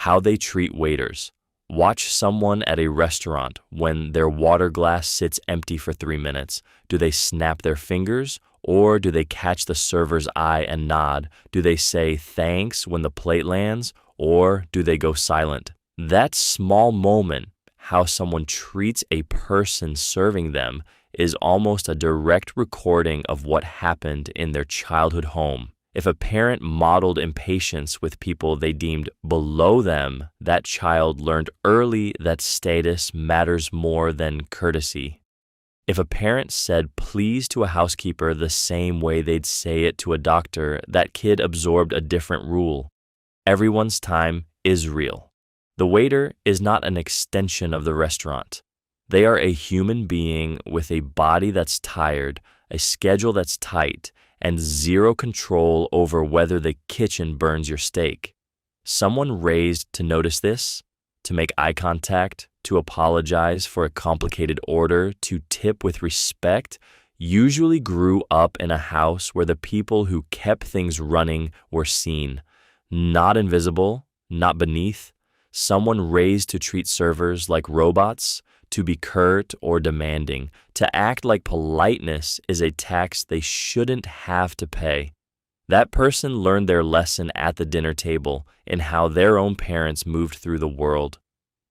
How they treat waiters. Watch someone at a restaurant when their water glass sits empty for 3 minutes. Do they snap their fingers, or do they catch the server's eye and nod? Do they say thanks when the plate lands, or do they go silent? That small moment, how someone treats a person serving them, is almost a direct recording of what happened in their childhood home. If a parent modeled impatience with people they deemed below them, that child learned early that status matters more than courtesy. If a parent said please to a housekeeper the same way they'd say it to a doctor, that kid absorbed a different rule. Everyone's time is real. The waiter is not an extension of the restaurant. They are a human being with a body that's tired, a schedule that's tight, and zero control over whether the kitchen burns your steak. Someone raised to notice this, to make eye contact, to apologize for a complicated order, to tip with respect, usually grew up in a house where the people who kept things running were seen, not invisible, not beneath. Someone raised to treat servers like robots, to be curt or demanding, to act like politeness is a tax they shouldn't have to pay. That person learned their lesson at the dinner table in how their own parents moved through the world.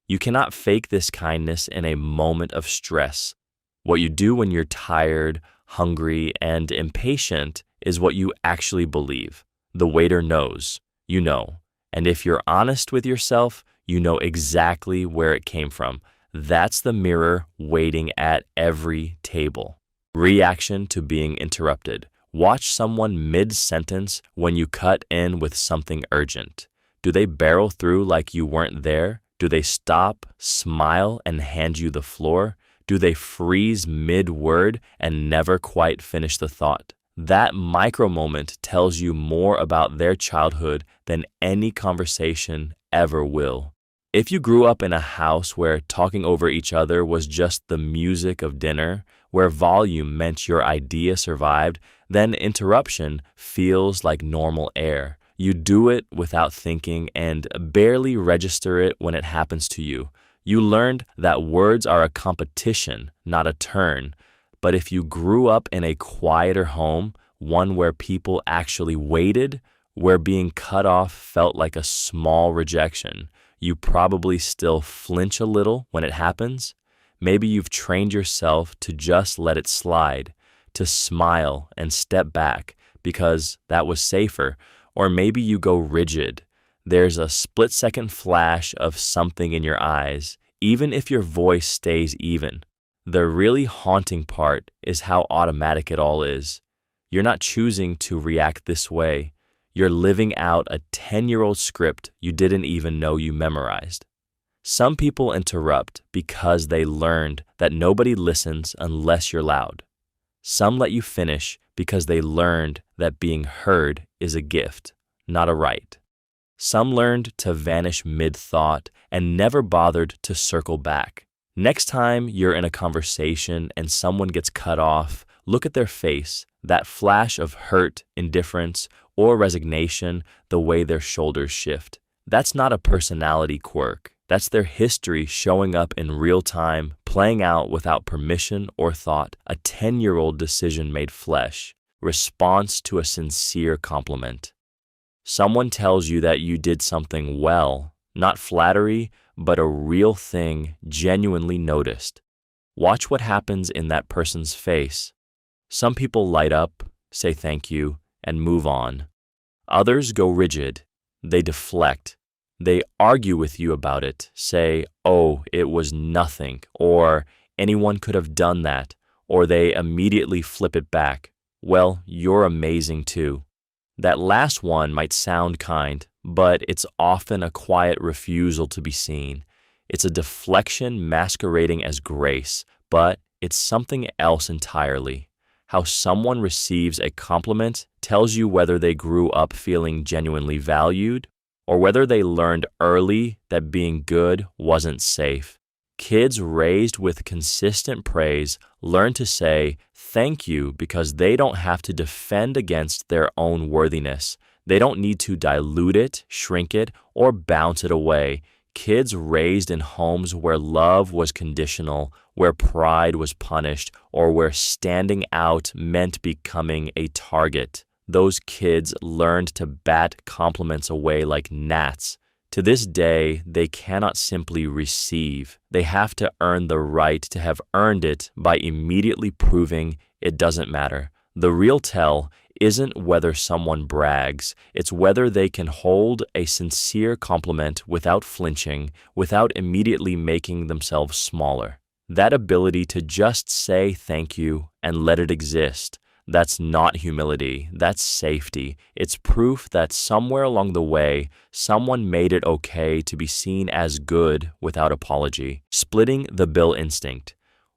You cannot fake this kindness in a moment of stress. What you do when you're tired, hungry, and impatient is what you actually believe. The waiter knows, you know, and if you're honest with yourself, you know exactly where it came from. That's the mirror waiting at every table. Reaction to being interrupted. Watch someone mid-sentence when you cut in with something urgent. Do they barrel through like you weren't there? Do they stop, smile, and hand you the floor? Do they freeze mid-word and never quite finish the thought? That micro moment tells you more about their childhood than any conversation ever will. If you grew up in a house where talking over each other was just the music of dinner, where volume meant your idea survived, then interruption feels like normal air. You do it without thinking and barely register it when it happens to you. You learned that words are a competition, not a turn. But if you grew up in a quieter home, one where people actually waited, where being cut off felt like a small rejection, you probably still flinch a little when it happens. Maybe you've trained yourself to just let it slide, to smile and step back because that was safer. Or maybe you go rigid. There's a split-second flash of something in your eyes, even if your voice stays even. The really haunting part is how automatic it all is. You're not choosing to react this way. You're living out a 10-year-old script you didn't even know you memorized. Some people interrupt because they learned that nobody listens unless you're loud. Some let you finish because they learned that being heard is a gift, not a right. Some learned to vanish mid-thought and never bothered to circle back. Next time you're in a conversation and someone gets cut off, look at their face, that flash of hurt, indifference, or resignation, the way their shoulders shift. That's not a personality quirk. That's their history showing up in real time, playing out without permission or thought, a 10-year-old decision made flesh, response to a sincere compliment. Someone tells you that you did something well, not flattery, but a real thing genuinely noticed. Watch what happens in that person's face. Some people light up, say thank you, and move on. Others go rigid. They deflect. They argue with you about it, say, oh, it was nothing, or anyone could have done that, or they immediately flip it back. Well, you're amazing too. That last one might sound kind, but it's often a quiet refusal to be seen. It's a deflection masquerading as grace, but it's something else entirely. How someone receives a compliment tells you whether they grew up feeling genuinely valued or whether they learned early that being good wasn't safe. Kids raised with consistent praise learn to say thank you because they don't have to defend against their own worthiness. They don't need to dilute it, shrink it, or bounce it away. Kids raised in homes where love was conditional, where pride was punished, or where standing out meant becoming a target. Those kids learned to bat compliments away like gnats. To this day, they cannot simply receive. They have to earn the right to have earned it by immediately proving it doesn't matter. The real tell isn't whether someone brags, it's whether they can hold a sincere compliment without flinching, without immediately making themselves smaller. That ability to just say thank you and let it exist, that's not humility, that's safety. It's proof that somewhere along the way, someone made it okay to be seen as good without apology. Splitting the bill instinct.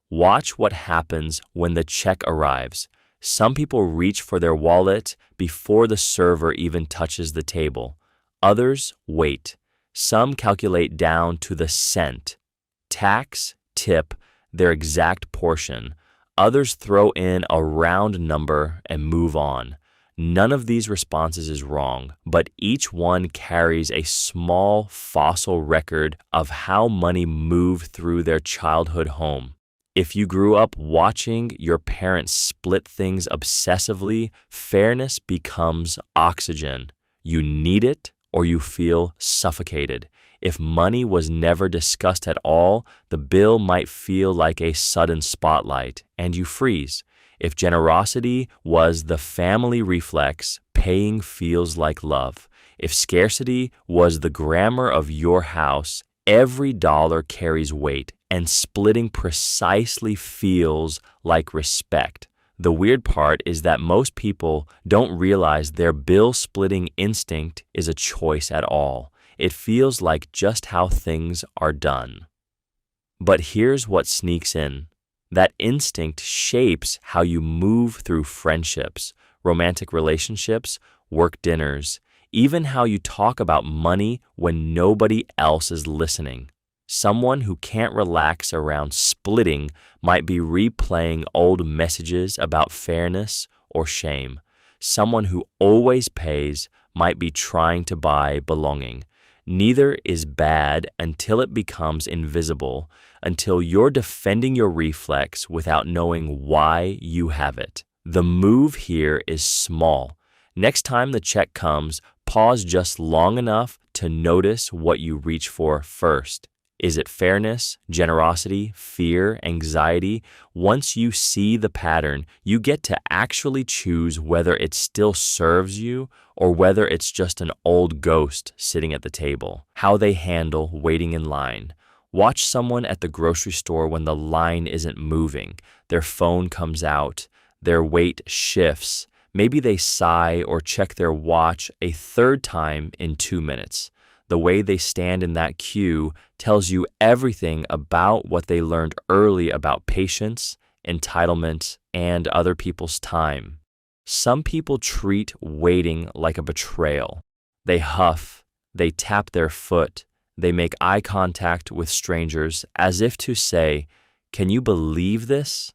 Watch what happens when the check arrives. Some people reach for their wallet before the server even touches the table. Others wait. Some calculate down to the cent. Tax, tip, their exact portion. Others throw in a round number and move on. None of these responses is wrong, but each one carries a small fossil record of how money moved through their childhood home. If you grew up watching your parents split things obsessively, fairness becomes oxygen. You need it or you feel suffocated. If money was never discussed at all, the bill might feel like a sudden spotlight, and you freeze. If generosity was the family reflex, paying feels like love. If scarcity was the grammar of your house, every dollar carries weight, and splitting precisely feels like respect. The weird part is that most people don't realize their bill-splitting instinct is a choice at all. It feels like just how things are done. But here's what sneaks in. That instinct shapes how you move through friendships, romantic relationships, work dinners, even how you talk about money when nobody else is listening. Someone who can't relax around splitting might be replaying old messages about fairness or shame. Someone who always pays might be trying to buy belonging. Neither is bad until it becomes invisible, until you're defending your reflex without knowing why you have it. The move here is small. Next time the check comes, pause just long enough to notice what you reach for first. Is it fairness, generosity, fear, anxiety? Once you see the pattern, you get to actually choose whether it still serves you or whether it's just an old ghost sitting at the table. How they handle waiting in line. Watch someone at the grocery store when the line isn't moving. Their phone comes out. Their weight shifts. Maybe they sigh or check their watch a third time in 2 minutes. The way they stand in that queue tells you everything about what they learned early about patience, entitlement, and other people's time. Some people treat waiting like a betrayal. They huff, they tap their foot, they make eye contact with strangers as if to say, "Can you believe this?"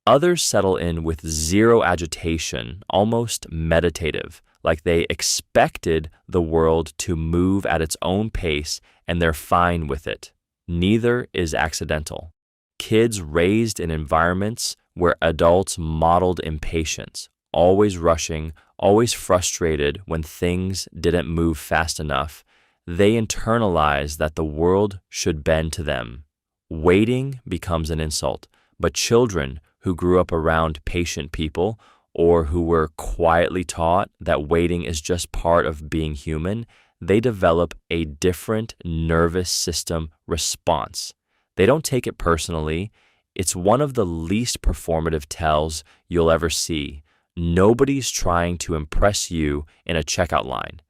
Others settle in with zero agitation, almost meditative, like they expected the world to move at its own pace and they're fine with it. Neither is accidental. Kids raised in environments where adults modeled impatience, always rushing, always frustrated when things didn't move fast enough, they internalize that the world should bend to them. Waiting becomes an insult, but children who grew up around patient people or who were quietly taught that waiting is just part of being human, they develop a different nervous system response. They don't take it personally. It's one of the least performative tells you'll ever see. Nobody's trying to impress you in a checkout line.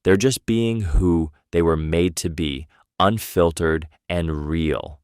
They're just being who they were made to be, unfiltered and real.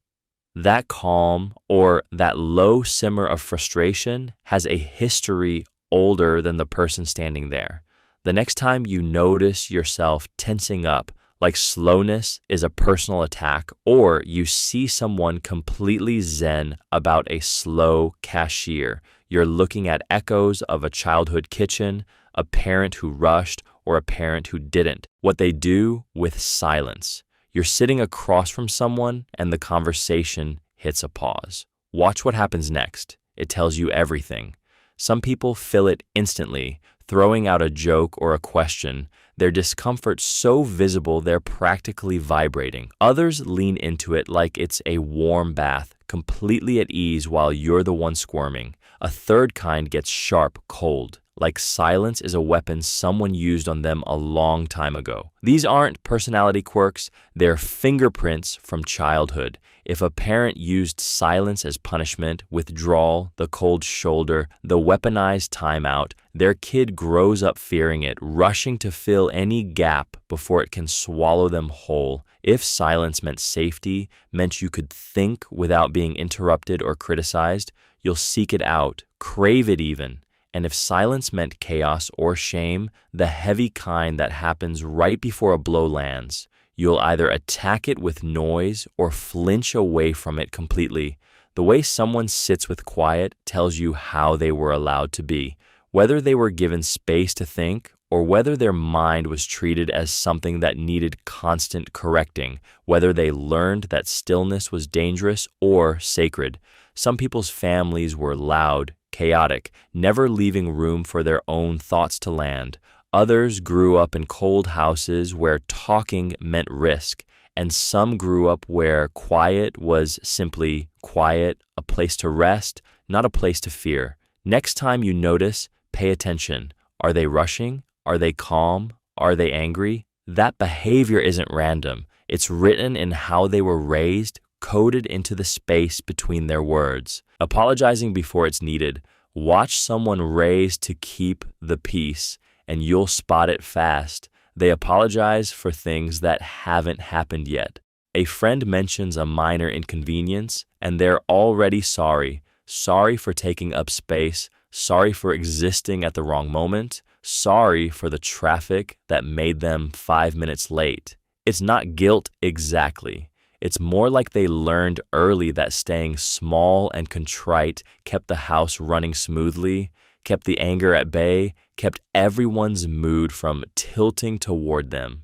That calm or that low simmer of frustration has a history older than the person standing there. The next time you notice yourself tensing up, like slowness is a personal attack, or you see someone completely zen about a slow cashier, you're looking at echoes of a childhood kitchen, a parent who rushed, or a parent who didn't. What they do with silence. You're sitting across from someone and the conversation hits a pause. Watch what happens next. It tells you everything. Some people fill it instantly, throwing out a joke or a question, their discomfort so visible they're practically vibrating. Others lean into it like it's a warm bath, completely at ease while you're the one squirming. A third kind gets sharp, cold, like silence is a weapon someone used on them a long time ago. These aren't personality quirks, they're fingerprints from childhood. If a parent used silence as punishment, withdrawal, the cold shoulder, the weaponized timeout, their kid grows up fearing it, rushing to fill any gap before it can swallow them whole. If silence meant safety, meant you could think without being interrupted or criticized, you'll seek it out, crave it even. And if silence meant chaos or shame, the heavy kind that happens right before a blow lands, you'll either attack it with noise or flinch away from it completely. The way someone sits with quiet tells you how they were allowed to be, whether they were given space to think or whether their mind was treated as something that needed constant correcting, whether they learned that stillness was dangerous or sacred. Some people's families were loud, chaotic, never leaving room for their own thoughts to land. Others grew up in cold houses where talking meant risk, and some grew up where quiet was simply quiet, a place to rest, not a place to fear. Next time you notice, pay attention. Are they rushing? Are they calm? Are they angry? That behavior isn't random. It's written in how they were raised, coded into the space between their words. Apologizing before it's needed. Watch someone raised to keep the peace, and you'll spot it fast. They apologize for things that haven't happened yet. A friend mentions a minor inconvenience, and they're already sorry. Sorry for taking up space, sorry for existing at the wrong moment, sorry for the traffic that made them 5 minutes late. It's not guilt exactly. It's more like they learned early that staying small and contrite kept the house running smoothly, kept the anger at bay, kept everyone's mood from tilting toward them.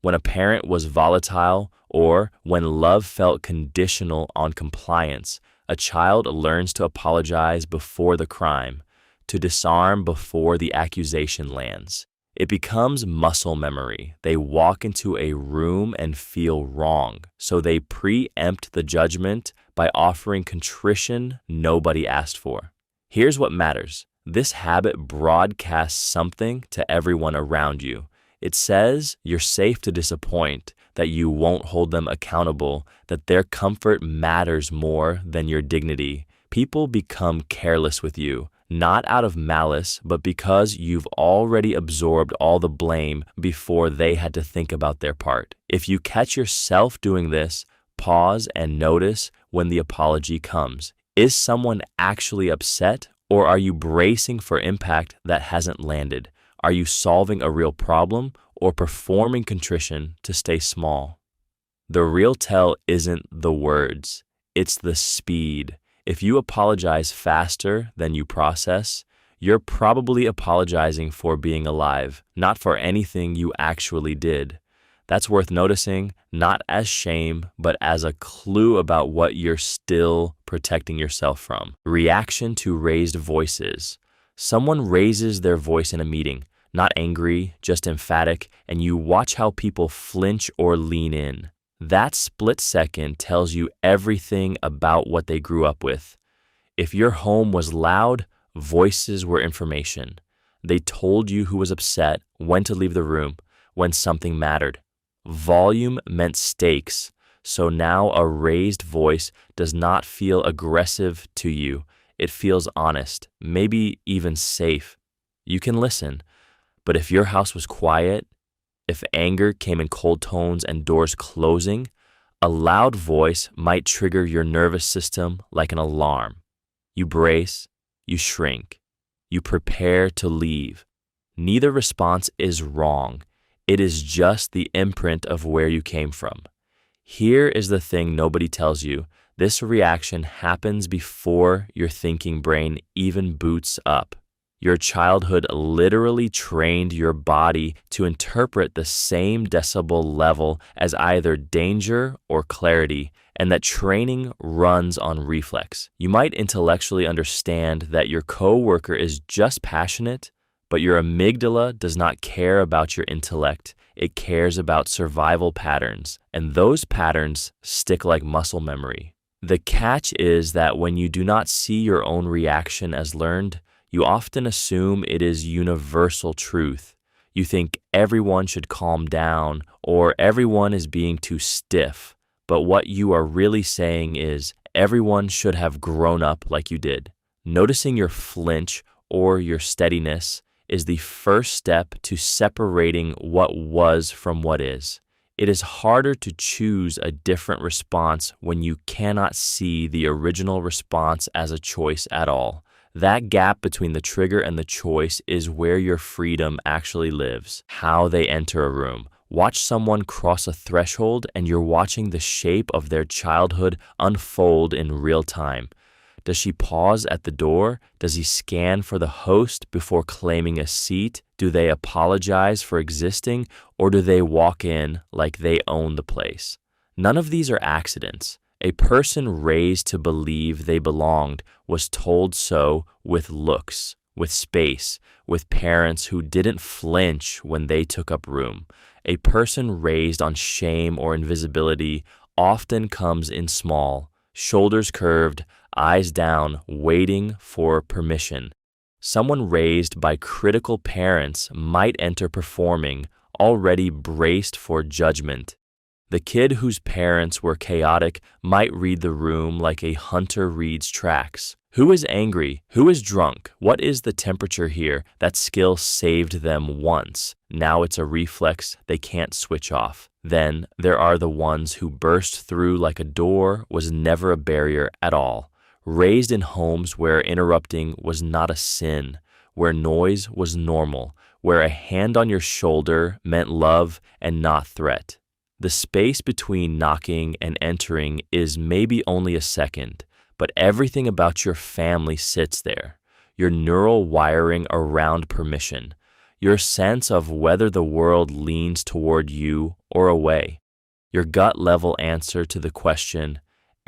When a parent was volatile or when love felt conditional on compliance, a child learns to apologize before the crime, to disarm before the accusation lands. It becomes muscle memory. They walk into a room and feel wrong, so they preempt the judgment by offering contrition nobody asked for. Here's what matters. This habit broadcasts something to everyone around you. It says you're safe to disappoint, that you won't hold them accountable, that their comfort matters more than your dignity. People become careless with you, not out of malice, but because you've already absorbed all the blame before they had to think about their part. If you catch yourself doing this, pause and notice when the apology comes. Is someone actually upset, or are you bracing for impact that hasn't landed? Are you solving a real problem or performing contrition to stay small? The real tell isn't the words, it's the speed. If you apologize faster than you process, you're probably apologizing for being alive, not for anything you actually did. That's worth noticing, not as shame, but as a clue about what you're still protecting yourself from. Reaction to raised voices. Someone raises their voice in a meeting, not angry, just emphatic, and you watch how people flinch or lean in. That split second tells you everything about what they grew up with. If your home was loud, voices were information. They told you who was upset, when to leave the room, when something mattered. Volume meant stakes, so now a raised voice does not feel aggressive to you. It feels honest, maybe even safe. You can listen, but if your house was quiet, if anger came in cold tones and doors closing, a loud voice might trigger your nervous system like an alarm. You brace, you shrink, you prepare to leave. Neither response is wrong. It is just the imprint of where you came from. Here is the thing nobody tells you. This reaction happens before your thinking brain even boots up. Your childhood literally trained your body to interpret the same decibel level as either danger or clarity, and that training runs on reflex. You might intellectually understand that your coworker is just passionate, but your amygdala does not care about your intellect. It cares about survival patterns, and those patterns stick like muscle memory. The catch is that when you do not see your own reaction as learned, you often assume it is universal truth. You think everyone should calm down or everyone is being too stiff. But what you are really saying is everyone should have grown up like you did. Noticing your flinch or your steadiness is the first step to separating what was from what is. It is harder to choose a different response when you cannot see the original response as a choice at all. That gap between the trigger and the choice is where your freedom actually lives. How they enter a room. Watch someone cross a threshold and you're watching the shape of their childhood unfold in real time. Does she pause at the door? Does he scan for the host before claiming a seat? Do they apologize for existing, or do they walk in like they own the place? None of these are accidents. A person raised to believe they belonged was told so with looks, with space, with parents who didn't flinch when they took up room. A person raised on shame or invisibility often comes in small, shoulders curved, eyes down, waiting for permission. Someone raised by critical parents might enter performing, already braced for judgment. The kid whose parents were chaotic might read the room like a hunter reads tracks. Who is angry? Who is drunk? What is the temperature here? That skill saved them once. Now it's a reflex they can't switch off. Then there are the ones who burst through like a door was never a barrier at all. Raised in homes where interrupting was not a sin, where noise was normal, where a hand on your shoulder meant love and not threat. The space between knocking and entering is maybe only a second, but everything about your family sits there. Your neural wiring around permission, your sense of whether the world leans toward you or away, your gut level answer to the question,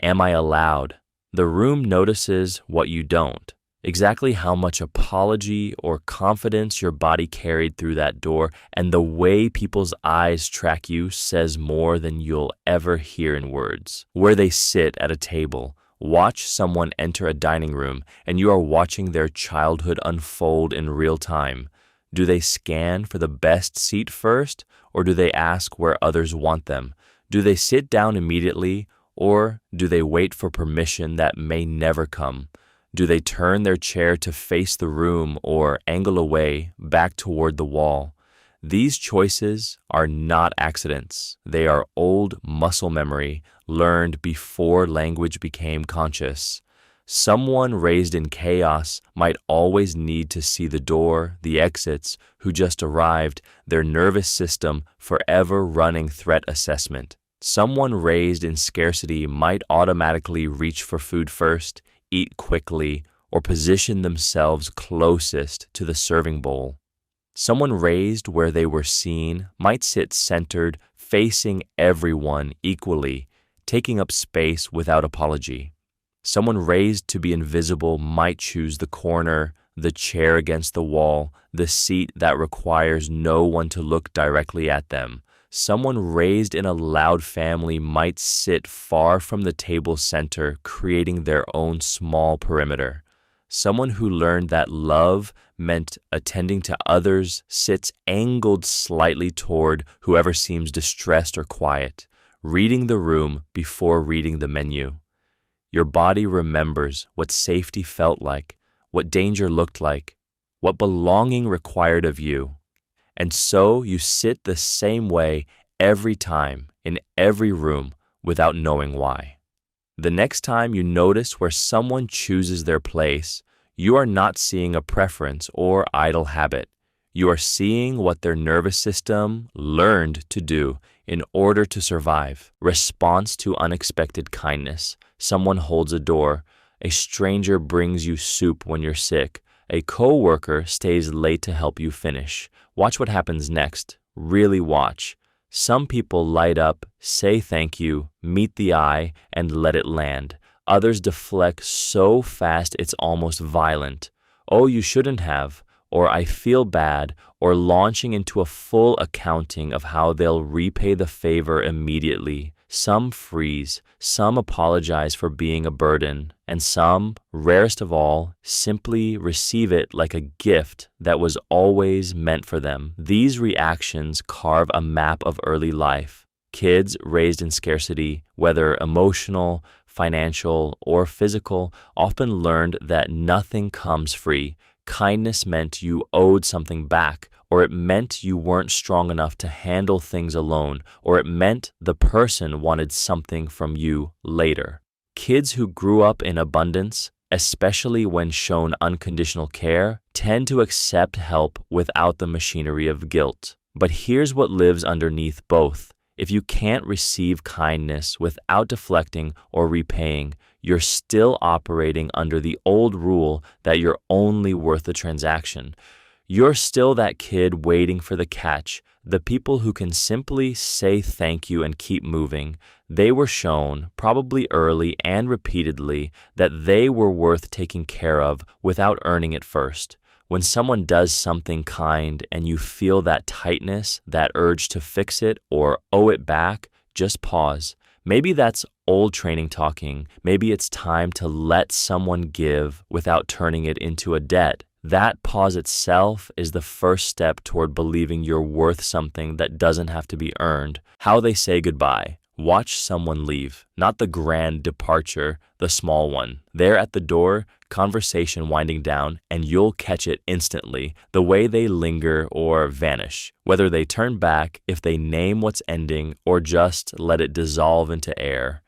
am I allowed? The room notices what you don't. Exactly how much apology or confidence your body carried through that door, and the way people's eyes track you says more than you'll ever hear in words. Where they sit at a table, watch someone enter a dining room, and you are watching their childhood unfold in real time. Do they scan for the best seat first, or do they ask where others want them? Do they sit down immediately, or do they wait for permission that may never come? Do they turn their chair to face the room or angle away, back toward the wall? These choices are not accidents. They are old muscle memory learned before language became conscious. Someone raised in chaos might always need to see the door, the exits, who just arrived, their nervous system forever running threat assessment. Someone raised in scarcity might automatically reach for food first, eat quickly, or position themselves closest to the serving bowl. Someone raised where they were seen might sit centered, facing everyone equally, taking up space without apology. Someone raised to be invisible might choose the corner, the chair against the wall, the seat that requires no one to look directly at them. Someone raised in a loud family might sit far from the table center, creating their own small perimeter. Someone who learned that love meant attending to others sits angled slightly toward whoever seems distressed or quiet, reading the room before reading the menu. Your body remembers what safety felt like, what danger looked like, what belonging required of you. And so you sit the same way every time, in every room, without knowing why. The next time you notice where someone chooses their place, you are not seeing a preference or idle habit. You are seeing what their nervous system learned to do in order to survive. Response to unexpected kindness. Someone holds a door. A stranger brings you soup when you're sick. A coworker stays late to help you finish. Watch what happens next. Really watch. Some people light up, say thank you, meet the eye, and let it land. Others deflect so fast it's almost violent. Oh, you shouldn't have, or I feel bad, or launching into a full accounting of how they'll repay the favor immediately. Some freeze, some apologize for being a burden, and some, rarest of all, simply receive it like a gift that was always meant for them. These reactions carve a map of early life. Kids raised in scarcity, whether emotional, financial, or physical, often learned that nothing comes free. Kindness meant you owed something back, or it meant you weren't strong enough to handle things alone, or it meant the person wanted something from you later. Kids who grew up in abundance, especially when shown unconditional care, tend to accept help without the machinery of guilt. But here's what lives underneath both. If you can't receive kindness without deflecting or repaying, you're still operating under the old rule that you're only worth the transaction. You're still that kid waiting for the catch, the people who can simply say thank you and keep moving. They were shown, probably early and repeatedly, that they were worth taking care of without earning it first. When someone does something kind and you feel that tightness, that urge to fix it or owe it back, just pause. Maybe that's old training talking. Maybe it's time to let someone give without turning it into a debt. That pause itself is the first step toward believing you're worth something that doesn't have to be earned. How they say goodbye. Watch someone leave, not the grand departure, the small one. They're at the door, conversation winding down, and you'll catch it instantly, the way they linger or vanish, whether they turn back, if they name what's ending, or just let it dissolve into air.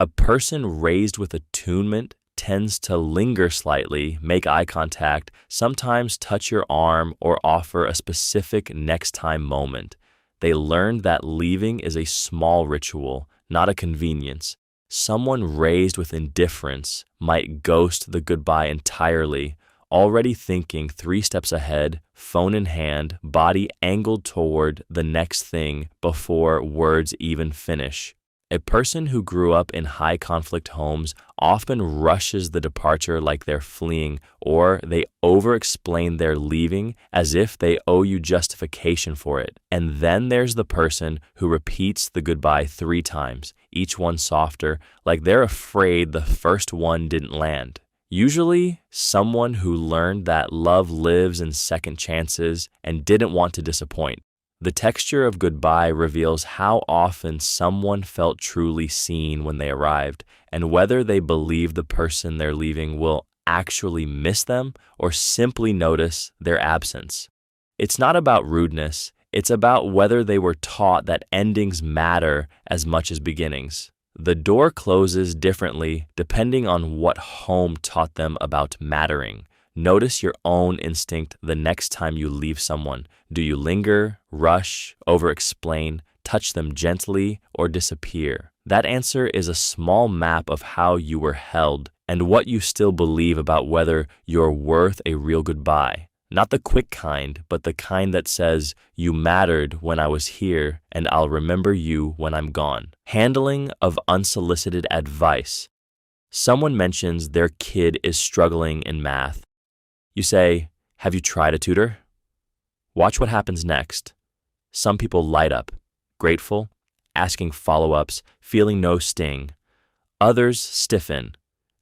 A person raised with attunement tends to linger slightly, make eye contact, sometimes touch your arm, or offer a specific next time moment. They learned that leaving is a small ritual, not a convenience. Someone raised with indifference might ghost the goodbye entirely, already thinking 3 steps ahead, phone in hand, body angled toward the next thing before words even finish. A person who grew up in high-conflict homes often rushes the departure like they're fleeing, or they over-explain their leaving as if they owe you justification for it. And then there's the person who repeats the goodbye 3 times, each one softer, like they're afraid the first one didn't land. Usually, someone who learned that love lives in second chances and didn't want to disappoint. The texture of goodbye reveals how often someone felt truly seen when they arrived, and whether they believe the person they're leaving will actually miss them or simply notice their absence. It's not about rudeness, it's about whether they were taught that endings matter as much as beginnings. The door closes differently depending on what home taught them about mattering. Notice your own instinct the next time you leave someone. Do you linger, rush, over-explain, touch them gently, or disappear? That answer is a small map of how you were held and what you still believe about whether you're worth a real goodbye. Not the quick kind, but the kind that says, you mattered when I was here, and I'll remember you when I'm gone. Handling of unsolicited advice. Someone mentions their kid is struggling in math. You say, have you tried a tutor? Watch what happens next. Some people light up, grateful, asking follow-ups, feeling no sting. Others stiffen.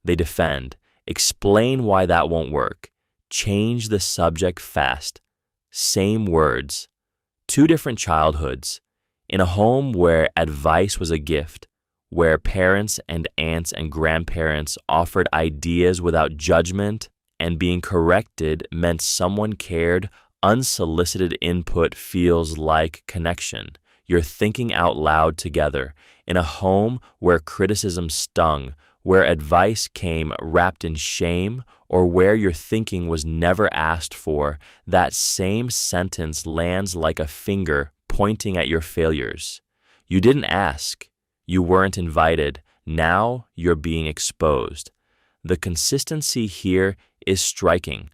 They defend, explain why that won't work, change the subject fast. Same words. 2 different childhoods. In a home where advice was a gift, where parents and aunts and grandparents offered ideas without judgment, and being corrected meant someone cared, unsolicited input feels like connection. You're thinking out loud together. In a home where criticism stung, where advice came wrapped in shame, or where your thinking was never asked for, that same sentence lands like a finger pointing at your failures. You didn't ask. You weren't invited. Now you're being exposed. The consistency here is striking.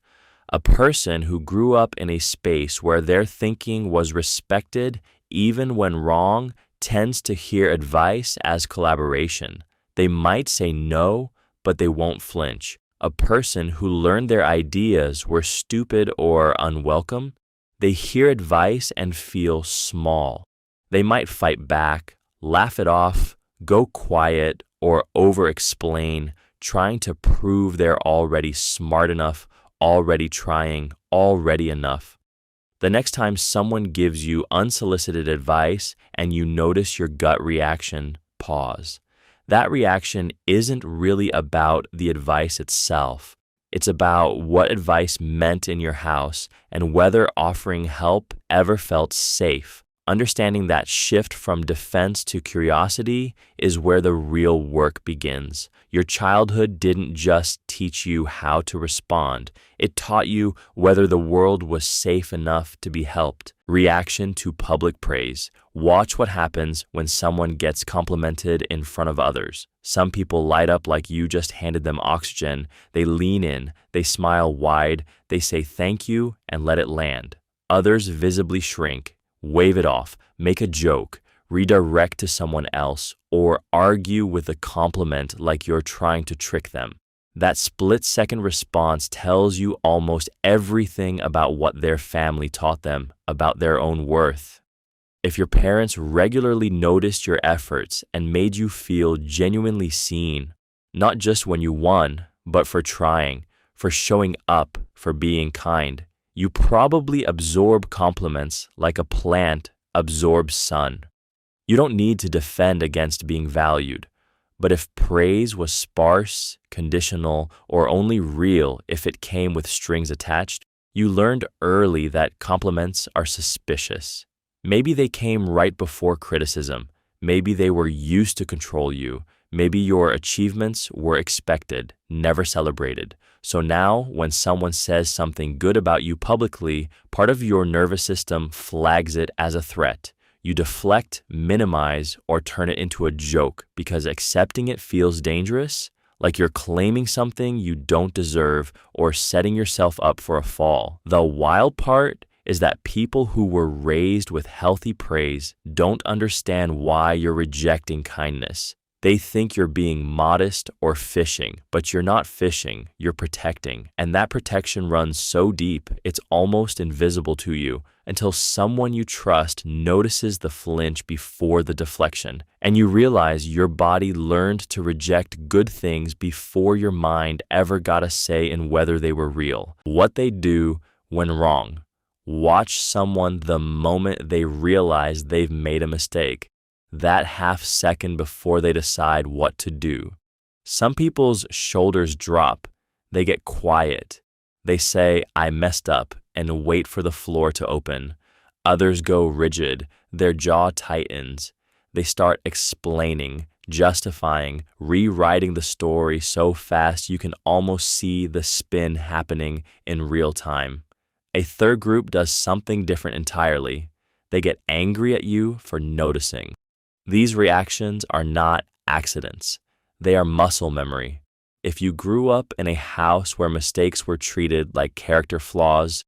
A person who grew up in a space where their thinking was respected, even when wrong, tends to hear advice as collaboration. They might say no, but they won't flinch. A person who learned their ideas were stupid or unwelcome, they hear advice and feel small. They might fight back, laugh it off, go quiet, or over-explain, trying to prove they're already smart enough, already trying, already enough. The next time someone gives you unsolicited advice and you notice your gut reaction, pause. That reaction isn't really about the advice itself. It's about what advice meant in your house and whether offering help ever felt safe. Understanding that shift from defense to curiosity is where the real work begins. Your childhood didn't just teach you how to respond. It taught you whether the world was safe enough to be helped. Reaction to public praise. Watch what happens when someone gets complimented in front of others. Some people light up like you just handed them oxygen. They lean in, they smile wide, they say thank you and let it land. Others visibly shrink, wave it off, make a joke, redirect to someone else, or argue with a compliment like you're trying to trick them. That split-second response tells you almost everything about what their family taught them about their own worth. If your parents regularly noticed your efforts and made you feel genuinely seen, not just when you won, but for trying, for showing up, for being kind, you probably absorb compliments like a plant absorbs sun. You don't need to defend against being valued. But if praise was sparse, conditional, or only real if it came with strings attached, you learned early that compliments are suspicious. Maybe they came right before criticism. Maybe they were used to control you. Maybe your achievements were expected, never celebrated. So now, when someone says something good about you publicly, part of your nervous system flags it as a threat. You deflect, minimize, or turn it into a joke because accepting it feels dangerous, like you're claiming something you don't deserve or setting yourself up for a fall. The wild part is that people who were raised with healthy praise don't understand why you're rejecting kindness. They think you're being modest or fishing, but you're not fishing, you're protecting. And that protection runs so deep, it's almost invisible to you until someone you trust notices the flinch before the deflection. And you realize your body learned to reject good things before your mind ever got a say in whether they were real. What they do when wrong. Watch someone the moment they realize they've made a mistake. That half second before they decide what to do. Some people's shoulders drop. They get quiet. They say, I messed up, and wait for the floor to open. Others go rigid. Their jaw tightens. They start explaining, justifying, rewriting the story so fast you can almost see the spin happening in real time. A third group does something different entirely. They get angry at you for noticing. These reactions are not accidents. They are muscle memory. If you grew up in a house where mistakes were treated like character flaws,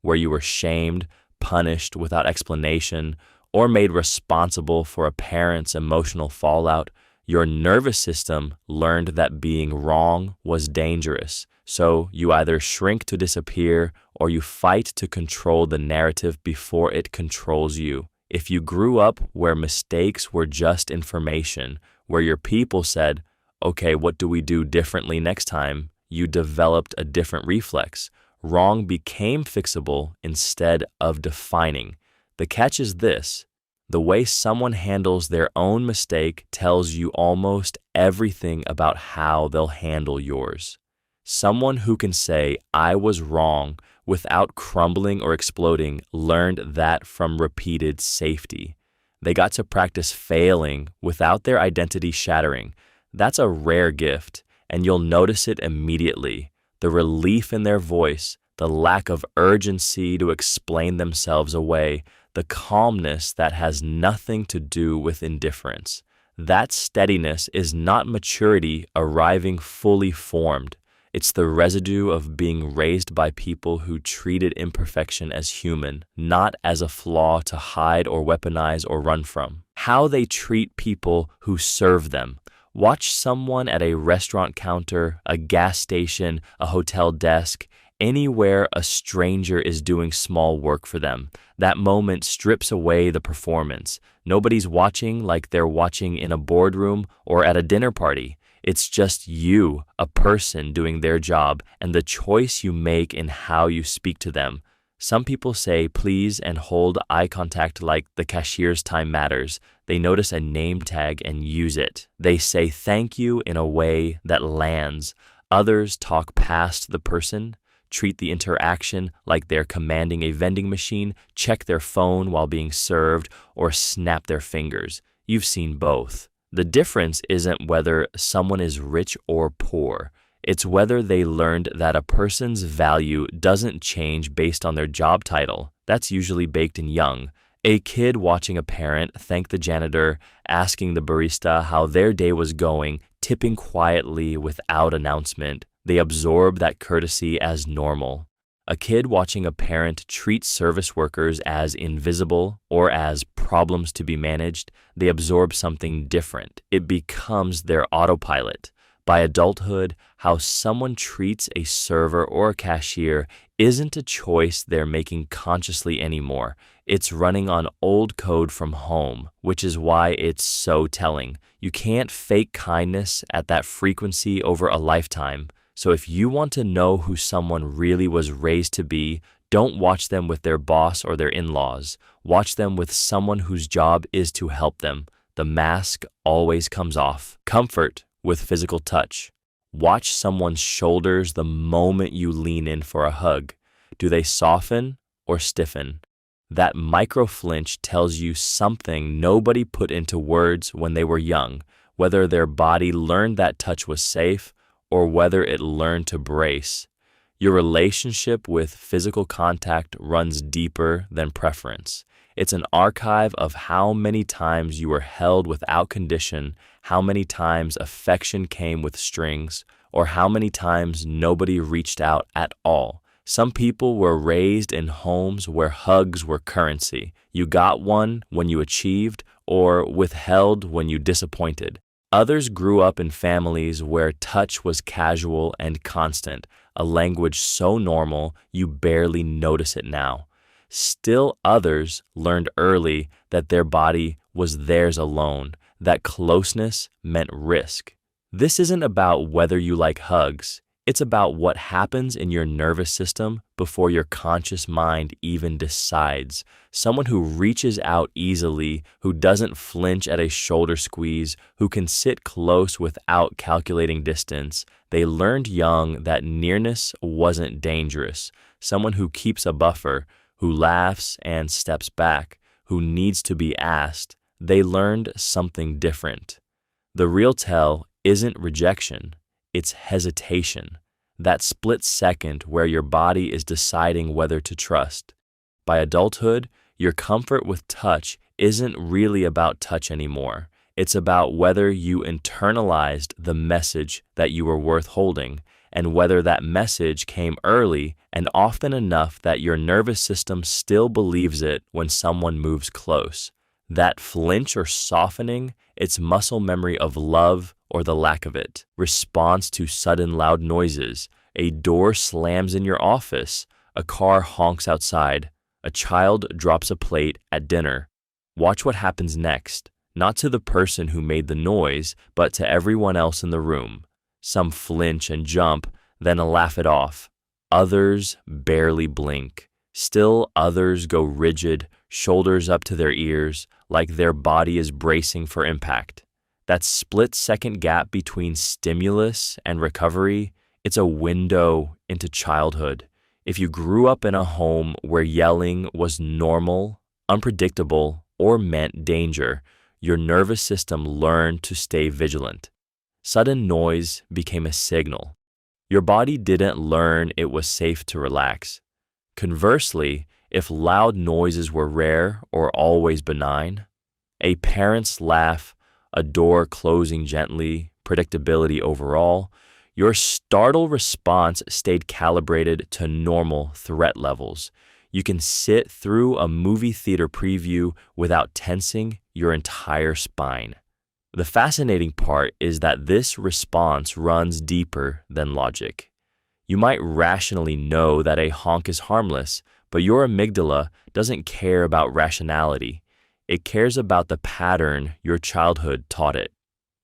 where you were shamed, punished without explanation, or made responsible for a parent's emotional fallout, your nervous system learned that being wrong was dangerous. So you either shrink to disappear or you fight to control the narrative before it controls you. If you grew up where mistakes were just information, where your people said, okay, what do we do differently next time? You developed a different reflex. Wrong became fixable instead of defining. The catch is this: the way someone handles their own mistake tells you almost everything about how they'll handle yours. Someone who can say, I was wrong, without crumbling or exploding, learned that from repeated safety. They got to practice failing without their identity shattering. That's a rare gift, and you'll notice it immediately. The relief in their voice, the lack of urgency to explain themselves away, the calmness that has nothing to do with indifference. That steadiness is not maturity arriving fully formed. It's the residue of being raised by people who treated imperfection as human, not as a flaw to hide or weaponize or run from. How they treat people who serve them. Watch someone at a restaurant counter, a gas station, a hotel desk, anywhere a stranger is doing small work for them. That moment strips away the performance. Nobody's watching like they're watching in a boardroom or at a dinner party. It's just you, a person doing their job, and the choice you make in how you speak to them. Some people say please and hold eye contact like the cashier's time matters. They notice a name tag and use it. They say thank you in a way that lands. Others talk past the person, treat the interaction like they're commanding a vending machine, check their phone while being served, or snap their fingers. You've seen both. The difference isn't whether someone is rich or poor. It's whether they learned that a person's value doesn't change based on their job title. That's usually baked in young. A kid watching a parent thank the janitor, asking the barista how their day was going, tipping quietly without announcement. They absorb that courtesy as normal. A kid watching a parent treat service workers as invisible or as problems to be managed, they absorb something different. It becomes their autopilot. By adulthood, how someone treats a server or a cashier isn't a choice they're making consciously anymore. It's running on old code from home, which is why it's so telling. You can't fake kindness at that frequency over a lifetime. So if you want to know who someone really was raised to be, don't watch them with their boss or their in-laws. Watch them with someone whose job is to help them. The mask always comes off. Comfort with physical touch. Watch someone's shoulders the moment you lean in for a hug. Do they soften or stiffen? That micro flinch tells you something nobody put into words when they were young, whether their body learned that touch was safe or whether it learned to brace. Your relationship with physical contact runs deeper than preference. It's an archive of how many times you were held without condition, how many times affection came with strings, or how many times nobody reached out at all. Some people were raised in homes where hugs were currency. You got one when you achieved or withheld when you disappointed. Others grew up in families where touch was casual and constant, a language so normal you barely notice it now. Still others learned early that their body was theirs alone, that closeness meant risk. This isn't about whether you like hugs. It's about what happens in your nervous system before your conscious mind even decides. Someone who reaches out easily, who doesn't flinch at a shoulder squeeze, who can sit close without calculating distance. They learned young that nearness wasn't dangerous. Someone who keeps a buffer, who laughs and steps back, who needs to be asked. They learned something different. The real tell isn't rejection. It's hesitation, that split second where your body is deciding whether to trust. By adulthood, your comfort with touch isn't really about touch anymore. It's about whether you internalized the message that you were worth holding, and whether that message came early and often enough that your nervous system still believes it when someone moves close. That flinch or softening, it's muscle memory of love or the lack of it. Response to sudden loud noises. A door slams in your office. A car honks outside. A child drops a plate at dinner. Watch what happens next, not to the person who made the noise, but to everyone else in the room. Some flinch and jump, then laugh it off. Others barely blink. Still others go rigid, shoulders up to their ears, like their body is bracing for impact. That split-second gap between stimulus and recovery, it's a window into childhood. If you grew up in a home where yelling was normal, unpredictable, or meant danger, your nervous system learned to stay vigilant. Sudden noise became a signal. Your body didn't learn it was safe to relax. Conversely, if loud noises were rare or always benign, a parent's laugh, a door closing gently, predictability overall, Your startled response stayed calibrated to normal threat levels. You can sit through a movie theater preview without tensing your entire spine. The fascinating part is that this response runs deeper than logic. You might rationally know that a honk is harmless, but your amygdala doesn't care about rationality. It cares about the pattern your childhood taught it.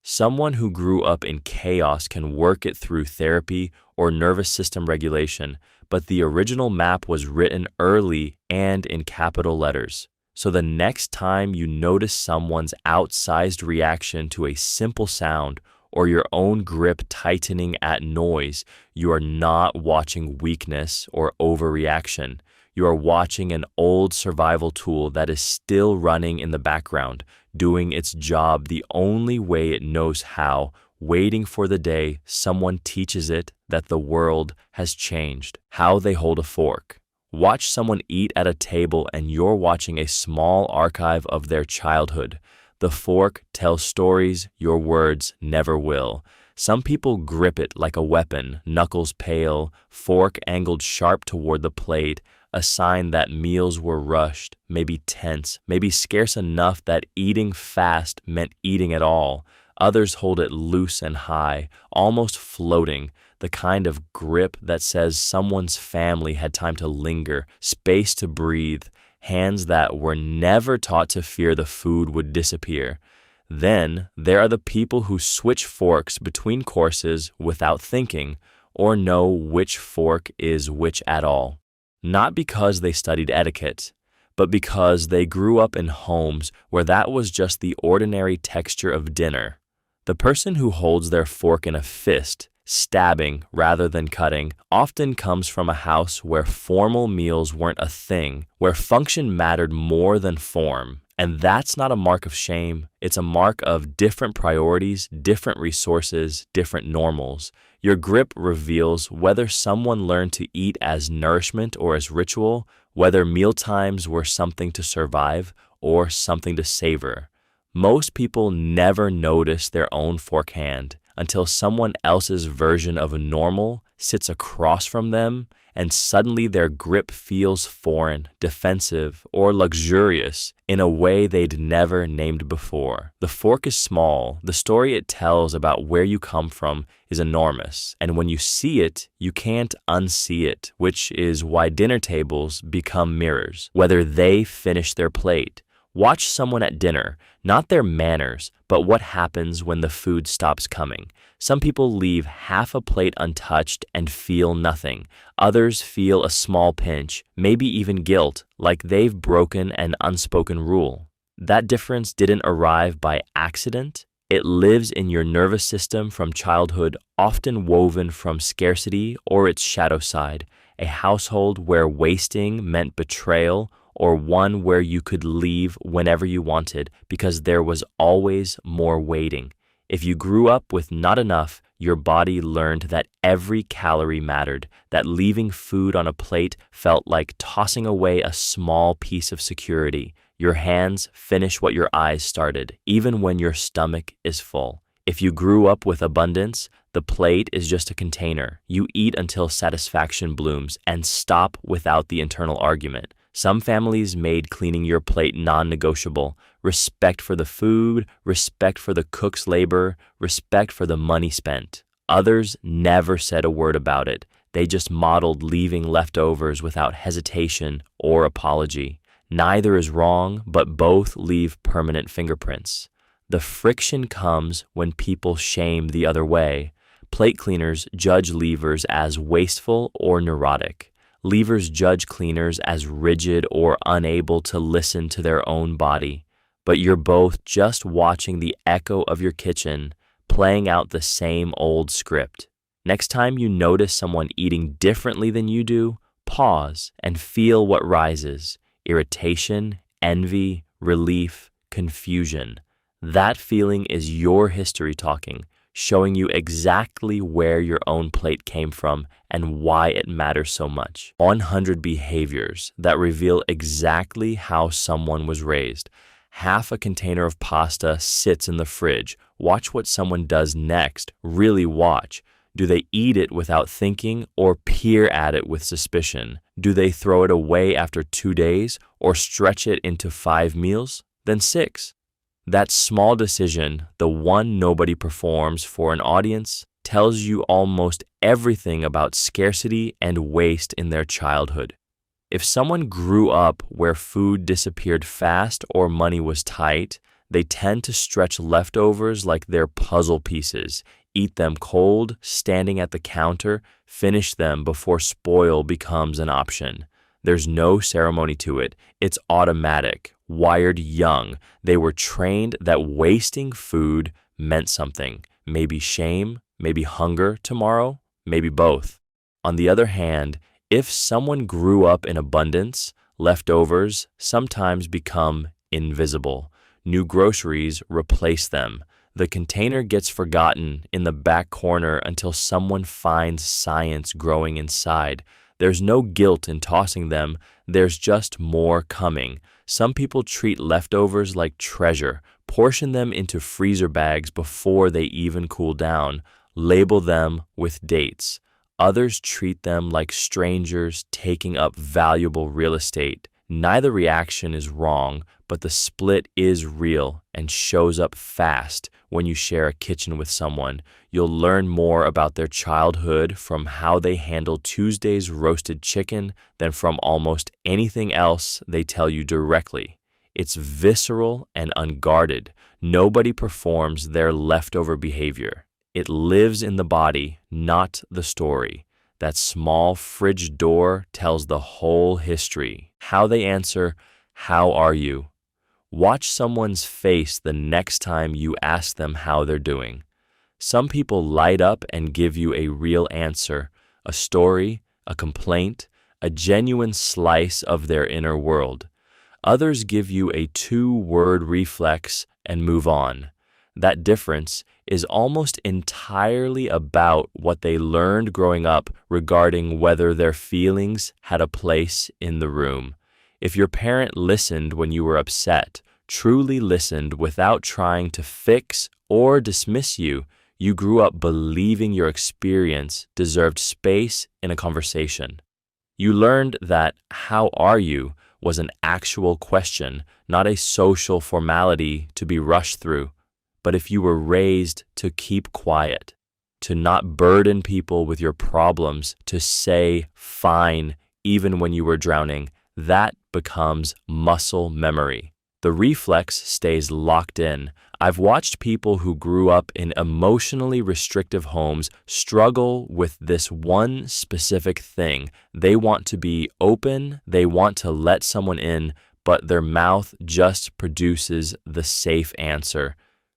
Someone who grew up in chaos can work it through therapy or nervous system regulation, but the original map was written early and in capital letters. So the next time you notice someone's outsized reaction to a simple sound or your own grip tightening at noise, you are not watching weakness or overreaction. You are watching an old survival tool that is still running in the background, doing its job the only way it knows how, waiting for the day someone teaches it that the world has changed. How they hold a fork. Watch someone eat at a table and you're watching a small archive of their childhood. The fork tells stories your words never will. Some people grip it like a weapon, knuckles pale, fork angled sharp toward the plate, a sign that meals were rushed, maybe tense, maybe scarce enough that eating fast meant eating at all. Others hold it loose and high, almost floating, the kind of grip that says someone's family had time to linger, space to breathe, hands that were never taught to fear the food would disappear. Then there are the people who switch forks between courses without thinking or know which fork is which at all. Not because they studied etiquette, but because they grew up in homes where that was just the ordinary texture of dinner. The person who holds their fork in a fist, stabbing rather than cutting, often comes from a house where formal meals weren't a thing, where function mattered more than form. And that's not a mark of shame. It's a mark of different priorities, different resources, different normals. Your grip reveals whether someone learned to eat as nourishment or as ritual, whether mealtimes were something to survive or something to savor. Most people never notice their own fork hand until someone else's version of normal sits across from them and suddenly their grip feels foreign, defensive, or luxurious in a way they'd never named before. The fork is small. The story it tells about where you come from is enormous. And when you see it, you can't unsee it, which is why dinner tables become mirrors, whether they finish their plate. Watch someone at dinner, not their manners, but what happens when the food stops coming. Some people leave half a plate untouched and feel nothing. Others feel a small pinch, maybe even guilt, like they've broken an unspoken rule. That difference didn't arrive by accident. It lives in your nervous system from childhood, often woven from scarcity or its shadow side, a household where wasting meant betrayal, or one where you could leave whenever you wanted because there was always more waiting. If you grew up with not enough, your body learned that every calorie mattered, that leaving food on a plate felt like tossing away a small piece of security. Your hands finish what your eyes started, even when your stomach is full. If you grew up with abundance, the plate is just a container. You eat until satisfaction blooms and stop without the internal argument. Some families made cleaning your plate non-negotiable. Respect for the food, respect for the cook's labor, respect for the money spent. Others never said a word about it. They just modeled leaving leftovers without hesitation or apology. Neither is wrong, but both leave permanent fingerprints. The friction comes when people shame the other way. Plate cleaners judge leavers as wasteful or neurotic. Leavers judge cleaners as rigid or unable to listen to their own body. But you're both just watching the echo of your kitchen playing out the same old script. Next time you notice someone eating differently than you do, pause and feel what rises: irritation, envy, relief, confusion. That feeling is your history talking, showing you exactly where your own plate came from and why it matters so much. 100 behaviors that reveal exactly how someone was raised. Half a container of pasta sits in the fridge. Watch what someone does next. Really watch. Do they eat it without thinking or peer at it with suspicion? Do they throw it away after 2 days or stretch it into 5 meals? Then 6. That small decision, the one nobody performs for an audience, tells you almost everything about scarcity and waste in their childhood. If someone grew up where food disappeared fast or money was tight, they tend to stretch leftovers like they're puzzle pieces, eat them cold, standing at the counter, finish them before spoil becomes an option. There's no ceremony to it. It's automatic, wired young. They were trained that wasting food meant something. Maybe shame, maybe hunger tomorrow, maybe both. On the other hand, if someone grew up in abundance, leftovers sometimes become invisible. New groceries replace them. The container gets forgotten in the back corner until someone finds science growing inside. There's no guilt in tossing them, there's just more coming. Some people treat leftovers like treasure, portion them into freezer bags before they even cool down, label them with dates. Others treat them like strangers taking up valuable real estate. Neither reaction is wrong, but the split is real and shows up fast when you share a kitchen with someone. You'll learn more about their childhood from how they handle Tuesday's roasted chicken than from almost anything else they tell you directly. It's visceral and unguarded. Nobody performs their leftover behavior. It lives in the body, not the story. That small fridge door tells the whole history. How they answer, "How are you?" Watch someone's face the next time you ask them how they're doing. Some people light up and give you a real answer, a story, a complaint, a genuine slice of their inner world. Others give you a 2-word reflex and move on. That difference is almost entirely about what they learned growing up regarding whether their feelings had a place in the room. If your parent listened when you were upset, truly listened without trying to fix or dismiss you, you grew up believing your experience deserved space in a conversation. You learned that "how are you" was an actual question, not a social formality to be rushed through. But if you were raised to keep quiet, to not burden people with your problems, to say "fine" even when you were drowning, that becomes muscle memory. The reflex stays locked in. I've watched people who grew up in emotionally restrictive homes struggle with this one specific thing. They want to be open, they want to let someone in, but their mouth just produces the safe answer.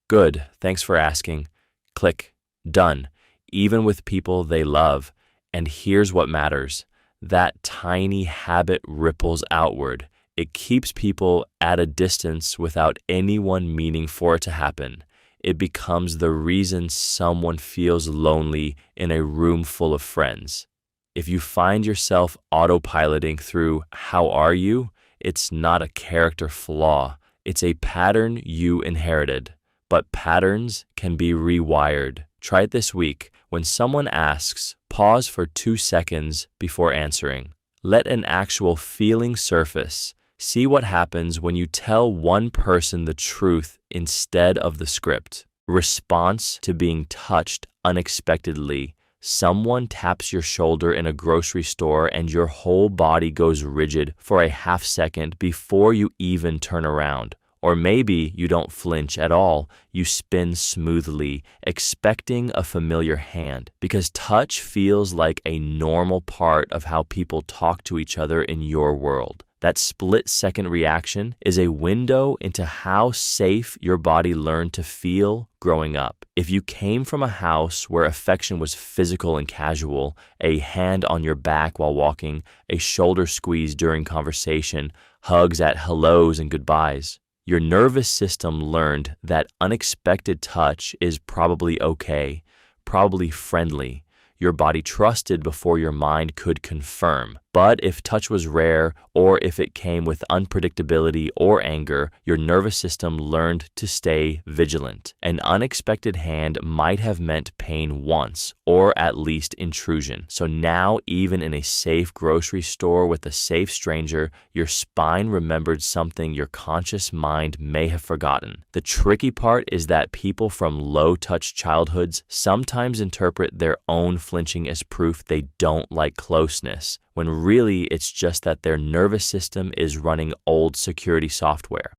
"Good, thanks for asking." Click, done, even with people they love. And here's what matters. That tiny habit ripples outward. It keeps people at a distance without anyone meaning for it to happen. It becomes the reason someone feels lonely in a room full of friends. If you find yourself autopiloting through "how are you," it's not a character flaw. It's a pattern you inherited. But patterns can be rewired. Try it this week. When someone asks, pause for 2 seconds before answering. Let an actual feeling surface. See what happens when you tell one person the truth instead of the script. Response to being touched unexpectedly. Someone taps your shoulder in a grocery store and your whole body goes rigid for a half second before you even turn around. Or maybe you don't flinch at all. You spin smoothly, expecting a familiar hand, because touch feels like a normal part of how people talk to each other in your world. That split-second reaction is a window into how safe your body learned to feel growing up. If you came from a house where affection was physical and casual, a hand on your back while walking, a shoulder squeeze during conversation, hugs at hellos and goodbyes, your nervous system learned that unexpected touch is probably okay, probably friendly. Your body trusted before your mind could confirm. But if touch was rare, or if it came with unpredictability or anger, your nervous system learned to stay vigilant. An unexpected hand might have meant pain once, or at least intrusion. So now, even in a safe grocery store with a safe stranger, your spine remembered something your conscious mind may have forgotten. The tricky part is that people from low-touch childhoods sometimes interpret their own flinching as proof they don't like closeness, when really it's just that their nervous system is running old security software.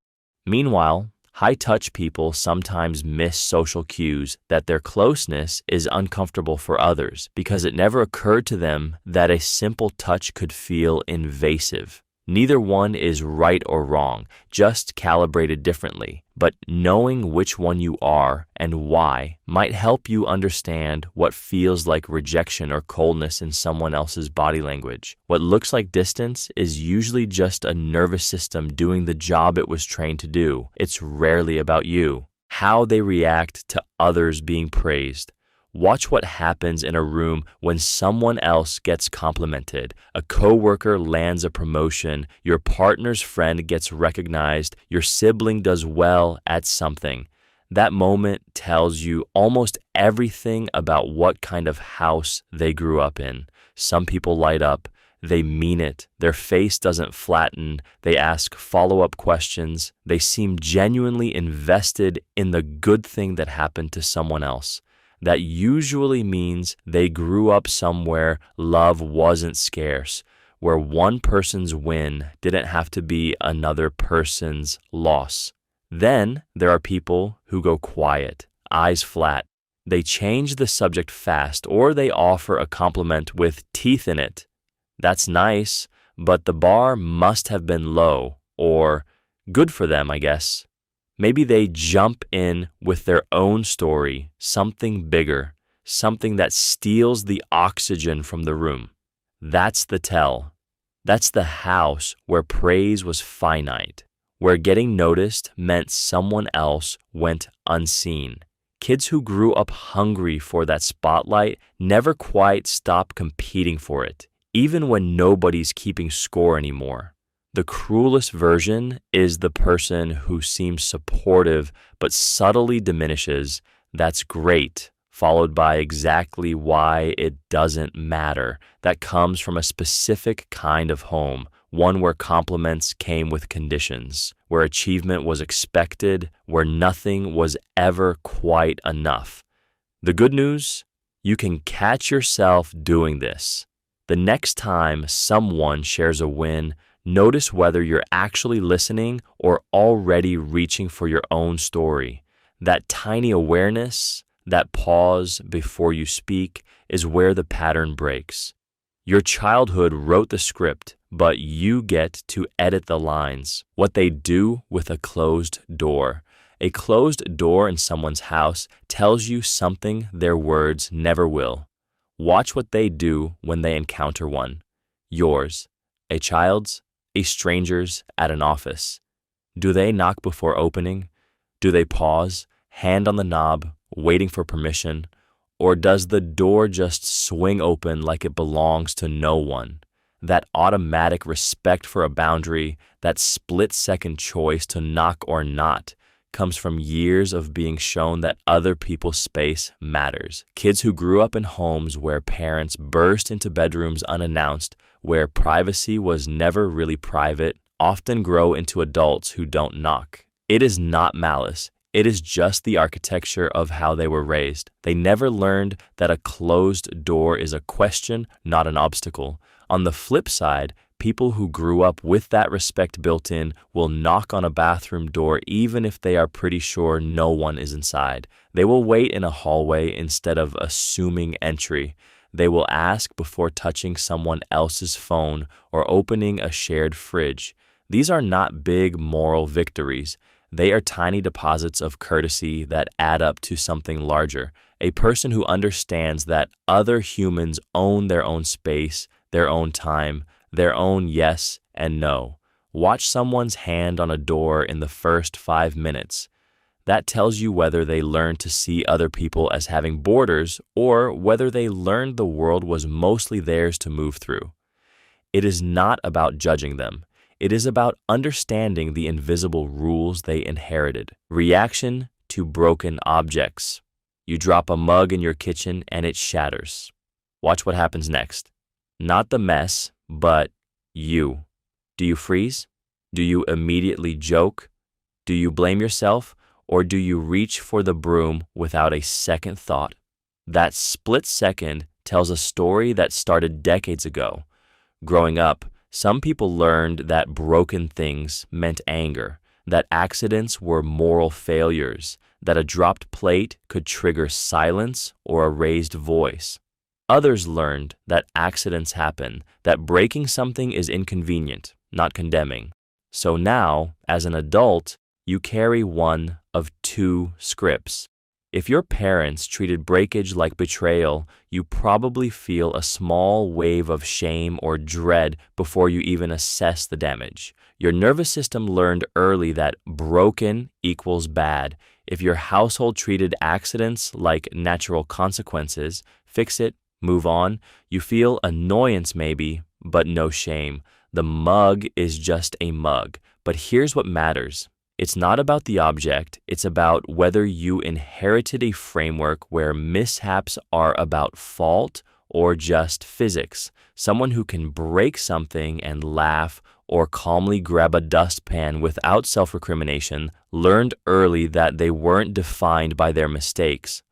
Meanwhile, high-touch people sometimes miss social cues that their closeness is uncomfortable for others because it never occurred to them that a simple touch could feel invasive. Neither one is right or wrong, just calibrated differently. But knowing which one you are and why might help you understand what feels like rejection or coldness in someone else's body language. What looks like distance is usually just a nervous system doing the job it was trained to do. It's rarely about you. How they react to others being praised. Watch what happens in a room when someone else gets complimented. A coworker lands a promotion, your partner's friend gets recognized, your sibling does well at something. That moment tells you almost everything about what kind of house they grew up in. Some people light up. They mean it. Their face doesn't flatten. They ask follow-up questions. They seem genuinely invested in the good thing that happened to someone else. That usually means they grew up somewhere love wasn't scarce, where one person's win didn't have to be another person's loss. Then there are people who go quiet, eyes flat. They change the subject fast, or they offer a compliment with teeth in it. That's nice, but the bar must have been low, or good for them, I guess. Maybe they jump in with their own story, something bigger, something that steals the oxygen from the room. That's the tell. That's the house where praise was finite, where getting noticed meant someone else went unseen. Kids who grew up hungry for that spotlight never quite stop competing for it, even when nobody's keeping score anymore. The cruelest version is the person who seems supportive but subtly diminishes. That's great, followed by exactly why it doesn't matter. That comes from a specific kind of home, one where compliments came with conditions, where achievement was expected, where nothing was ever quite enough. The good news? You can catch yourself doing this. The next time someone shares a win, notice whether you're actually listening or already reaching for your own story. That tiny awareness, that pause before you speak, is where the pattern breaks. Your childhood wrote the script, but you get to edit the lines. What they do with a closed door. A closed door in someone's house tells you something their words never will. Watch what they do when they encounter one. Yours, a child's, a stranger's at an office. Do they knock before opening? Do they pause, hand on the knob, waiting for permission? Or does the door just swing open like it belongs to no one? That automatic respect for a boundary, that split-second choice to knock or not, comes from years of being shown that other people's space matters. Kids who grew up in homes where parents burst into bedrooms unannounced, where privacy was never really private, often grow into adults who don't knock. It is not malice. It is just the architecture of how they were raised. They never learned that a closed door is a question, not an obstacle. On the flip side, people who grew up with that respect built in will knock on a bathroom door even if they are pretty sure no one is inside. They will wait in a hallway instead of assuming entry. They will ask before touching someone else's phone or opening a shared fridge. These are not big moral victories. They are tiny deposits of courtesy that add up to something larger. A person who understands that other humans own their own space, their own time, their own yes and no. Watch someone's hand on a door in the first 5 minutes. That tells you whether they learned to see other people as having borders or whether they learned the world was mostly theirs to move through. It is not about judging them. It is about understanding the invisible rules they inherited. Reaction to broken objects. You drop a mug in your kitchen and it shatters. Watch what happens next. Not the mess, but you. Do you freeze? Do you immediately joke? Do you blame yourself? Or do you reach for the broom without a second thought? That split second tells a story that started decades ago. Growing up, some people learned that broken things meant anger, that accidents were moral failures, that a dropped plate could trigger silence or a raised voice. Others learned that accidents happen, that breaking something is inconvenient, not condemning. So now, as an adult, you carry one of two scripts. If your parents treated breakage like betrayal, you probably feel a small wave of shame or dread before you even assess the damage. Your nervous system learned early that broken equals bad. If your household treated accidents like natural consequences, fix it, move on, you feel annoyance maybe, but no shame. The mug is just a mug. But here's what matters. It's not about the object, it's about whether you inherited a framework where mishaps are about fault or just physics. Someone who can break something and laugh or calmly grab a dustpan without self-recrimination learned early that they weren't defined by their mistakes.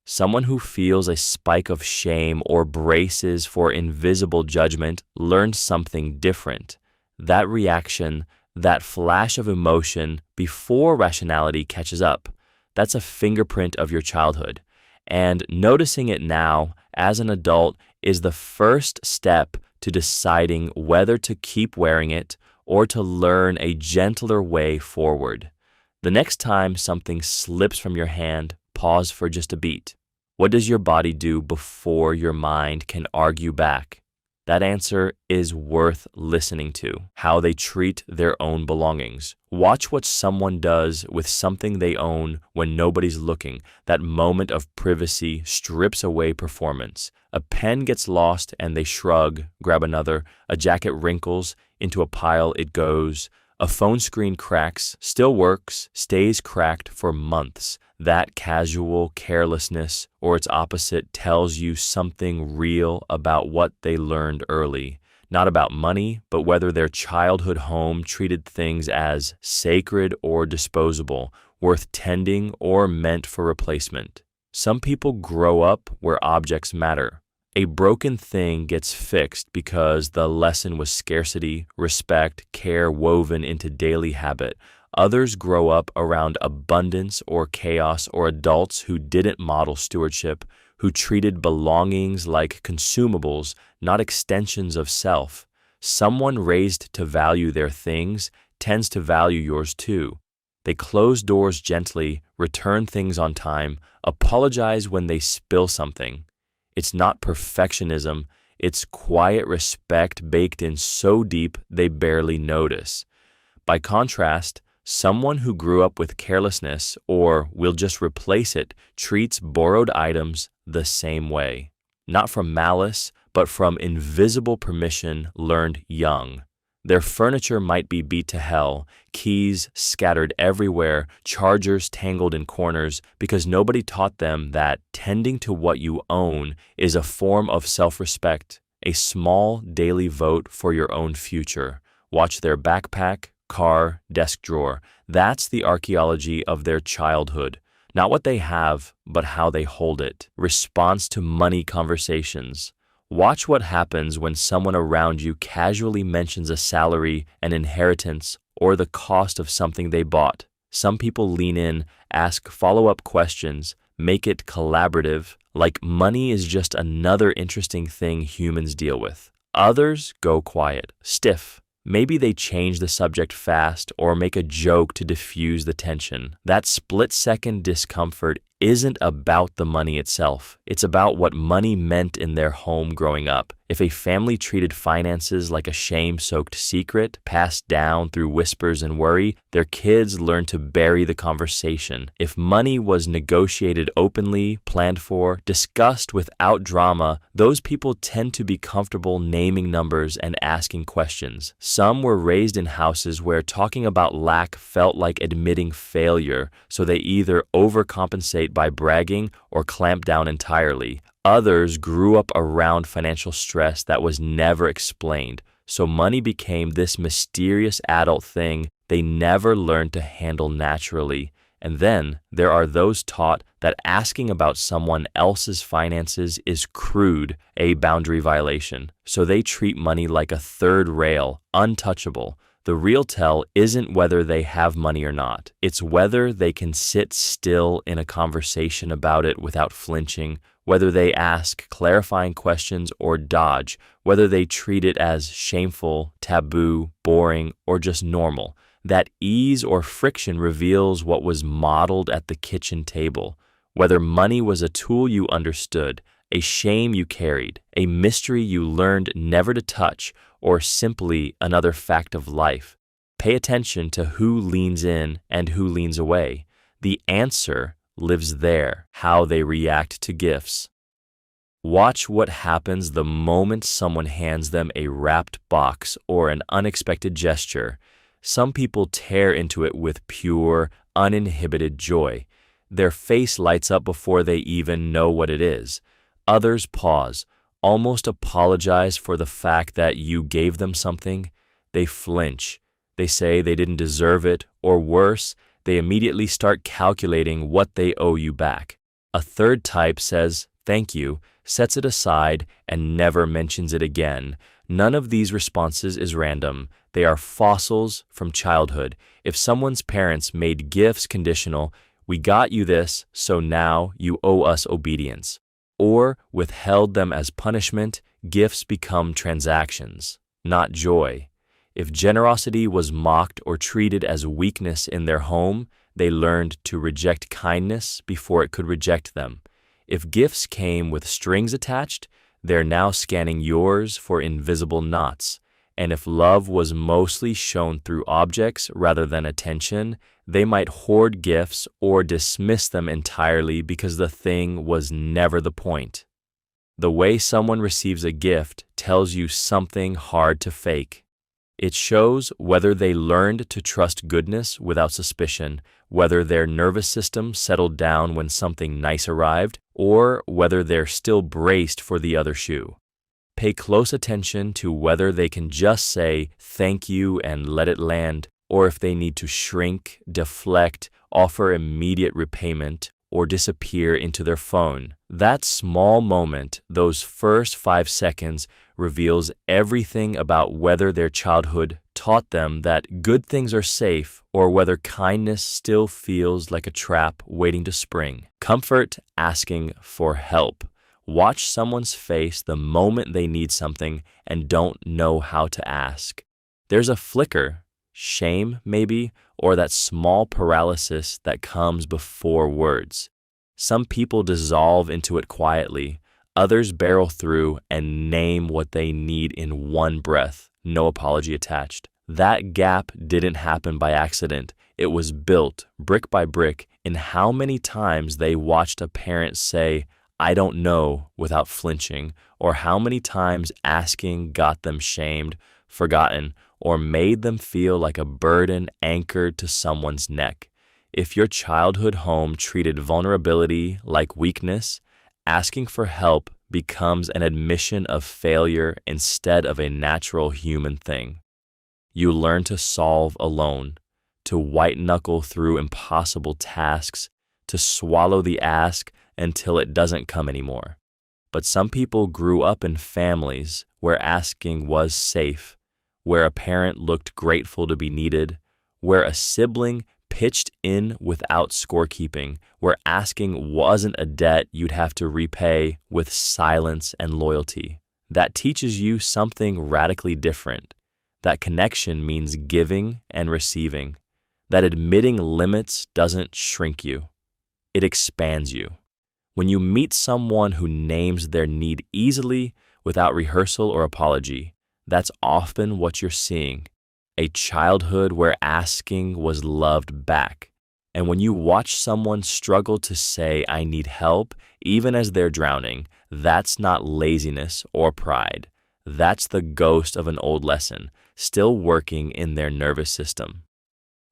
Someone who feels a spike of shame or braces for invisible judgment learned something different. That reaction, that flash of emotion before rationality catches up, that's a fingerprint of your childhood. And noticing it now, as an adult, is the first step to deciding whether to keep wearing it or to learn a gentler way forward. The next time something slips from your hand, pause for just a beat. What does your body do before your mind can argue back? That answer is worth listening to. How they treat their own belongings. Watch what someone does with something they own when nobody's looking. That moment of privacy strips away performance. A pen gets lost and they shrug, grab another. A jacket wrinkles, into a pile it goes. A phone screen cracks, still works, stays cracked for months. That casual carelessness, or its opposite, tells you something real about what they learned early. Not about money, but whether their childhood home treated things as sacred or disposable, worth tending or meant for replacement. Some people grow up where objects matter. A broken thing gets fixed because the lesson was scarcity, respect, care woven into daily habit. Others grow up around abundance or chaos or adults who didn't model stewardship, who treated belongings like consumables, not extensions of self. Someone raised to value their things tends to value yours too. They close doors gently, return things on time, apologize when they spill something. It's not perfectionism, it's quiet respect baked in so deep they barely notice. By contrast, someone who grew up with carelessness, or will just replace it, treats borrowed items the same way. Not from malice, but from invisible permission learned young. Their furniture might be beat to hell, keys scattered everywhere, chargers tangled in corners, because nobody taught them that tending to what you own is a form of self-respect, a small daily vote for your own future. Watch their backpack, car, desk drawer. That's the archaeology of their childhood. Not what they have, but how they hold it. Response to money conversations. Watch what happens when someone around you casually mentions a salary, an inheritance, or the cost of something they bought. Some people lean in, ask follow-up questions, make it collaborative, like money is just another interesting thing humans deal with. Others go quiet, stiff. Maybe they change the subject fast or make a joke to diffuse the tension. That split-second discomfort isn't about the money itself. It's about what money meant in their home growing up. If a family treated finances like a shame-soaked secret passed down through whispers and worry, their kids learned to bury the conversation. If money was negotiated openly, planned for, discussed without drama, those people tend to be comfortable naming numbers and asking questions. Some were raised in houses where talking about lack felt like admitting failure, so they either overcompensate by bragging or clamp down entirely. Others grew up around financial stress that was never explained, so money became this mysterious adult thing they never learned to handle naturally. And then there are those taught that asking about someone else's finances is crude, a boundary violation. So they treat money like a third rail, untouchable. The real tell isn't whether they have money or not. It's whether they can sit still in a conversation about it without flinching, whether they ask clarifying questions or dodge, whether they treat it as shameful, taboo, boring, or just normal. That ease or friction reveals what was modeled at the kitchen table, whether money was a tool you understood, a shame you carried, a mystery you learned never to touch, or simply another fact of life. Pay attention to who leans in and who leans away. The answer lives there, how they react to gifts. Watch what happens the moment someone hands them a wrapped box or an unexpected gesture. Some people tear into it with pure, uninhibited joy. Their face lights up before they even know what it is. Others pause, almost apologize for the fact that you gave them something. They flinch. They say they didn't deserve it, or worse, they immediately start calculating what they owe you back. A third type says, "Thank you," sets it aside, and never mentions it again. None of these responses is random. They are fossils from childhood. If someone's parents made gifts conditional, "We got you this, so now you owe us obedience," or withheld them as punishment, gifts become transactions, not joy. If generosity was mocked or treated as weakness in their home, they learned to reject kindness before it could reject them. If gifts came with strings attached, they're now scanning yours for invisible knots. And if love was mostly shown through objects rather than attention, they might hoard gifts or dismiss them entirely because the thing was never the point. The way someone receives a gift tells you something hard to fake. It shows whether they learned to trust goodness without suspicion, whether their nervous system settled down when something nice arrived, or whether they're still braced for the other shoe. Pay close attention to whether they can just say thank you and let it land, or if they need to shrink, deflect, offer immediate repayment, or disappear into their phone. That small moment, those first 5 seconds, reveals everything about whether their childhood taught them that good things are safe or whether kindness still feels like a trap waiting to spring. Comfort asking for help. Watch someone's face the moment they need something and don't know how to ask. There's a flicker, shame maybe, or that small paralysis that comes before words. Some people dissolve into it quietly. Others barrel through and name what they need in one breath, no apology attached. That gap didn't happen by accident. It was built, brick by brick, in how many times they watched a parent say, "I don't know," without flinching, or how many times asking got them shamed, forgotten, or made them feel like a burden anchored to someone's neck. If your childhood home treated vulnerability like weakness, asking for help becomes an admission of failure instead of a natural human thing. You learn to solve alone, to white-knuckle through impossible tasks, to swallow the ask until it doesn't come anymore. But some people grew up in families where asking was safe, where a parent looked grateful to be needed, where a sibling pitched in without scorekeeping, where asking wasn't a debt you'd have to repay with silence and loyalty. That teaches you something radically different. That connection means giving and receiving. That admitting limits doesn't shrink you. it expands you. When you meet someone who names their need easily without rehearsal or apology, that's often what you're seeing. A childhood where asking was loved back. And when you watch someone struggle to say, "I need help," even as they're drowning, that's not laziness or pride. That's the ghost of an old lesson, still working in their nervous system.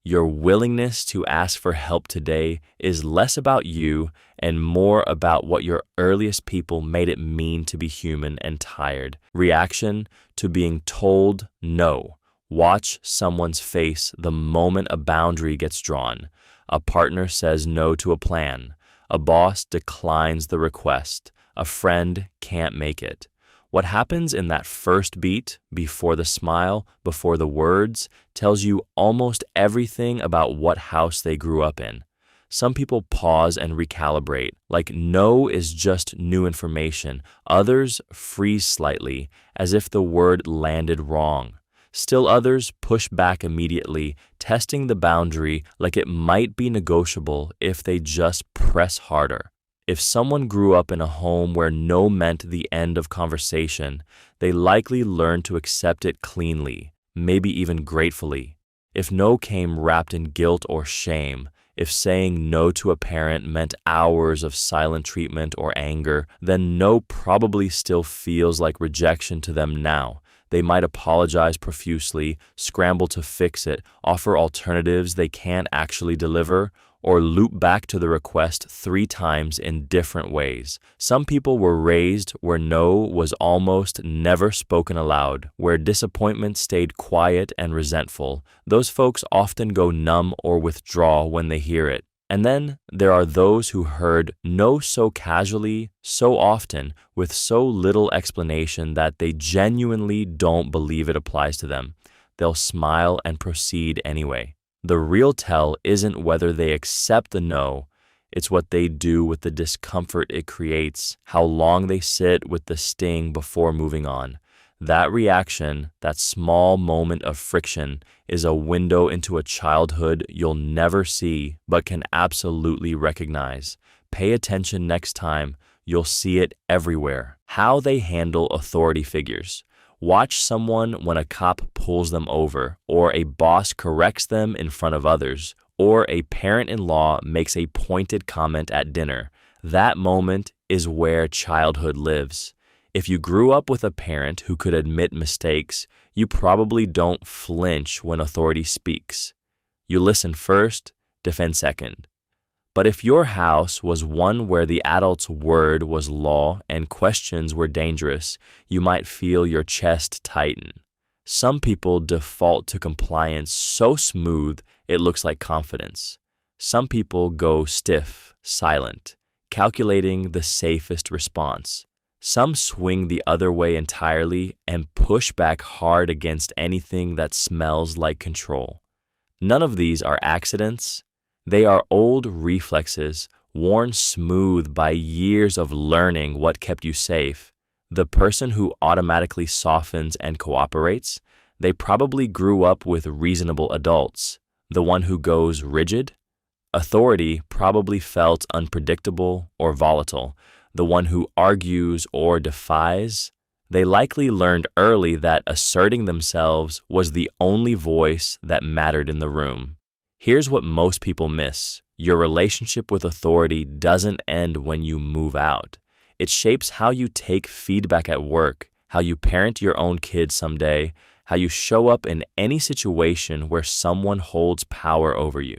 Your willingness to ask for help today is less about you and more about what your earliest people made it mean to be human and tired. Reaction to being told no. Watch someone's face the moment a boundary gets drawn. A partner says no to a plan. A boss declines the request. A friend can't make it. What happens in that first beat, before the smile, before the words, tells you almost everything about what house they grew up in. Some people pause and recalibrate, like no is just new information. Others freeze slightly, as if the word landed wrong. Still others push back immediately, testing the boundary like it might be negotiable if they just press harder. If someone grew up in a home where no meant the end of conversation, they likely learned to accept it cleanly, maybe even gratefully. If no came wrapped in guilt or shame, if saying no to a parent meant hours of silent treatment or anger, then no probably still feels like rejection to them now. They might apologize profusely, scramble to fix it, offer alternatives they can't actually deliver, or loop back to the request 3 times in different ways. Some people were raised where no was almost never spoken aloud, where disappointment stayed quiet and resentful. Those folks often go numb or withdraw when they hear it. And then there are those who heard no so casually, so often, with so little explanation that they genuinely don't believe it applies to them. They'll smile and proceed anyway. The real tell isn't whether they accept the no, it's what they do with the discomfort it creates, how long they sit with the sting before moving on. That reaction, that small moment of friction, is a window into a childhood you'll never see but can absolutely recognize. Pay attention next time, you'll see it everywhere. How they handle authority figures. Watch someone when a cop pulls them over, or a boss corrects them in front of others, or a parent-in-law makes a pointed comment at dinner. That moment is where childhood lives. If you grew up with a parent who could admit mistakes, you probably don't flinch when authority speaks. You listen first, defend second. But if your house was one where the adult's word was law and questions were dangerous, you might feel your chest tighten. Some people default to compliance so smooth it looks like confidence. Some people go stiff, silent, calculating the safest response. Some swing the other way entirely and push back hard against anything that smells like control. None of these are accidents. They are old reflexes, worn smooth by years of learning what kept you safe. The person who automatically softens and cooperates, they probably grew up with reasonable adults. The one who goes rigid, authority probably felt unpredictable or volatile. The one who argues or defies, they likely learned early that asserting themselves was the only voice that mattered in the room. Here's what most people miss. Your relationship with authority doesn't end when you move out. It shapes how you take feedback at work, how you parent your own kids someday, how you show up in any situation where someone holds power over you.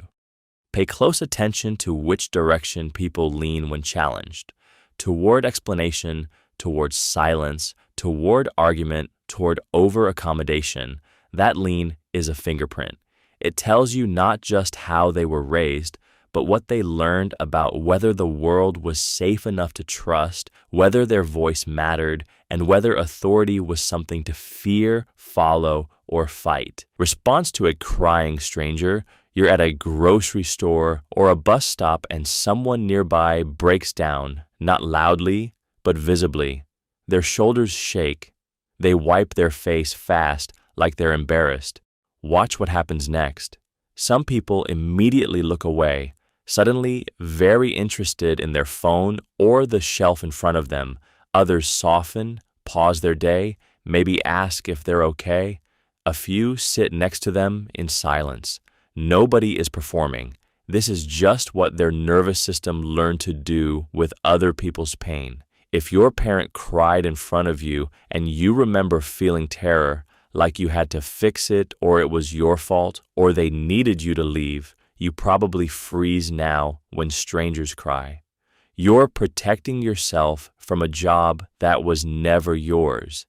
Pay close attention to which direction people lean when challenged. Toward explanation, toward silence, toward argument, toward over-accommodation. That lean is a fingerprint. It tells you not just how they were raised, but what they learned about whether the world was safe enough to trust, whether their voice mattered, and whether authority was something to fear, follow, or fight. Response to a crying stranger. You're at a grocery store or a bus stop and someone nearby breaks down, not loudly, but visibly. Their shoulders shake. They wipe their face fast, like they're embarrassed. Watch what happens next. Some people immediately look away. Suddenly, very interested in their phone or the shelf in front of them, others soften, pause their day, maybe ask if they're okay. A few sit next to them in silence. Nobody is performing. This is just what their nervous system learned to do with other people's pain. If your parent cried in front of you and you remember feeling terror, like you had to fix it or it was your fault or they needed you to leave, you probably freeze now when strangers cry. You're protecting yourself from a job that was never yours.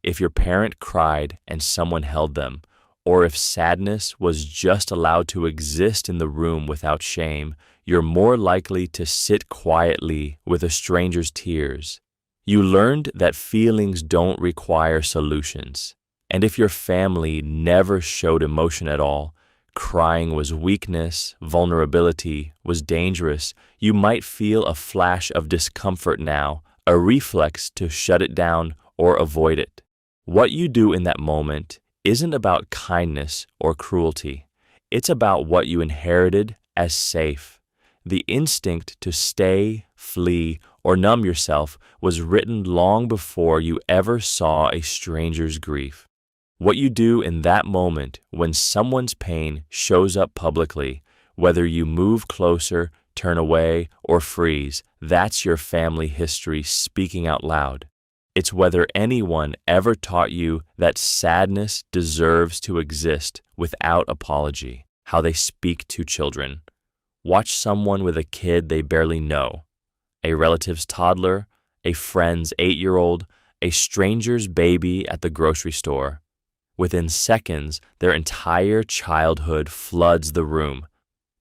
If your parent cried and someone held them, or if sadness was just allowed to exist in the room without shame, you're more likely to sit quietly with a stranger's tears. You learned that feelings don't require solutions. And if your family never showed emotion at all, crying was weakness, vulnerability was dangerous, you might feel a flash of discomfort now, a reflex to shut it down or avoid it. What you do in that moment isn't about kindness or cruelty. It's about what you inherited as safe. The instinct to stay, flee, or numb yourself was written long before you ever saw a stranger's grief. What you do in that moment when someone's pain shows up publicly, whether you move closer, turn away, or freeze, that's your family history speaking out loud. It's whether anyone ever taught you that sadness deserves to exist without apology, how they speak to children. Watch someone with a kid they barely know, a relative's toddler, a friend's 8-year-old, a stranger's baby at the grocery store. Within seconds, their entire childhood floods the room.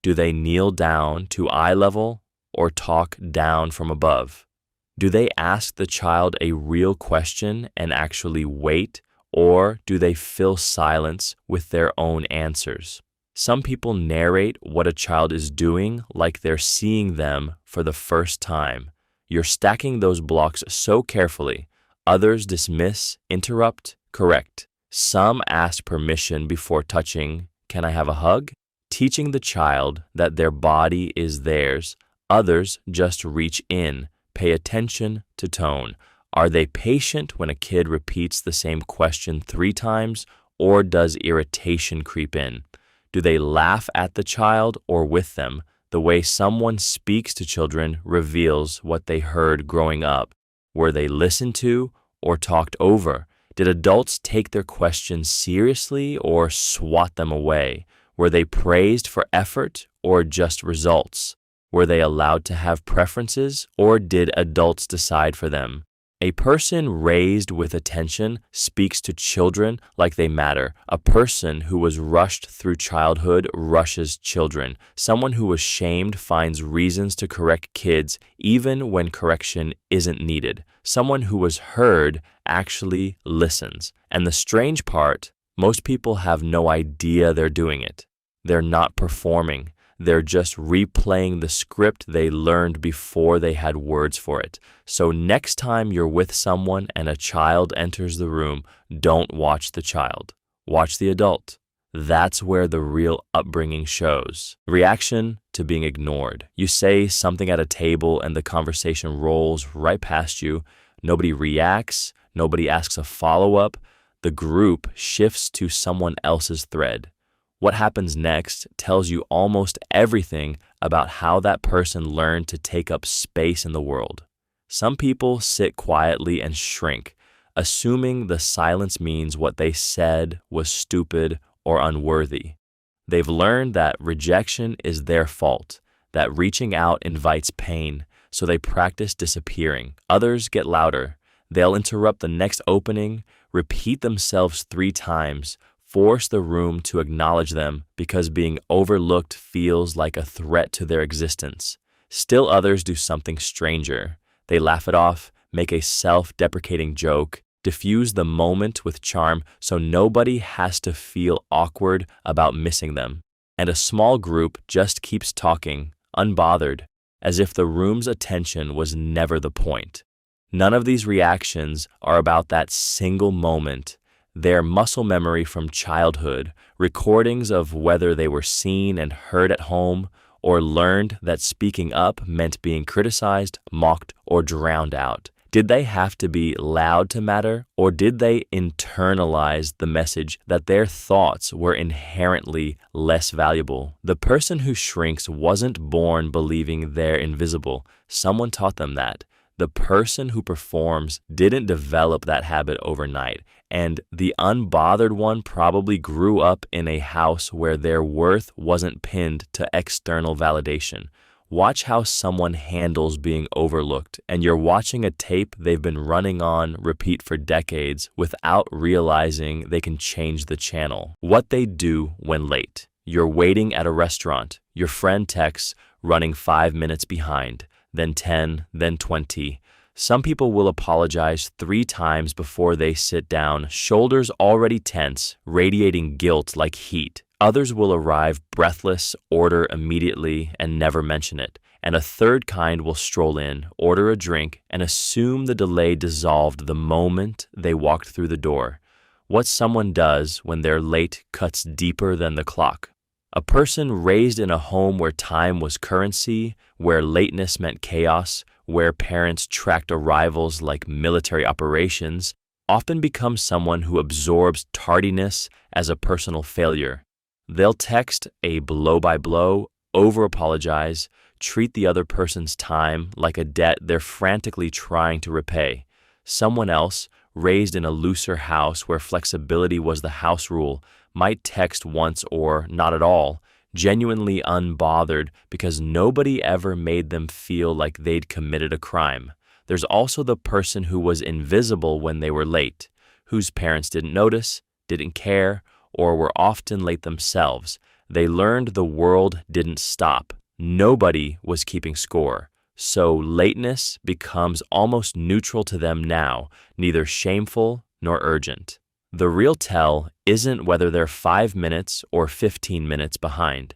Do they kneel down to eye level or talk down from above? Do they ask the child a real question and actually wait, or do they fill silence with their own answers? Some people narrate what a child is doing like they're seeing them for the first time. You're stacking those blocks so carefully. Others dismiss, interrupt, correct. Some ask permission before touching, "Can I have a hug?" Teaching the child that their body is theirs. Others just reach in, pay attention to tone. Are they patient when a kid repeats the same question 3 times, or does irritation creep in? Do they laugh at the child or with them? The way someone speaks to children reveals what they heard growing up. Were they listened to or talked over? Did adults take their questions seriously or swat them away? Were they praised for effort or just results? Were they allowed to have preferences, or did adults decide for them? A person raised with attention speaks to children like they matter. A person who was rushed through childhood rushes children. Someone who was shamed finds reasons to correct kids even when correction isn't needed. Someone who was heard actually listens. And the strange part, most people have no idea they're doing it. They're not performing. They're just replaying the script they learned before they had words for it. So next time you're with someone and a child enters the room, don't watch the child. Watch the adult. That's where the real upbringing shows. Reaction to being ignored. You say something at a table and the conversation rolls right past you. Nobody reacts. Nobody asks a follow-up. The group shifts to someone else's thread. What happens next tells you almost everything about how that person learned to take up space in the world. Some people sit quietly and shrink, assuming the silence means what they said was stupid or unworthy. They've learned that rejection is their fault, that reaching out invites pain, so they practice disappearing. Others get louder. They'll interrupt the next opening, repeat themselves 3 times, force the room to acknowledge them because being overlooked feels like a threat to their existence. Still others do something stranger. They laugh it off, make a self-deprecating joke, diffuse the moment with charm so nobody has to feel awkward about missing them. And a small group just keeps talking, unbothered, as if the room's attention was never the point. None of these reactions are about that single moment. They're muscle memory from childhood, recordings of whether they were seen and heard at home or learned that speaking up meant being criticized, mocked, or drowned out? Did they have to be loud to matter, or did they internalize the message that their thoughts were inherently less valuable? The person who shrinks wasn't born believing they're invisible. Someone taught them that. The person who performs didn't develop that habit overnight, and the unbothered one probably grew up in a house where their worth wasn't pinned to external validation. Watch how someone handles being overlooked, and you're watching a tape they've been running on repeat for decades without realizing they can change the channel. What they do when late. You're waiting at a restaurant. Your friend texts, running 5 minutes behind, then 10, then 20. Some people will apologize 3 times before they sit down, shoulders already tense, radiating guilt like heat. Others will arrive breathless, order immediately, and never mention it. And a third kind will stroll in, order a drink, and assume the delay dissolved the moment they walked through the door. What someone does when they're late cuts deeper than the clock. A person raised in a home where time was currency, where lateness meant chaos, where parents tracked arrivals like military operations, often becomes someone who absorbs tardiness as a personal failure. They'll text a blow-by-blow, over-apologize, treat the other person's time like a debt they're frantically trying to repay. Someone else, raised in a looser house where flexibility was the house rule, might text once or not at all, genuinely unbothered because nobody ever made them feel like they'd committed a crime. There's also the person who was invisible when they were late, whose parents didn't notice, didn't care, or were often late themselves. They learned the world didn't stop. Nobody was keeping score. So lateness becomes almost neutral to them now, neither shameful nor urgent. The real tell isn't whether they're 5 minutes or 15 minutes behind.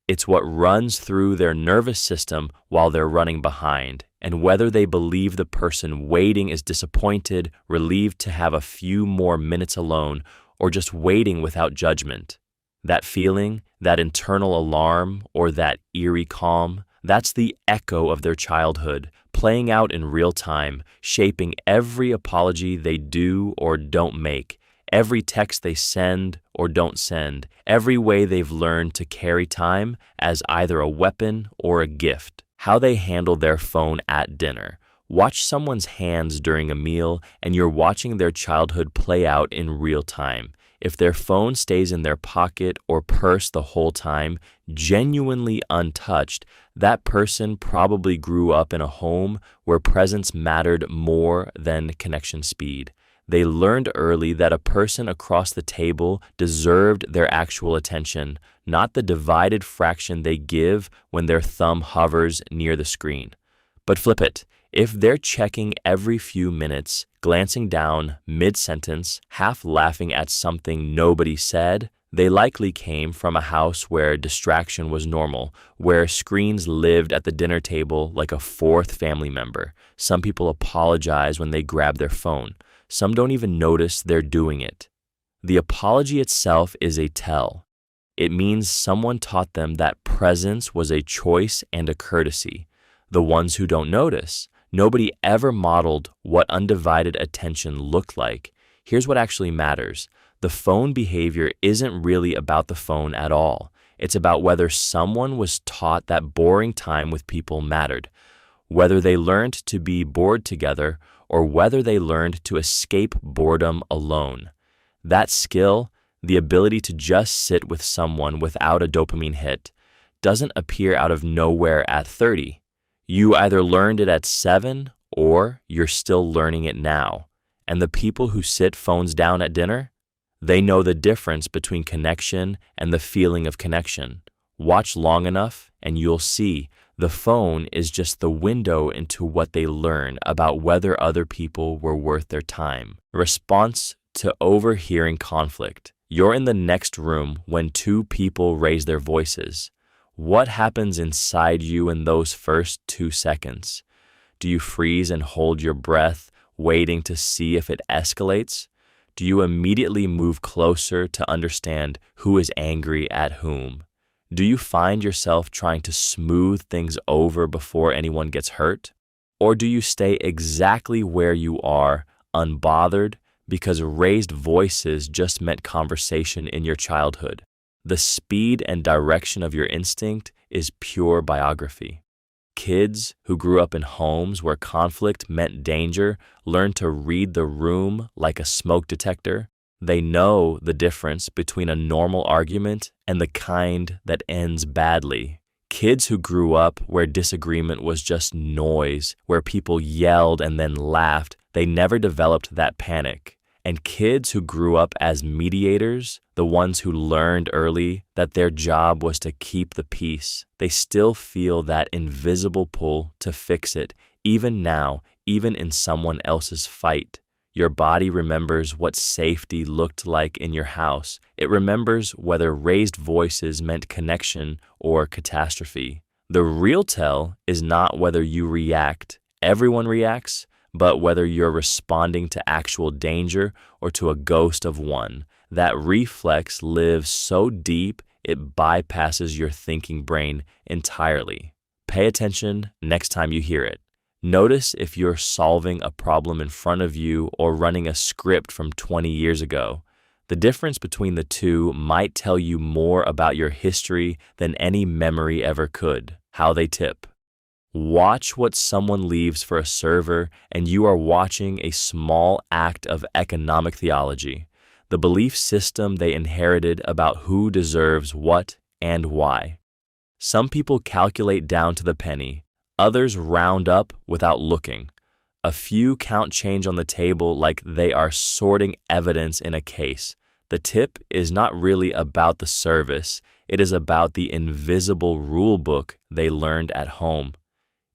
It's what runs through their nervous system while they're running behind, and whether they believe the person waiting is disappointed, relieved to have a few more minutes alone, or just waiting without judgment. That feeling, that internal alarm, or that eerie calm, that's the echo of their childhood, playing out in real time, shaping every apology they do or don't make, every text they send or don't send, every way they've learned to carry time as either a weapon or a gift. How they handle their phone at dinner. Watch someone's hands during a meal, and you're watching their childhood play out in real time. If their phone stays in their pocket or purse the whole time, genuinely untouched, that person probably grew up in a home where presence mattered more than connection speed. They learned early that a person across the table deserved their actual attention, not the divided fraction they give when their thumb hovers near the screen. But flip it. If they're checking every few minutes, glancing down mid-sentence, half laughing at something nobody said, they likely came from a house where distraction was normal, where screens lived at the dinner table like a fourth family member. Some people apologize when they grab their phone. Some don't even notice they're doing it. The apology itself is a tell. It means someone taught them that presence was a choice and a courtesy. The ones who don't notice, nobody ever modeled what undivided attention looked like. Here's what actually matters. The phone behavior isn't really about the phone at all. It's about whether someone was taught that boring time with people mattered, whether they learned to be bored together, or whether they learned to escape boredom alone. That skill, the ability to just sit with someone without a dopamine hit, doesn't appear out of nowhere at 30. You either learned it at 7 or you're still learning it now. And the people who sit phones down at dinner, they know the difference between connection and the feeling of connection. Watch long enough and you'll see the phone is just the window into what they learn about whether other people were worth their time. Response to overhearing conflict. You're in the next room when 2 people raise their voices. What happens inside you in those first 2 seconds? Do you freeze and hold your breath, waiting to see if it escalates? Do you immediately move closer to understand who is angry at whom? Do you find yourself trying to smooth things over before anyone gets hurt? Or do you stay exactly where you are, unbothered, because raised voices just meant conversation in your childhood? The speed and direction of your instinct is pure biography. Kids who grew up in homes where conflict meant danger learn to read the room like a smoke detector. They know the difference between a normal argument and the kind that ends badly. Kids who grew up where disagreement was just noise, where people yelled and then laughed, they never developed that panic. And kids who grew up as mediators, the ones who learned early that their job was to keep the peace, they still feel that invisible pull to fix it, even now, even in someone else's fight. Your body remembers what safety looked like in your house. It remembers whether raised voices meant connection or catastrophe. The real tell is not whether you react. Everyone reacts, but whether you're responding to actual danger or to a ghost of one. That reflex lives so deep it bypasses your thinking brain entirely. Pay attention next time you hear it. Notice if you're solving a problem in front of you or running a script from 20 years ago. The difference between the two might tell you more about your history than any memory ever could. How they tip. Watch what someone leaves for a server, and you are watching a small act of economic theology, the belief system they inherited about who deserves what and why. Some people calculate down to the penny, others round up without looking. A few count change on the table like they are sorting evidence in a case. The tip is not really about the service, it is about the invisible rule book they learned at home.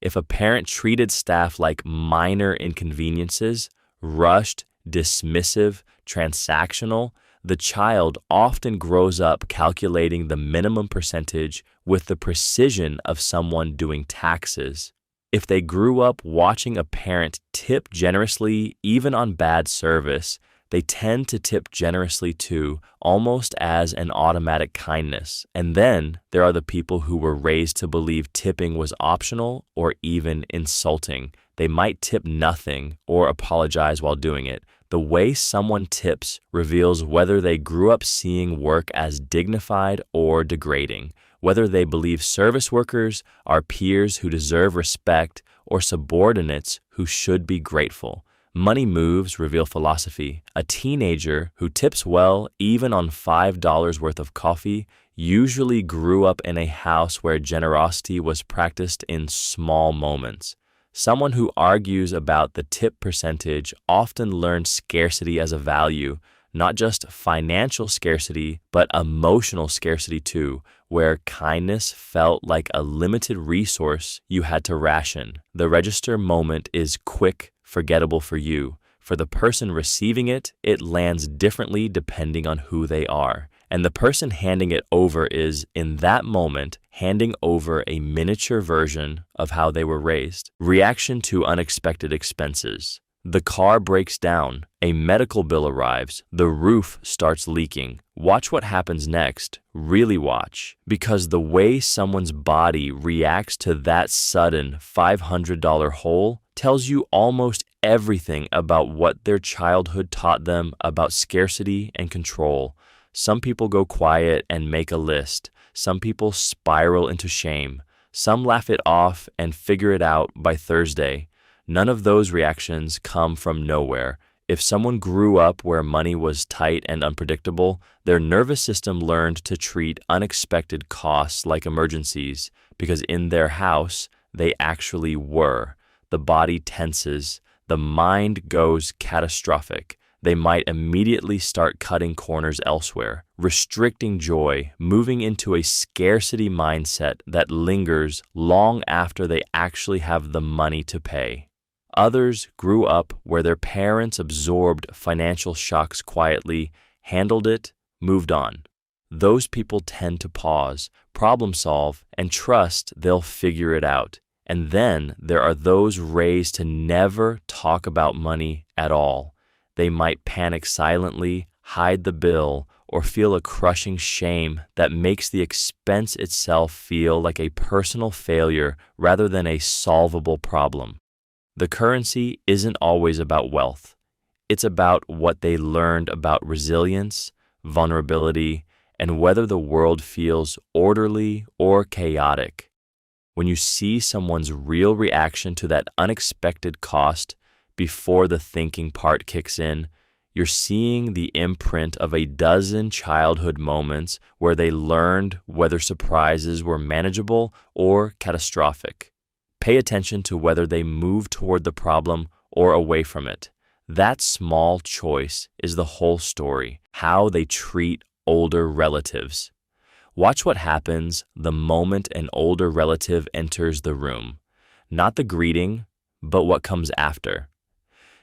If a parent treated staff like minor inconveniences, rushed, dismissive, transactional, the child often grows up calculating the minimum percentage with the precision of someone doing taxes. If they grew up watching a parent tip generously even on bad service, they tend to tip generously too, almost as an automatic kindness. And then there are the people who were raised to believe tipping was optional or even insulting. They might tip nothing or apologize while doing it. The way someone tips reveals whether they grew up seeing work as dignified or degrading, whether they believe service workers are peers who deserve respect or subordinates who should be grateful. Money moves reveal philosophy. A teenager who tips well, even on $5 worth of coffee, usually grew up in a house where generosity was practiced in small moments. Someone who argues about the tip percentage often learns scarcity as a value, not just financial scarcity, but emotional scarcity too, where kindness felt like a limited resource you had to ration. The register moment is quick, forgettable for you. For the person receiving it, it lands differently depending on who they are. And the person handing it over is, in that moment, handing over a miniature version of how they were raised. Reaction to unexpected expenses. The car breaks down, a medical bill arrives, the roof starts leaking. Watch what happens next. Really watch. Because the way someone's body reacts to that sudden $500 hole tells you almost everything about what their childhood taught them about scarcity and control. Some people go quiet and make a list. Some people spiral into shame. Some laugh it off and figure it out by Thursday. None of those reactions come from nowhere. If someone grew up where money was tight and unpredictable, their nervous system learned to treat unexpected costs like emergencies, because in their house, they actually were. The body tenses. The mind goes catastrophic. They might immediately start cutting corners elsewhere, restricting joy, moving into a scarcity mindset that lingers long after they actually have the money to pay. Others grew up where their parents absorbed financial shocks quietly, handled it, moved on. Those people tend to pause, problem solve, and trust they'll figure it out. And then there are those raised to never talk about money at all. They might panic silently, hide the bill, or feel a crushing shame that makes the expense itself feel like a personal failure rather than a solvable problem. The currency isn't always about wealth. It's about what they learned about resilience, vulnerability, and whether the world feels orderly or chaotic. When you see someone's real reaction to that unexpected cost before the thinking part kicks in, you're seeing the imprint of a dozen childhood moments where they learned whether surprises were manageable or catastrophic. Pay attention to whether they move toward the problem or away from it. That small choice is the whole story, how they treat older relatives. Watch what happens the moment an older relative enters the room. Not the greeting, but what comes after.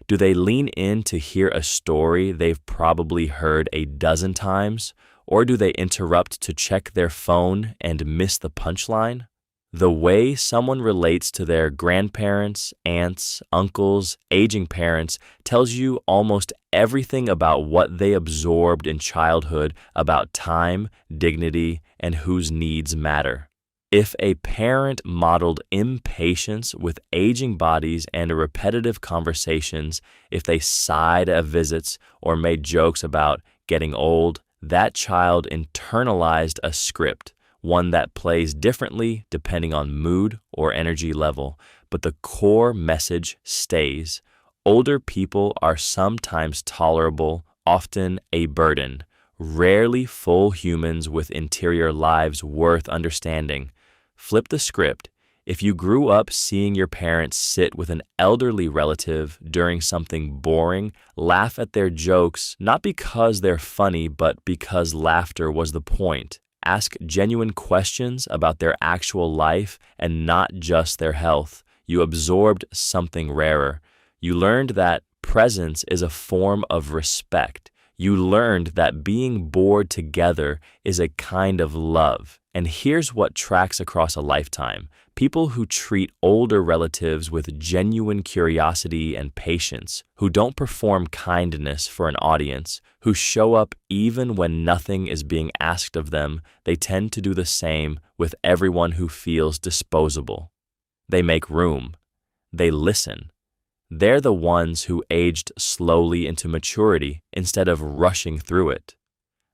Do they lean in to hear a story they've probably heard a dozen times, or do they interrupt to check their phone and miss the punchline? The way someone relates to their grandparents, aunts, uncles, aging parents tells you almost everything about what they absorbed in childhood about time, dignity, and whose needs matter. If a parent modeled impatience with aging bodies and repetitive conversations, if they sighed at visits or made jokes about getting old, that child internalized a script, one that plays differently depending on mood or energy level, but the core message stays. Older people are sometimes tolerable, often a burden, rarely full humans with interior lives worth understanding. Flip the script. If you grew up seeing your parents sit with an elderly relative during something boring, laugh at their jokes, not because they're funny, but because laughter was the point. Ask genuine questions about their actual life and not just their health. You absorbed something rarer. You learned that presence is a form of respect. You learned that being bored together is a kind of love. And here's what tracks across a lifetime. People who treat older relatives with genuine curiosity and patience, who don't perform kindness for an audience, who show up even when nothing is being asked of them, they tend to do the same with everyone who feels disposable. They make room. They listen. They're the ones who aged slowly into maturity instead of rushing through it.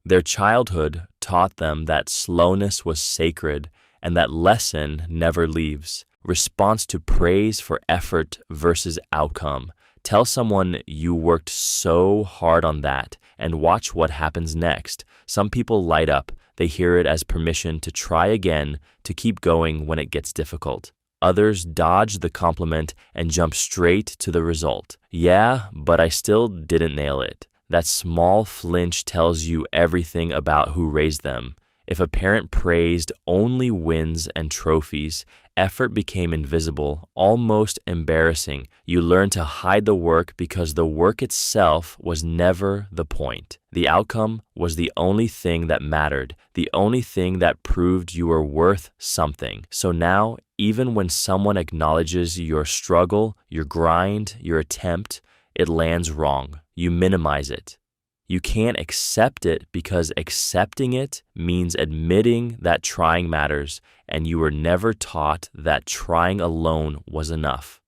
Their childhood taught them that slowness was sacred and that lesson never leaves. Response to praise for effort versus outcome. Tell someone you worked so hard on that and watch what happens next. Some people light up. They hear it as permission to try again, to keep going when it gets difficult. Others dodge the compliment and jump straight to the result. Yeah, but I still didn't nail it. That small flinch tells you everything about who raised them. If a parent praised only wins and trophies, effort became invisible, almost embarrassing. You learned to hide the work because the work itself was never the point. The outcome was the only thing that mattered, the only thing that proved you were worth something. So now, even when someone acknowledges your struggle, your grind, your attempt, it lands wrong. You minimize it. You can't accept it because accepting it means admitting that trying matters, and you were never taught that trying alone was enough.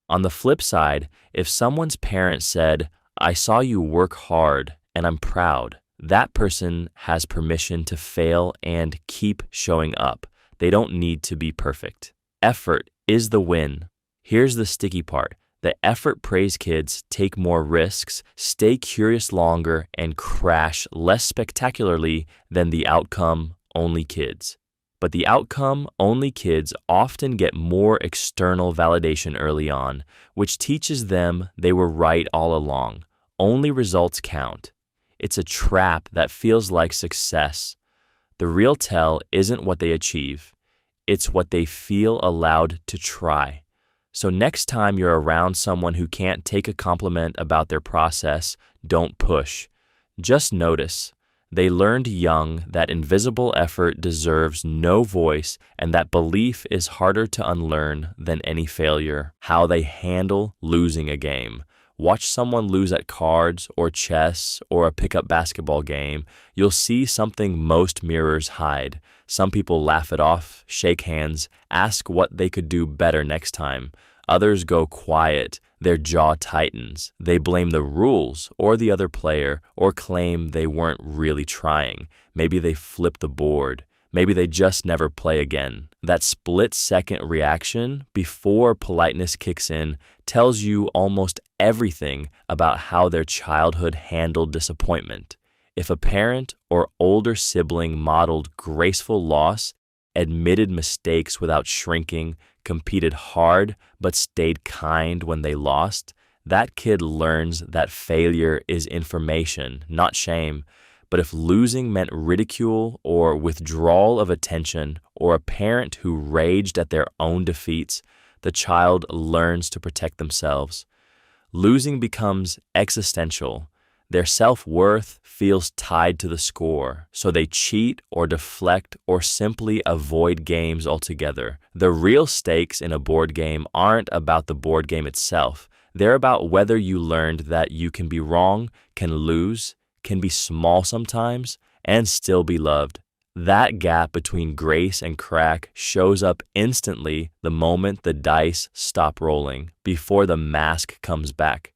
On the flip side, if someone's parent said, "I saw you work hard and I'm proud," that person has permission to fail and keep showing up. They don't need to be perfect. Effort is the win. Here's the sticky part. The effort praise kids take more risks, stay curious longer, and crash less spectacularly than the outcome-only kids. But the outcome-only kids often get more external validation early on, which teaches them they were right all along. Only results count. It's a trap that feels like success. The real tell isn't what they achieve. It's what they feel allowed to try. So next time you're around someone who can't take a compliment about their process, don't push. Just notice. They learned young that invisible effort deserves no voice and that belief is harder to unlearn than any failure. How they handle losing a game. Watch someone lose at cards or chess or a pickup basketball game. You'll see something most mirrors hide. Some people laugh it off, shake hands, ask what they could do better next time. Others go quiet, their jaw tightens. They blame the rules or the other player or claim they weren't really trying. Maybe they flip the board. Maybe they just never play again. That split-second reaction before politeness kicks in tells you almost everything about how their childhood handled disappointment. If a parent or older sibling modeled graceful loss, admitted mistakes without shrinking, competed hard but stayed kind when they lost, that kid learns that failure is information, not shame. But if losing meant ridicule or withdrawal of attention or a parent who raged at their own defeats, the child learns to protect themselves. Losing becomes existential. Their self-worth feels tied to the score, so they cheat or deflect or simply avoid games altogether. The real stakes in a board game aren't about the board game itself. They're about whether you learned that you can be wrong, can lose, can be small sometimes, and still be loved. That gap between grace and crack shows up instantly the moment the dice stop rolling, before the mask comes back.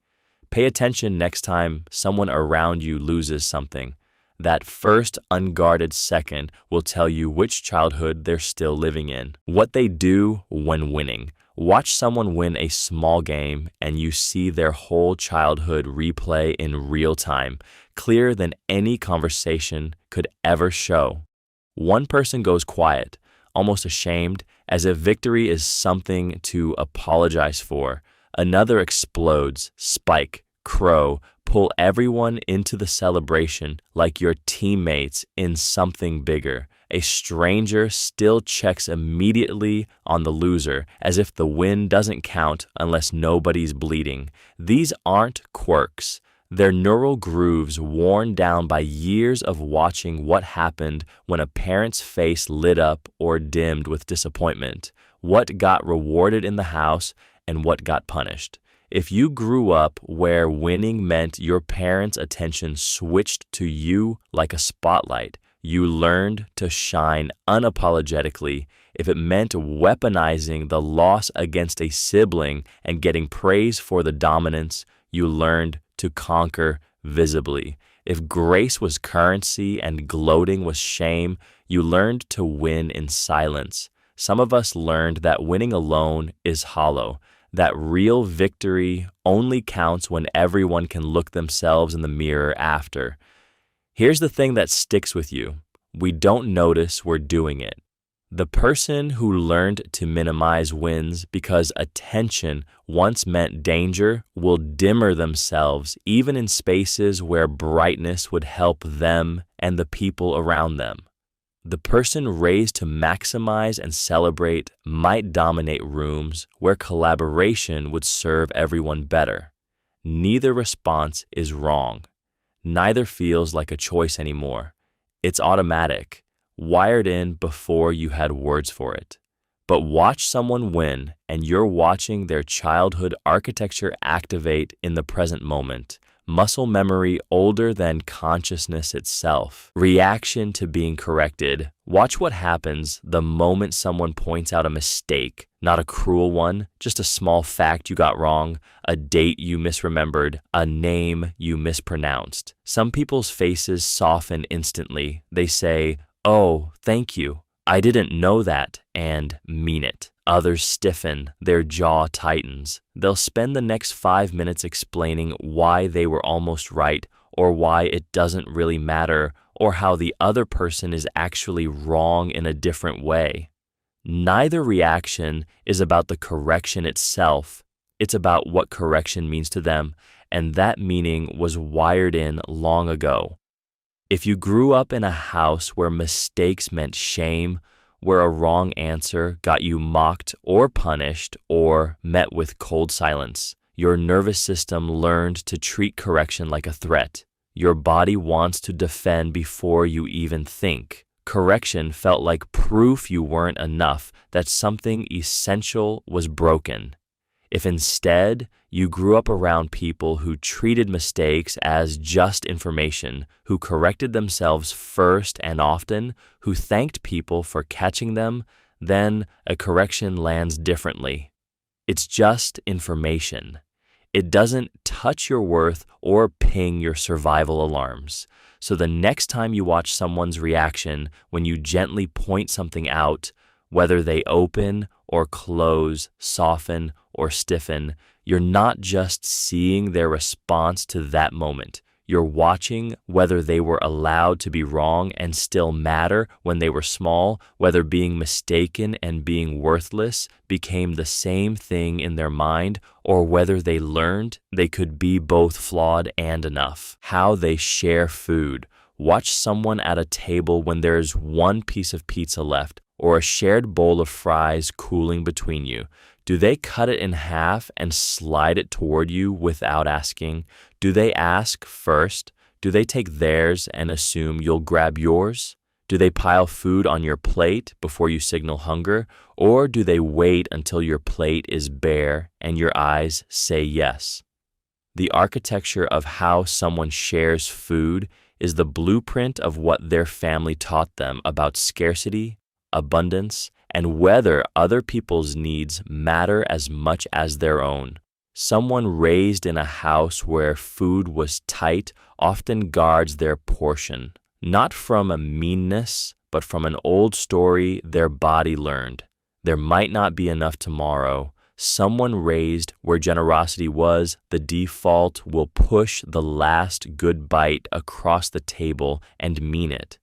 Pay attention next time someone around you loses something. That first unguarded second will tell you which childhood they're still living in. What they do when winning. Watch someone win a small game and you see their whole childhood replay in real time, clearer than any conversation could ever show. One person goes quiet, almost ashamed, as if victory is something to apologize for. Another explodes, spike, crow, pull everyone into the celebration like your teammates in something bigger. A stranger still checks immediately on the loser, as if the win doesn't count unless nobody's bleeding. These aren't quirks. They're neural grooves worn down by years of watching what happened when a parent's face lit up or dimmed with disappointment, what got rewarded in the house, and what got punished. If you grew up where winning meant your parents' attention switched to you like a spotlight, you learned to shine unapologetically. If it meant weaponizing the loss against a sibling and getting praise for the dominance, you learned to conquer visibly. If grace was currency and gloating was shame, you learned to win in silence. Some of us learned that winning alone is hollow, that real victory only counts when everyone can look themselves in the mirror after. Here's the thing that sticks with you. We don't notice we're doing it. The person who learned to minimize wins because attention once meant danger will dimmer themselves even in spaces where brightness would help them and the people around them. The person raised to maximize and celebrate might dominate rooms where collaboration would serve everyone better. Neither response is wrong. Neither feels like a choice anymore. It's automatic, wired in before you had words for it. But watch someone win, and you're watching their childhood architecture activate in the present moment. Muscle memory older than consciousness itself. Reaction to being corrected. Watch what happens the moment someone points out a mistake, not a cruel one, just a small fact you got wrong, a date you misremembered, a name you mispronounced. Some people's faces soften instantly. They say, "Oh, thank you. I didn't know that," and mean it. Others stiffen, their jaw tightens. They'll spend the next 5 minutes explaining why they were almost right, or why it doesn't really matter, or how the other person is actually wrong in a different way. Neither reaction is about the correction itself. It's about what correction means to them, and that meaning was wired in long ago. If you grew up in a house where mistakes meant shame, where a wrong answer got you mocked or punished or met with cold silence, your nervous system learned to treat correction like a threat. Your body wants to defend before you even think. Correction felt like proof you weren't enough, that something essential was broken. If instead you grew up around people who treated mistakes as just information, who corrected themselves first and often, who thanked people for catching them, then a correction lands differently. It's just information. It doesn't touch your worth or ping your survival alarms. So the next time you watch someone's reaction when you gently point something out, whether they open or close, soften or stiffen, you're not just seeing their response to that moment. You're watching whether they were allowed to be wrong and still matter when they were small, whether being mistaken and being worthless became the same thing in their mind, or whether they learned they could be both flawed and enough. How they share food. Watch someone at a table when there's one piece of pizza left, or a shared bowl of fries cooling between you. Do they cut it in half and slide it toward you without asking? Do they ask first? Do they take theirs and assume you'll grab yours? Do they pile food on your plate before you signal hunger? Or do they wait until your plate is bare and your eyes say yes? The architecture of how someone shares food is the blueprint of what their family taught them about scarcity, abundance, and whether other people's needs matter as much as their own. Someone raised in a house where food was tight often guards their portion, not from a meanness, but from an old story their body learned. There might not be enough tomorrow. Someone raised where generosity was the default will push the last good bite across the table and mean it.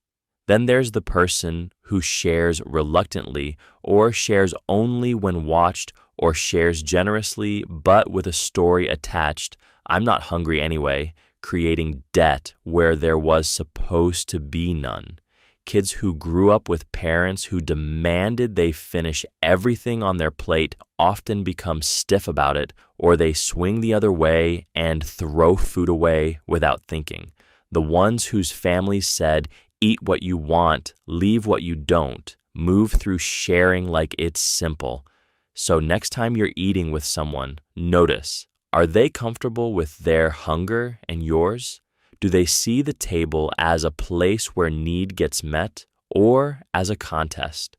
Then there's the person who shares reluctantly, or shares only when watched, or shares generously but with a story attached. I'm not hungry anyway, creating debt where there was supposed to be none. Kids who grew up with parents who demanded they finish everything on their plate often become stiff about it, or they swing the other way and throw food away without thinking. The ones whose families said, eat what you want, leave what you don't, move through sharing like it's simple. So next time you're eating with someone, notice, are they comfortable with their hunger and yours? Do they see the table as a place where need gets met, or as a contest?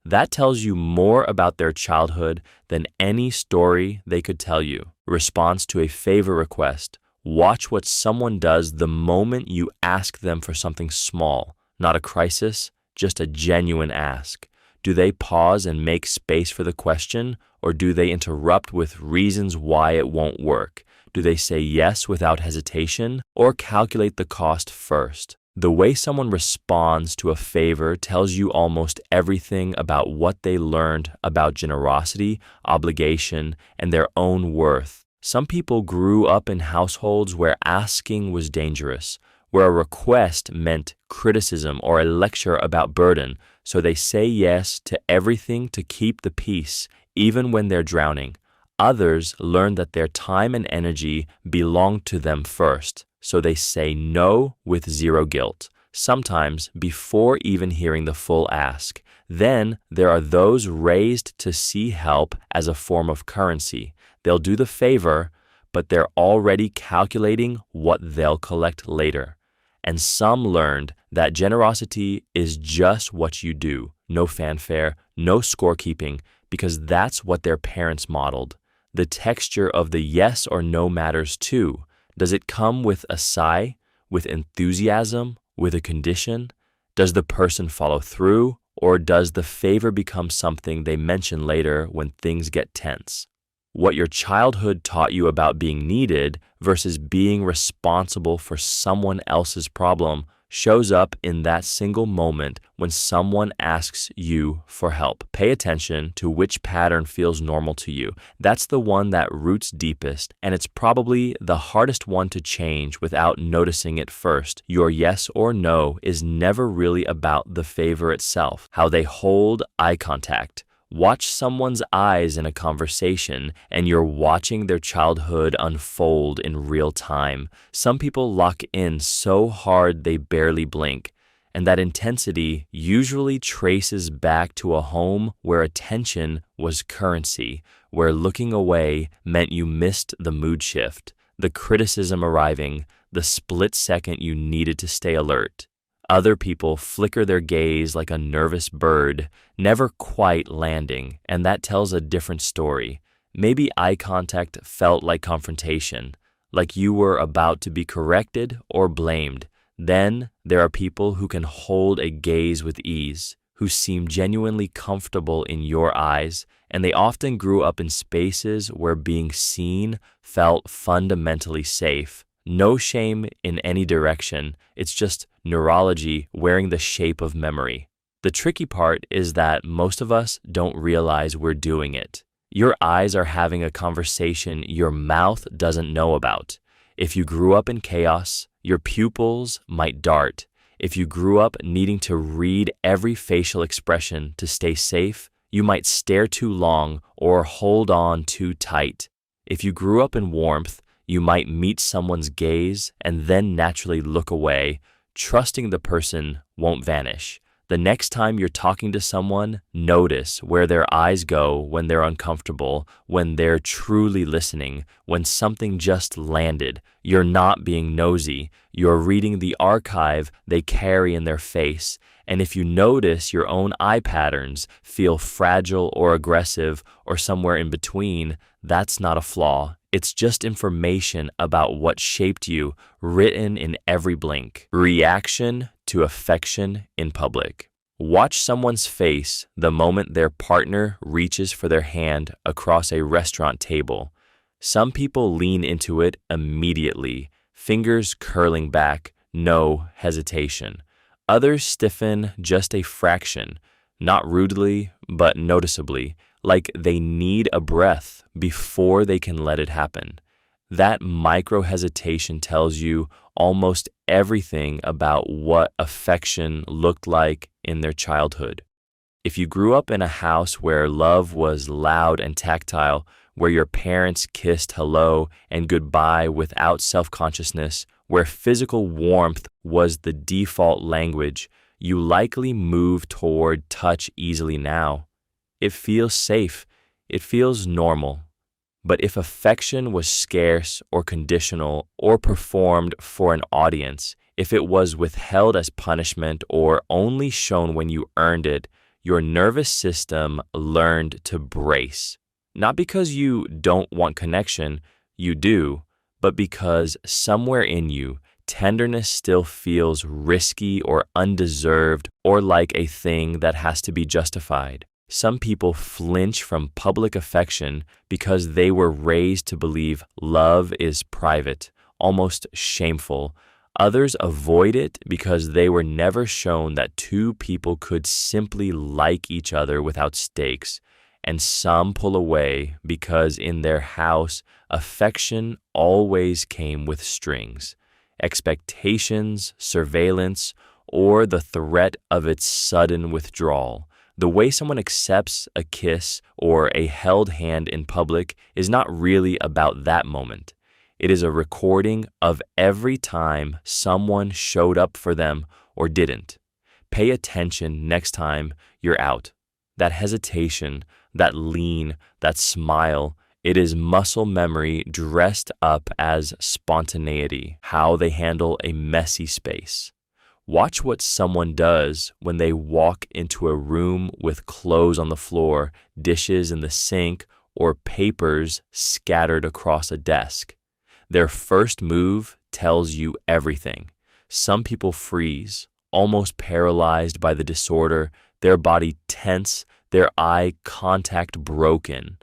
That tells you more about their childhood than any story they could tell you. Response to a favor request. Watch what someone does the moment you ask them for something small, not a crisis, just a genuine ask. Do they pause and make space for the question, or do they interrupt with reasons why it won't work? Do they say yes without hesitation, or calculate the cost first? The way someone responds to a favor tells you almost everything about what they learned about generosity, obligation, and their own worth. Some people grew up in households where asking was dangerous, where a request meant criticism or a lecture about burden, so they say yes to everything to keep the peace, even when they're drowning. Others learn that their time and energy belong to them first, so they say no with zero guilt, sometimes before even hearing the full ask. Then there are those raised to see help as a form of currency. They'll do the favor, but they're already calculating what they'll collect later. And some learned that generosity is just what you do, no fanfare, no scorekeeping, because that's what their parents modeled. The texture of the yes or no matters too. Does it come with a sigh, with enthusiasm, with a condition? Does the person follow through, or does the favor become something they mention later when things get tense? What your childhood taught you about being needed versus being responsible for someone else's problem shows up in that single moment when someone asks you for help. Pay attention to which pattern feels normal to you. That's the one that roots deepest, and it's probably the hardest one to change without noticing it first. Your yes or no is never really about the favor itself, how they hold eye contact, Watch someone's eyes in a conversation, and you're watching their childhood unfold in real time. Some people lock in so hard they barely blink, and that intensity usually traces back to a home where attention was currency, where looking away meant you missed the mood shift, the criticism arriving, the split second you needed to stay alert. Other people flicker their gaze like a nervous bird, never quite landing, and that tells a different story. Maybe eye contact felt like confrontation, like you were about to be corrected or blamed. Then there are people who can hold a gaze with ease, who seem genuinely comfortable in your eyes, and they often grew up in spaces where being seen felt fundamentally safe. No shame in any direction, it's just neurology wearing the shape of memory. The tricky part is that most of us don't realize we're doing it. Your eyes are having a conversation your mouth doesn't know about. If you grew up in chaos, your pupils might dart. If you grew up needing to read every facial expression to stay safe, you might stare too long or hold on too tight. If you grew up in warmth, you might meet someone's gaze and then naturally look away, trusting the person won't vanish. The next time you're talking to someone, notice where their eyes go when they're uncomfortable, when they're truly listening, when something just landed. You're not being nosy. You're reading the archive they carry in their face. And if you notice your own eye patterns feel fragile or aggressive or somewhere in between, that's not a flaw. It's just information about what shaped you, written in every blink. Reaction to affection in public. Watch someone's face the moment their partner reaches for their hand across a restaurant table. Some people lean into it immediately, fingers curling back, no hesitation. Others stiffen just a fraction, not rudely, but noticeably, like they need a breath before they can let it happen. That micro hesitation tells you almost everything about what affection looked like in their childhood. If you grew up in a house where love was loud and tactile, where your parents kissed hello and goodbye without self-consciousness, where physical warmth was the default language, you likely move toward touch easily now. It feels safe. It feels normal. But if affection was scarce or conditional or performed for an audience, if it was withheld as punishment or only shown when you earned it, your nervous system learned to brace. Not because you don't want connection, you do, but because somewhere in you, tenderness still feels risky or undeserved or like a thing that has to be justified. Some people flinch from public affection because they were raised to believe love is private, almost shameful. Others avoid it because they were never shown that two people could simply like each other without stakes. And some pull away because in their house, affection always came with strings, expectations, surveillance, or the threat of its sudden withdrawal. The way someone accepts a kiss or a held hand in public is not really about that moment. It is a recording of every time someone showed up for them or didn't. Pay attention next time you're out. That hesitation, that lean, that smile, it is muscle memory dressed up as spontaneity, how they handle a messy space. Watch what someone does when they walk into a room with clothes on the floor, dishes in the sink, or papers scattered across a desk. Their first move tells you everything. Some people freeze, almost paralyzed by the disorder, their body tense, their eye contact broken.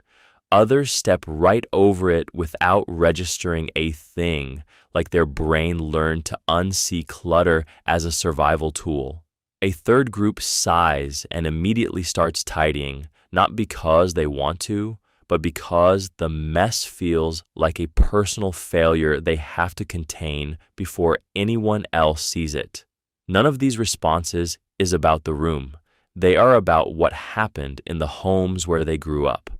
Others step right over it without registering a thing, like their brain learned to unsee clutter as a survival tool. A third group sighs and immediately starts tidying, not because they want to, but because the mess feels like a personal failure they have to contain before anyone else sees it. None of these responses is about the room. They are about what happened in the homes where they grew up.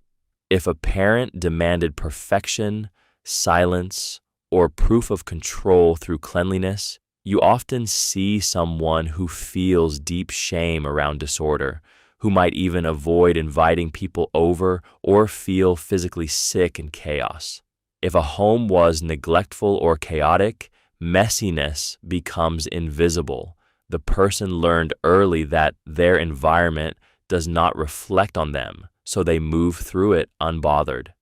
If a parent demanded perfection, silence, or proof of control through cleanliness, you often see someone who feels deep shame around disorder, who might even avoid inviting people over or feel physically sick in chaos. If a home was neglectful or chaotic, messiness becomes invisible. The person learned early that their environment does not reflect on them, so they move through it unbothered.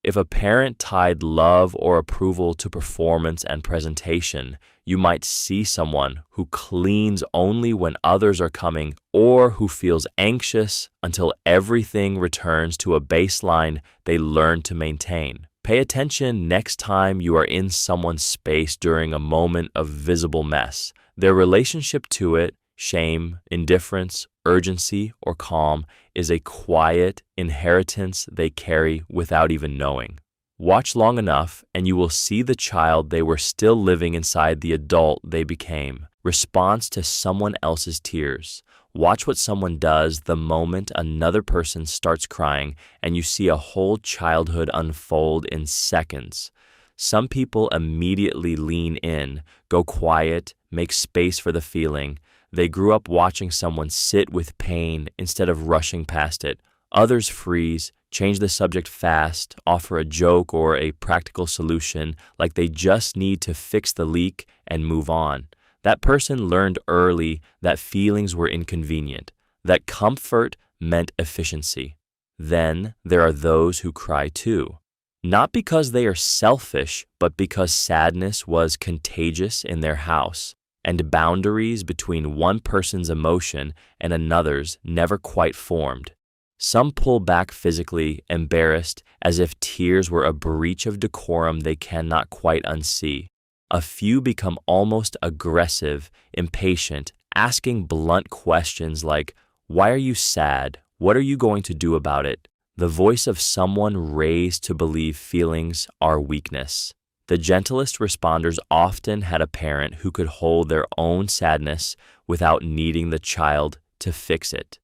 If a parent tied love or approval to performance and presentation, you might see someone who cleans only when others are coming or who feels anxious until everything returns to a baseline they learned to maintain. Pay attention next time you are in someone's space during a moment of visible mess. Their relationship to it, shame, indifference, urgency, or calm, is a quiet inheritance they carry without even knowing. Watch long enough and you will see the child they were still living inside the adult they became. Response to someone else's tears. Watch what someone does the moment another person starts crying and you see a whole childhood unfold in seconds. Some people immediately lean in, go quiet, make space for the feeling. They grew up watching someone sit with pain instead of rushing past it. Others freeze, change the subject fast, offer a joke or a practical solution like they just need to fix the leak and move on. That person learned early that feelings were inconvenient, that comfort meant efficiency. Then there are those who cry too. Not because they are selfish, but because sadness was contagious in their house, and boundaries between one person's emotion and another's never quite formed. Some pull back physically, embarrassed, as if tears were a breach of decorum they cannot quite unsee. A few become almost aggressive, impatient, asking blunt questions like, "Why are you sad? What are you going to do about it?" The voice of someone raised to believe feelings are weakness. The gentlest responders often had a parent who could hold their own sadness without needing the child to fix it.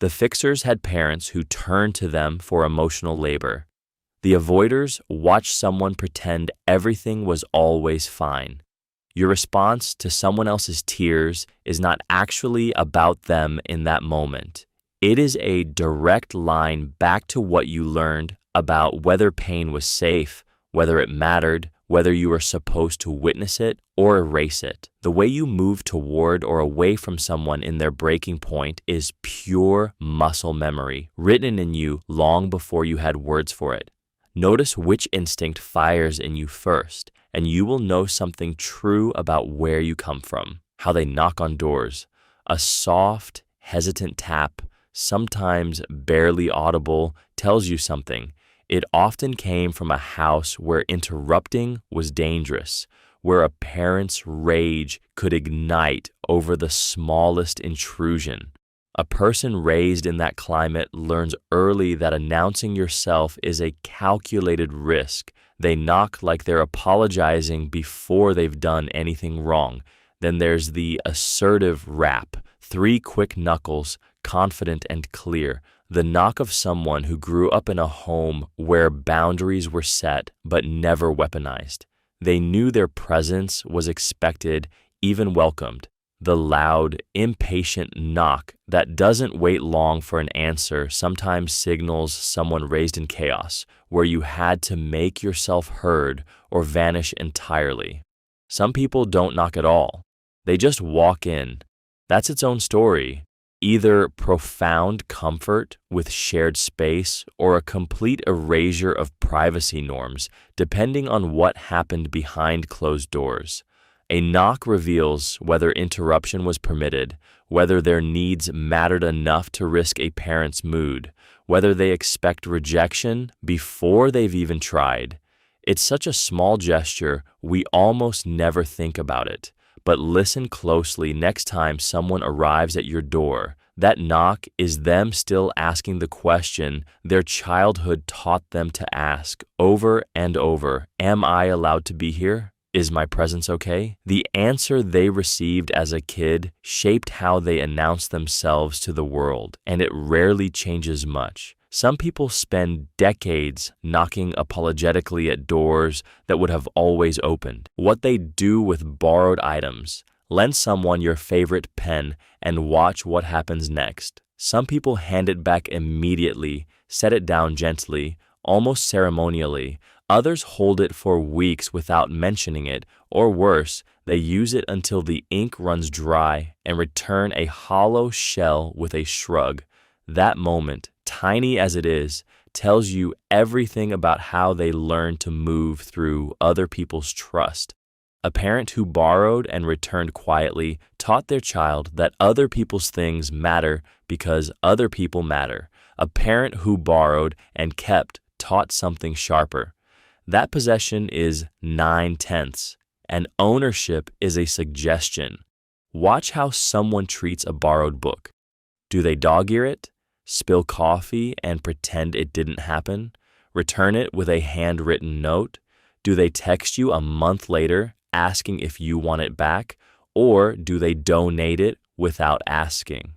The fixers had parents who turned to them for emotional labor. The avoiders watched someone pretend everything was always fine. Your response to someone else's tears is not actually about them in that moment. It is a direct line back to what you learned about whether pain was safe, whether it mattered, whether you were supposed to witness it or erase it. The way you move toward or away from someone in their breaking point is pure muscle memory, written in you long before you had words for it. Notice which instinct fires in you first, and you will know something true about where you come from. How they knock on doors. A soft, hesitant tap, sometimes barely audible, tells you something. It often came from a house where interrupting was dangerous, where a parent's rage could ignite over the smallest intrusion. A person raised in that climate learns early that announcing yourself is a calculated risk. They knock like they're apologizing before they've done anything wrong. Then there's the assertive rap, 3 quick knuckles, confident and clear. The knock of someone who grew up in a home where boundaries were set but never weaponized. They knew their presence was expected, even welcomed. The loud, impatient knock that doesn't wait long for an answer sometimes signals someone raised in chaos, where you had to make yourself heard or vanish entirely. Some people don't knock at all. They just walk in. That's its own story. Either profound comfort with shared space or a complete erasure of privacy norms, depending on what happened behind closed doors. A knock reveals whether interruption was permitted, whether their needs mattered enough to risk a parent's mood, whether they expect rejection before they've even tried. It's such a small gesture, we almost never think about it. But listen closely next time someone arrives at your door. That knock is them still asking the question their childhood taught them to ask over and over. Am I allowed to be here? Is my presence okay? The answer they received as a kid shaped how they announce themselves to the world, and it rarely changes much. Some people spend decades knocking apologetically at doors that would have always opened. What they do with borrowed items: lend someone your favorite pen and watch what happens next. Some people hand it back immediately, set it down gently, almost ceremonially. Others hold it for weeks without mentioning it, or worse, they use it until the ink runs dry and return a hollow shell with a shrug. That moment, tiny as it is, tells you everything about how they learn to move through other people's trust. A parent who borrowed and returned quietly taught their child that other people's things matter because other people matter. A parent who borrowed and kept taught something sharper. That possession is 9/10, and ownership is a suggestion. Watch how someone treats a borrowed book. Do they dog-ear it, spill coffee and pretend it didn't happen, return it with a handwritten note? Do they text you a month later asking if you want it back, or do they donate it without asking?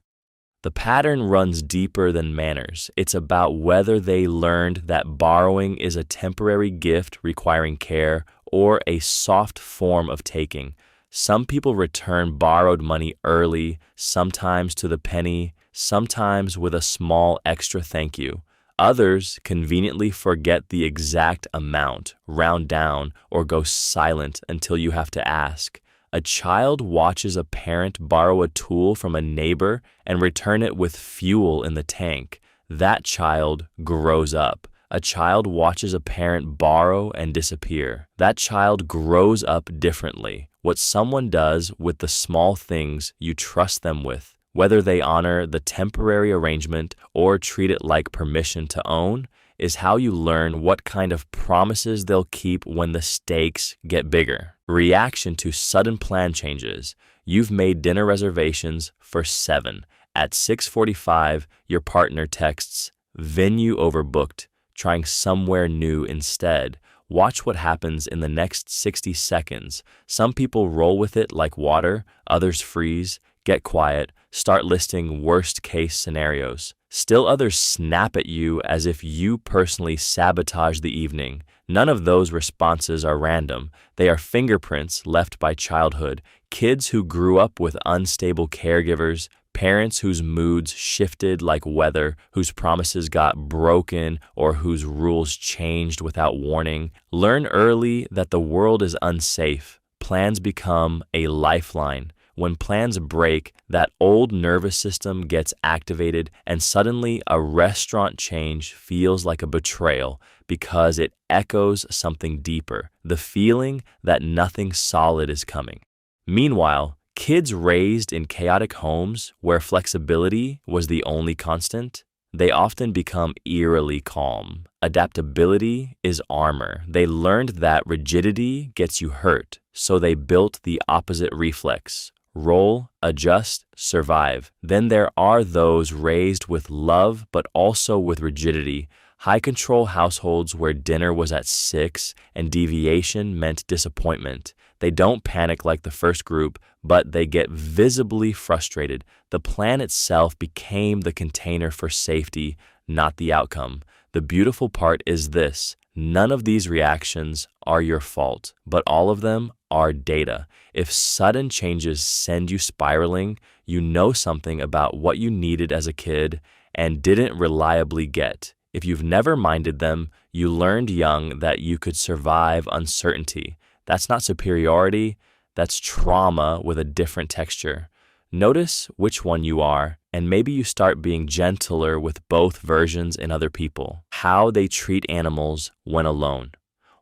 The pattern runs deeper than manners. It's about whether they learned that borrowing is a temporary gift requiring care or a soft form of taking. Some people return borrowed money early, sometimes to the penny, sometimes with a small extra thank you. Others conveniently forget the exact amount, round down, or go silent until you have to ask. A child watches a parent borrow a tool from a neighbor and return it with fuel in the tank. That child grows up. A child watches a parent borrow and disappear. That child grows up differently. What someone does with the small things you trust them with, whether they honor the temporary arrangement or treat it like permission to own, is how you learn what kind of promises they'll keep when the stakes get bigger. Reaction to sudden plan changes. You've made dinner reservations for 7. At 6:45, your partner texts, "Venue overbooked, trying somewhere new instead." Watch what happens in the next 60 seconds. Some people roll with it like water, others freeze, get quiet, start listing worst-case scenarios. Still others snap at you as if you personally sabotaged the evening. None of those responses are random. They are fingerprints left by childhood, kids who grew up with unstable caregivers, parents whose moods shifted like weather, whose promises got broken, or whose rules changed without warning. Learn early that the world is unsafe. Plans become a lifeline. When plans break, that old nervous system gets activated, and suddenly a restaurant change feels like a betrayal because it echoes something deeper, the feeling that nothing solid is coming. Meanwhile, kids raised in chaotic homes where flexibility was the only constant, they often become eerily calm. Adaptability is armor. They learned that rigidity gets you hurt, so they built the opposite reflex. Roll, adjust, survive. Then there are those raised with love but also with rigidity. High-control households where dinner was at 6 and deviation meant disappointment. They don't panic like the first group, but they get visibly frustrated. The plan itself became the container for safety, not the outcome. The beautiful part is this: none of these reactions are your fault, but all of them are data. If sudden changes send you spiraling, you know something about what you needed as a kid and didn't reliably get. If you've never minded them, you learned young that you could survive uncertainty. That's not superiority, that's trauma with a different texture. Notice which one you are, and maybe you start being gentler with both versions in other people. How they treat animals when alone.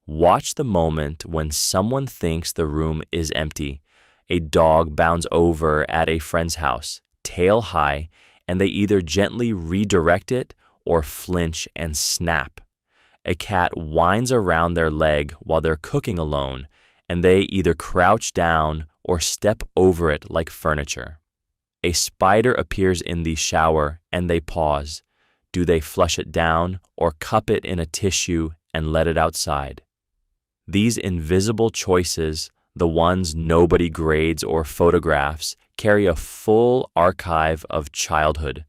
Watch the moment when someone thinks the room is empty. A dog bounds over at a friend's house, tail high, and they either gently redirect it or flinch and snap. A cat whines around their leg while they're cooking alone, and they either crouch down or step over it like furniture. A spider appears in the shower and they pause. Do they flush it down or cup it in a tissue and let it outside? These invisible choices, the ones nobody grades or photographs, carry a full archive of childhood.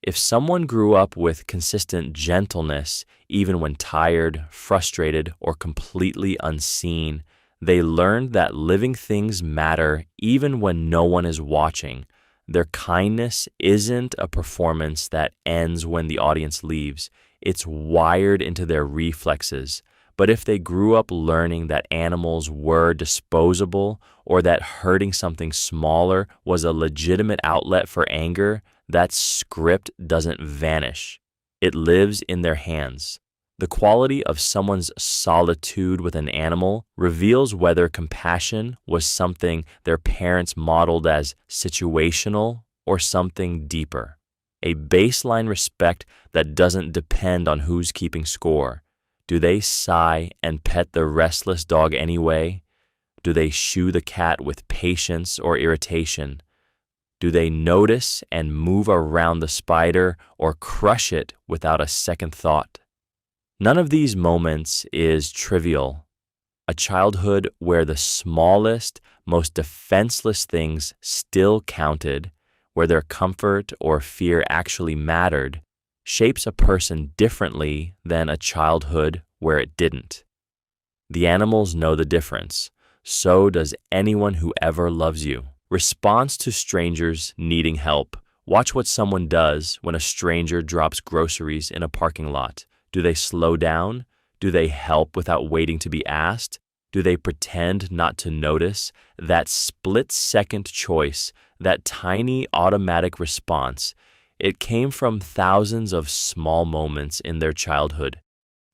If someone grew up with consistent gentleness, even when tired, frustrated, or completely unseen, they learned that living things matter even when no one is watching. Their kindness isn't a performance that ends when the audience leaves. It's wired into their reflexes. But if they grew up learning that animals were disposable or that hurting something smaller was a legitimate outlet for anger, that script doesn't vanish. It lives in their hands. The quality of someone's solitude with an animal reveals whether compassion was something their parents modeled as situational or something deeper. A baseline respect that doesn't depend on who's keeping score. Do they sigh and pet the restless dog anyway? Do they shoo the cat with patience or irritation? Do they notice and move around the spider or crush it without a second thought? None of these moments is trivial. A childhood where the smallest, most defenseless things still counted, where their comfort or fear actually mattered, shapes a person differently than a childhood where it didn't. The animals know the difference. So does anyone who ever loves you. Response to strangers needing help. Watch what someone does when a stranger drops groceries in a parking lot. Do they slow down? Do they help without waiting to be asked? Do they pretend not to notice? That split-second choice, that tiny automatic response, it came from thousands of small moments in their childhood.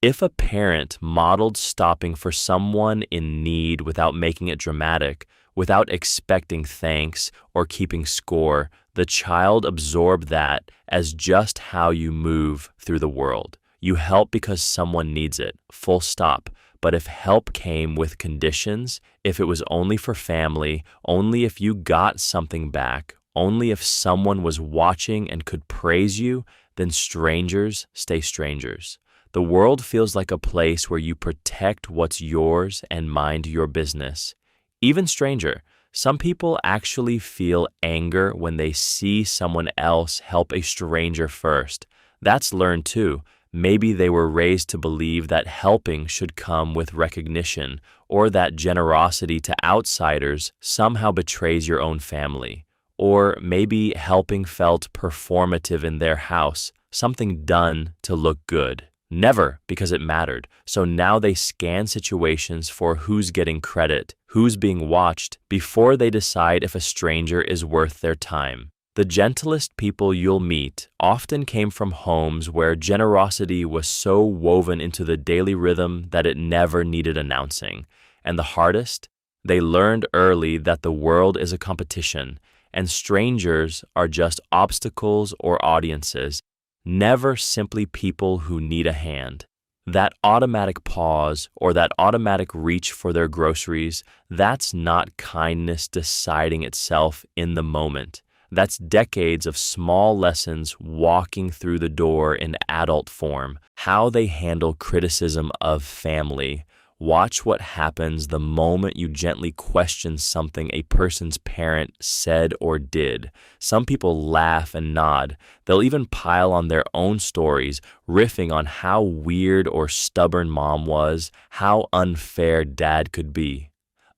If a parent modeled stopping for someone in need without making it dramatic, without expecting thanks or keeping score, the child absorbed that as just how you move through the world. You help because someone needs it, full stop. But if help came with conditions, if it was only for family, only if you got something back, only if someone was watching and could praise you, then strangers stay strangers. The world feels like a place where you protect what's yours and mind your business. Even stranger, some people actually feel anger when they see someone else help a stranger first. That's learned too. Maybe they were raised to believe that helping should come with recognition, or that generosity to outsiders somehow betrays your own family. Or maybe helping felt performative in their house, something done to look good. Never because it mattered. So now they scan situations for who's getting credit, who's being watched, before they decide if a stranger is worth their time. The gentlest people you'll meet often came from homes where generosity was so woven into the daily rhythm that it never needed announcing. And the hardest? They learned early that the world is a competition, and strangers are just obstacles or audiences, never simply people who need a hand. That automatic pause or that automatic reach for their groceries, that's not kindness deciding itself in the moment. That's decades of small lessons walking through the door in adult form. How they handle criticism of family. Watch what happens the moment you gently question something a person's parent said or did. Some people laugh and nod. They'll even pile on their own stories, riffing on how weird or stubborn mom was, how unfair dad could be.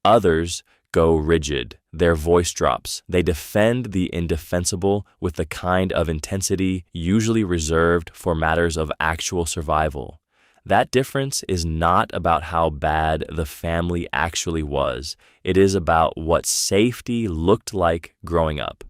Others go rigid. Their voice drops. They defend the indefensible with the kind of intensity usually reserved for matters of actual survival. That difference is not about how bad the family actually was. It is about what safety looked like growing up.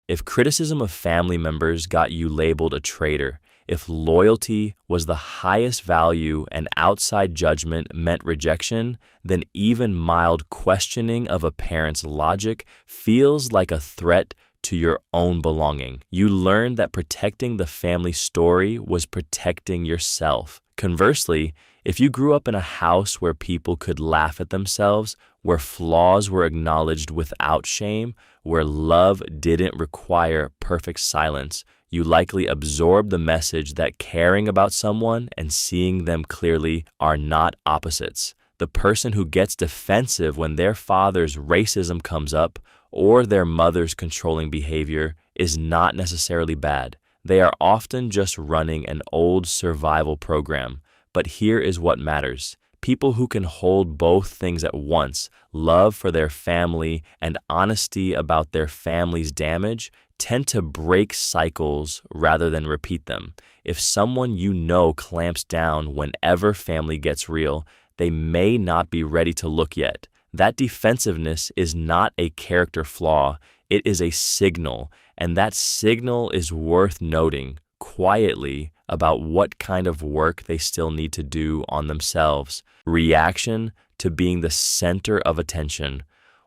If criticism of family members got you labeled a traitor, if loyalty was the highest value and outside judgment meant rejection, then even mild questioning of a parent's logic feels like a threat to your own belonging. You learn that protecting the family story was protecting yourself. Conversely, if you grew up in a house where people could laugh at themselves, where flaws were acknowledged without shame, where love didn't require perfect silence, you likely absorb the message that caring about someone and seeing them clearly are not opposites. The person who gets defensive when their father's racism comes up or their mother's controlling behavior is not necessarily bad. They are often just running an old survival program. But here is what matters. People who can hold both things at once, love for their family and honesty about their family's damage, tend to break cycles rather than repeat them. If someone you know clamps down whenever family gets real, they may not be ready to look yet. That defensiveness is not a character flaw, it is a signal, and that signal is worth noting quietly about what kind of work they still need to do on themselves. Reaction to being the center of attention.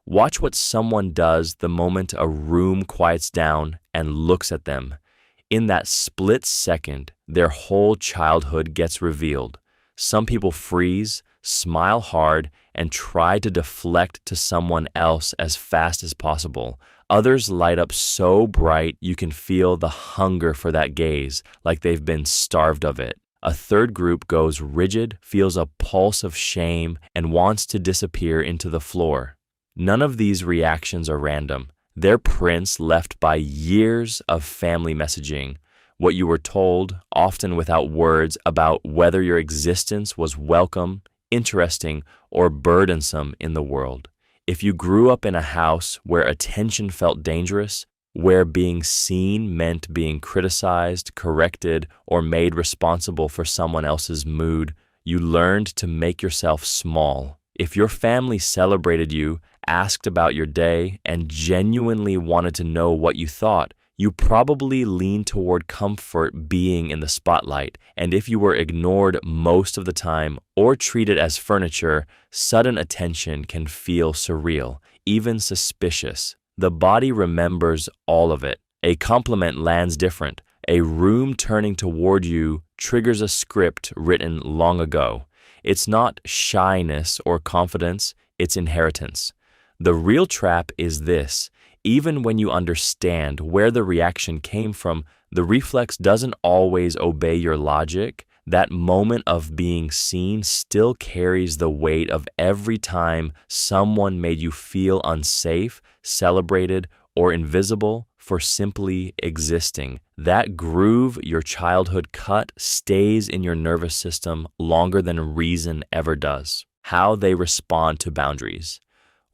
Watch what someone does the moment a room quiets down and looks at them. In that split second, their whole childhood gets revealed. Some people freeze, smile hard, and try to deflect to someone else as fast as possible. Others light up so bright you can feel the hunger for that gaze, like they've been starved of it. A third group goes rigid, feels a pulse of shame, and wants to disappear into the floor. None of these reactions are random. They're prints left by years of family messaging, what you were told, often without words, about whether your existence was welcome, interesting, or burdensome in the world. If you grew up in a house where attention felt dangerous, where being seen meant being criticized, corrected, or made responsible for someone else's mood, you learned to make yourself small. If your family celebrated you, asked about your day, and genuinely wanted to know what you thought, you probably leaned toward comfort being in the spotlight, and if you were ignored most of the time or treated as furniture, sudden attention can feel surreal, even suspicious. The body remembers all of it. A compliment lands different. A room turning toward you triggers a script written long ago. It's not shyness or confidence, it's inheritance. The real trap is this. Even when you understand where the reaction came from, the reflex doesn't always obey your logic. That moment of being seen still carries the weight of every time someone made you feel unsafe, celebrated, or invisible for simply existing. That groove your childhood cut stays in your nervous system longer than reason ever does. How they respond to boundaries.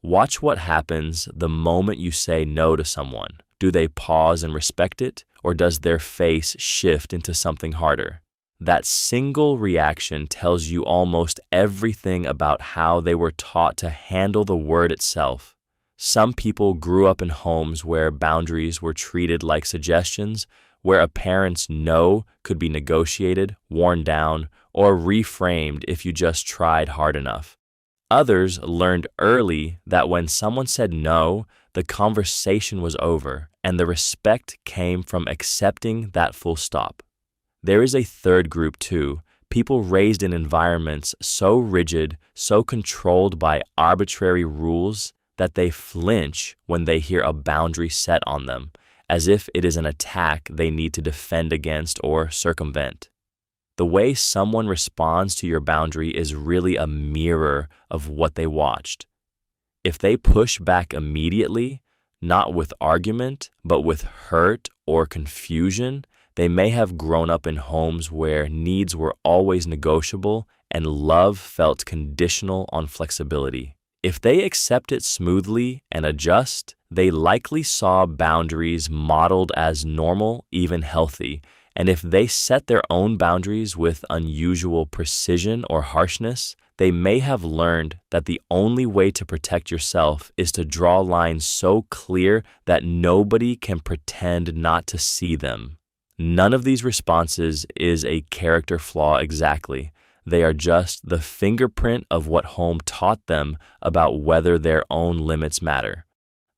Watch what happens the moment you say no to someone. Do they pause and respect it, or does their face shift into something harder? That single reaction tells you almost everything about how they were taught to handle the word itself. Some people grew up in homes where boundaries were treated like suggestions, where a parent's no could be negotiated, worn down, or reframed if you just tried hard enough. Others learned early that when someone said no, the conversation was over, and the respect came from accepting that full stop. There is a third group too, people raised in environments so rigid, so controlled by arbitrary rules that they flinch when they hear a boundary set on them, as if it is an attack they need to defend against or circumvent. The way someone responds to your boundary is really a mirror of what they watched. If they push back immediately, not with argument, but with hurt or confusion, they may have grown up in homes where needs were always negotiable and love felt conditional on flexibility. If they accept it smoothly and adjust, they likely saw boundaries modeled as normal, even healthy. And if they set their own boundaries with unusual precision or harshness, they may have learned that the only way to protect yourself is to draw lines so clear that nobody can pretend not to see them. None of these responses is a character flaw exactly. They are just the fingerprint of what home taught them about whether their own limits matter.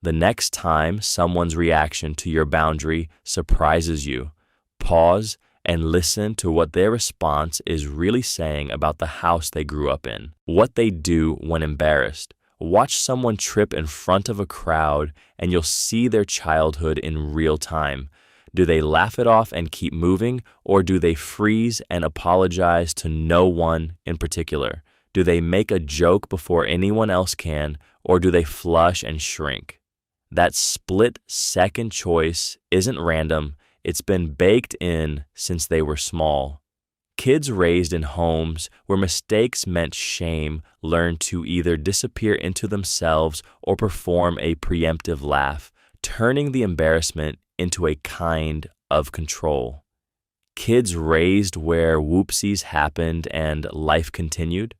The next time someone's reaction to your boundary surprises you, pause and listen to what their response is really saying about the house they grew up in, what they do when embarrassed. Watch someone trip in front of a crowd and you'll see their childhood in real time. Do they laugh it off and keep moving, or do they freeze and apologize to no one in particular? Do they make a joke before anyone else can, or do they flush and shrink? That split-second choice isn't random. It's been baked in since they were small. Kids raised in homes where mistakes meant shame learn to either disappear into themselves or perform a preemptive laugh, turning the embarrassment into a kind of control. Kids raised where whoopsies happened and life continued,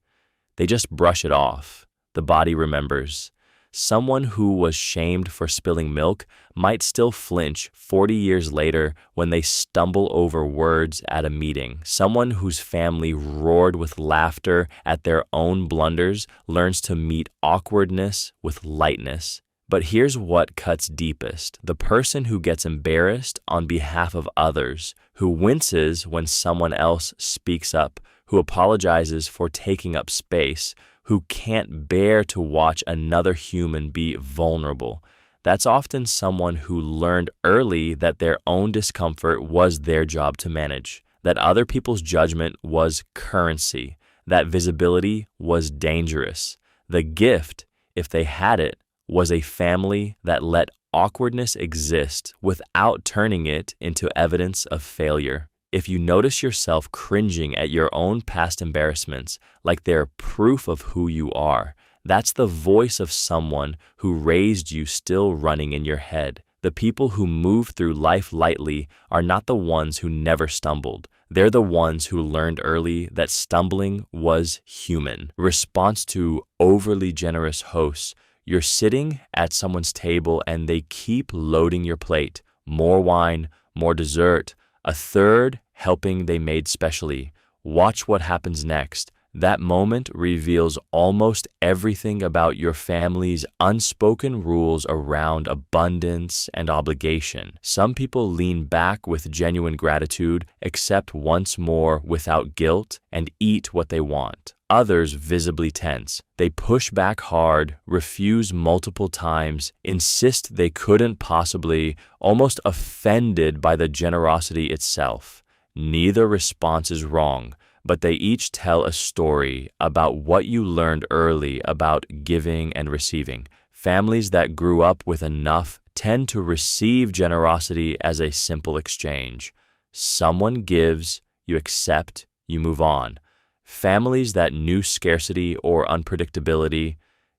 they just brush it off. The body remembers. Someone who was shamed for spilling milk might still flinch 40 years later when they stumble over words at a meeting. Someone whose family roared with laughter at their own blunders learns to meet awkwardness with lightness. But here's what cuts deepest. The person who gets embarrassed on behalf of others, who winces when someone else speaks up, who apologizes for taking up space, who can't bear to watch another human be vulnerable. That's often someone who learned early that their own discomfort was their job to manage, that other people's judgment was currency, that visibility was dangerous. The gift, if they had it, was a family that let awkwardness exist without turning it into evidence of failure. If you notice yourself cringing at your own past embarrassments like they're proof of who you are, that's the voice of someone who raised you still running in your head. The people who move through life lightly are not the ones who never stumbled. They're the ones who learned early that stumbling was human. Response to overly generous hosts: you're sitting at someone's table and they keep loading your plate. More wine, more dessert, a third helping they made specially. Watch what happens next. That moment reveals almost everything about your family's unspoken rules around abundance and obligation. Some people lean back with genuine gratitude, accept once more without guilt, and eat what they want. Others visibly tense. They push back hard, refuse multiple times, insist they couldn't possibly, almost offended by the generosity itself. Neither response is wrong, but they each tell a story about what you learned early about giving and receiving. Families that grew up with enough tend to receive generosity as a simple exchange. Someone gives, you accept, you move on. Families that knew scarcity or unpredictability,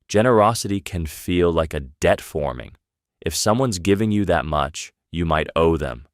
generosity can feel like a debt forming. If someone's giving you that much, you might owe them.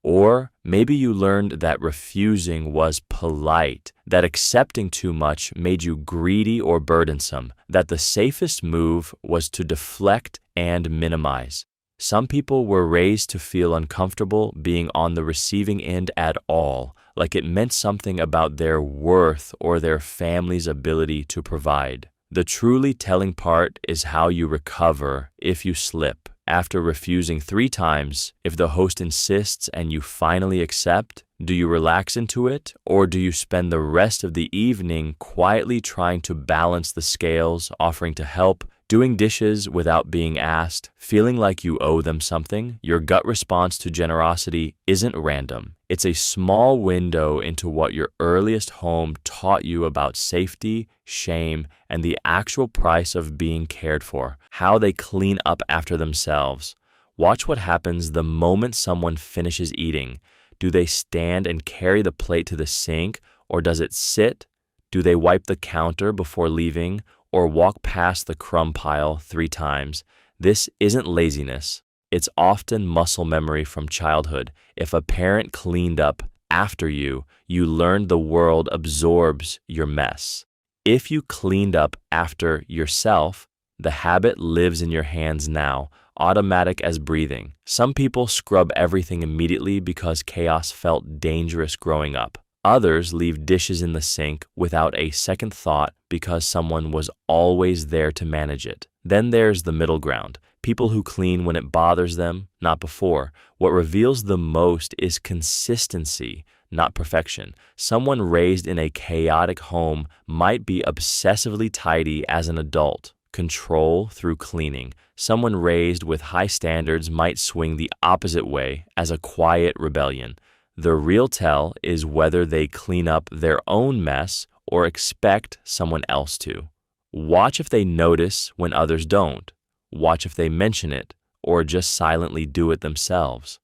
Or maybe you learned that refusing was polite, that accepting too much made you greedy or burdensome, that the safest move was to deflect and minimize. Some people were raised to feel uncomfortable being on the receiving end at all, like it meant something about their worth or their family's ability to provide. The truly telling part is how you recover if you slip. After refusing 3 times, if the host insists and you finally accept, do you relax into it, or do you spend the rest of the evening quietly trying to balance the scales, offering to help, doing dishes without being asked, feeling like you owe them something? Your gut response to generosity isn't random. It's a small window into what your earliest home taught you about safety, shame, and the actual price of being cared for, how they clean up after themselves. Watch what happens the moment someone finishes eating. Do they stand and carry the plate to the sink, or does it sit? Do they wipe the counter before leaving, or walk past the crumb pile 3 times? This isn't laziness. It's often muscle memory from childhood. If a parent cleaned up after you, you learned the world absorbs your mess. If you cleaned up after yourself, the habit lives in your hands now, automatic as breathing. Some people scrub everything immediately because chaos felt dangerous growing up. Others leave dishes in the sink without a second thought because someone was always there to manage it. Then there's the middle ground. People who clean when it bothers them, not before. What reveals the most is consistency, not perfection. Someone raised in a chaotic home might be obsessively tidy as an adult, control through cleaning. Someone raised with high standards might swing the opposite way as a quiet rebellion. The real tell is whether they clean up their own mess or expect someone else to. Watch if they notice when others don't. Watch if they mention it or just silently do it themselves.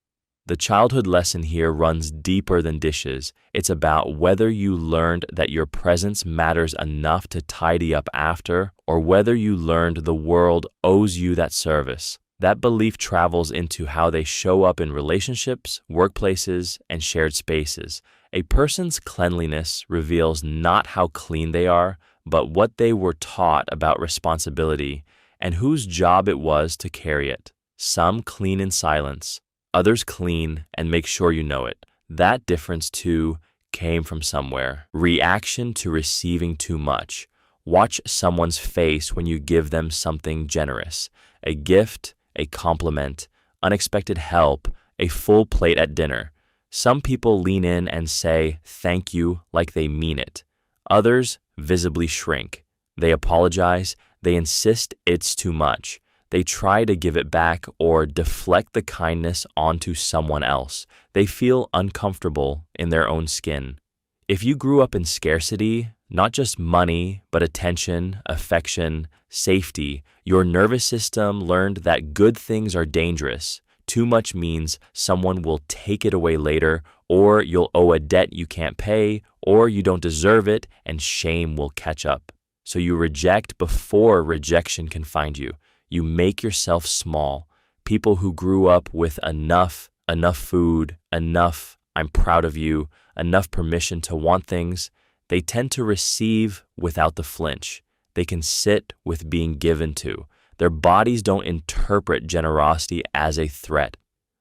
The childhood lesson here runs deeper than dishes. It's about whether you learned that your presence matters enough to tidy up after, or whether you learned the world owes you that service. That belief travels into how they show up in relationships, workplaces, and shared spaces. A person's cleanliness reveals not how clean they are, but what they were taught about responsibility and whose job it was to carry it. Some clean in silence, others clean and make sure you know it. That difference, too, came from somewhere. Reaction to receiving too much. Watch someone's face when you give them something generous. A gift, a compliment, unexpected help, a full plate at dinner. Some people lean in and say thank you like they mean it. Others visibly shrink. They apologize. They insist it's too much. They try to give it back or deflect the kindness onto someone else. They feel uncomfortable in their own skin. If you grew up in scarcity, not just money, but attention, affection, safety, your nervous system learned that good things are dangerous. Too much means someone will take it away later, or you'll owe a debt you can't pay, or you don't deserve it, and shame will catch up. So you reject before rejection can find you. You make yourself small. People who grew up with enough food, enough, I'm proud of you, enough permission to want things, they tend to receive without the flinch. They can sit with being given to. Their bodies don't interpret generosity as a threat.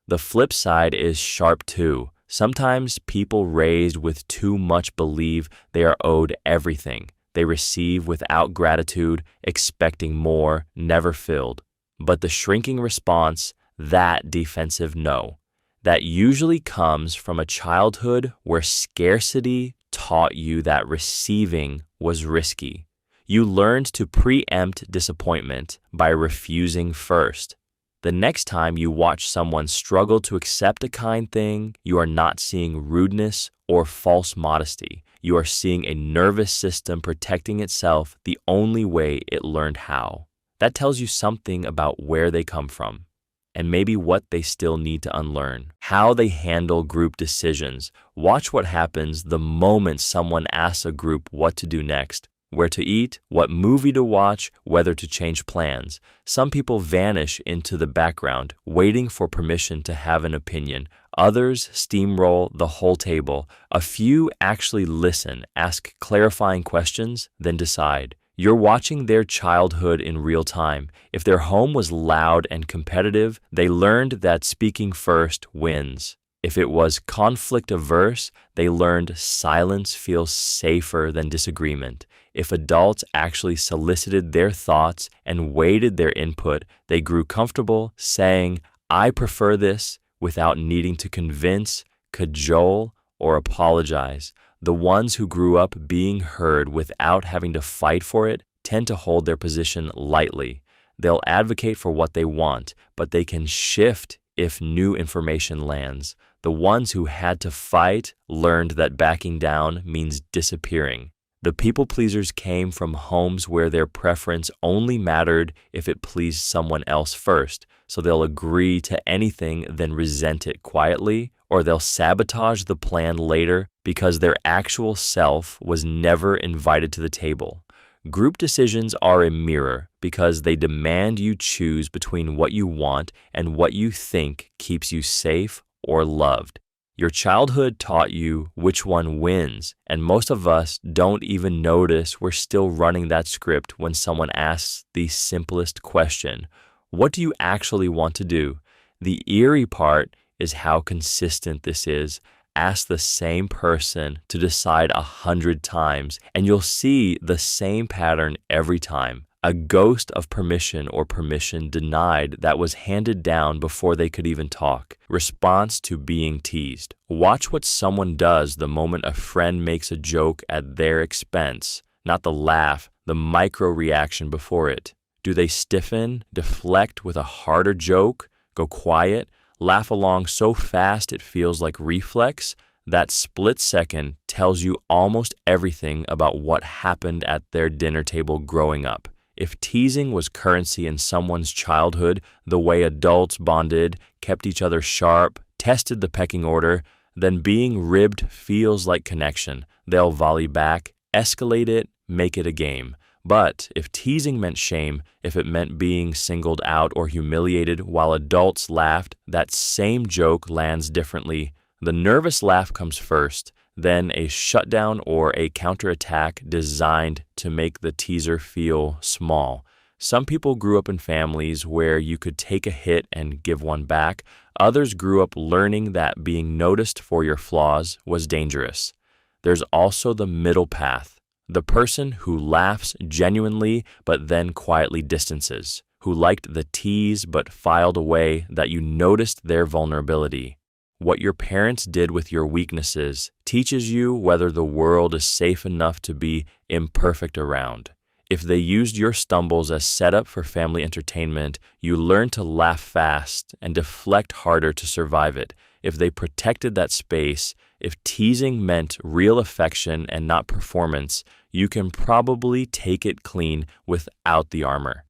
The flip side is sharp too. Sometimes people raised with too much believe they are owed everything. They receive without gratitude, expecting more, never filled. But the shrinking response, that defensive no, that usually comes from a childhood where scarcity taught you that receiving was risky. You learned to preempt disappointment by refusing first. The next time you watch someone struggle to accept a kind thing, you are not seeing rudeness or false modesty. You are seeing a nervous system protecting itself the only way it learned how. That tells you something about where they come from, and maybe what they still need to unlearn. How they handle group decisions. Watch what happens the moment someone asks a group what to do next. Where to eat, what movie to watch, whether to change plans. Some people vanish into the background, waiting for permission to have an opinion. Others steamroll the whole table. A few actually listen, ask clarifying questions, then decide. You're watching their childhood in real time. If their home was loud and competitive, they learned that speaking first wins. If it was conflict averse, they learned silence feels safer than disagreement. If adults actually solicited their thoughts and weighted their input, they grew comfortable saying, I prefer this, without needing to convince, cajole, or apologize. The ones who grew up being heard without having to fight for it tend to hold their position lightly. They'll advocate for what they want, but they can shift if new information lands. The ones who had to fight learned that backing down means disappearing. The people pleasers came from homes where their preference only mattered if it pleased someone else first, so they'll agree to anything then resent it quietly, or they'll sabotage the plan later because their actual self was never invited to the table. Group decisions are a mirror because they demand you choose between what you want and what you think keeps you safe or loved. Your childhood taught you which one wins, and most of us don't even notice we're still running that script when someone asks the simplest question, what do you actually want to do? The eerie part is how consistent this is. Ask the same person to decide 100 times, and you'll see the same pattern every time. A ghost of permission or permission denied that was handed down before they could even talk. Response to being teased. Watch what someone does the moment a friend makes a joke at their expense. Not the laugh, the micro reaction before it. Do they stiffen, deflect with a harder joke, go quiet, laugh along so fast it feels like reflex? That split second tells you almost everything about what happened at their dinner table growing up. If teasing was currency in someone's childhood, the way adults bonded, kept each other sharp, tested the pecking order, then being ribbed feels like connection. They'll volley back, escalate it, make it a game. But if teasing meant shame, if it meant being singled out or humiliated while adults laughed, that same joke lands differently. The nervous laugh comes first, then a shutdown or a counterattack designed to make the teaser feel small. Some people grew up in families where you could take a hit and give one back. Others grew up learning that being noticed for your flaws was dangerous. There's also the middle path. The person who laughs genuinely but then quietly distances, who liked the tease but filed away that you noticed their vulnerability. What your parents did with your weaknesses teaches you whether the world is safe enough to be imperfect around. If they used your stumbles as setup for family entertainment, you learn to laugh fast and deflect harder to survive it. If they protected that space, if teasing meant real affection and not performance, you can probably take it clean without the armor.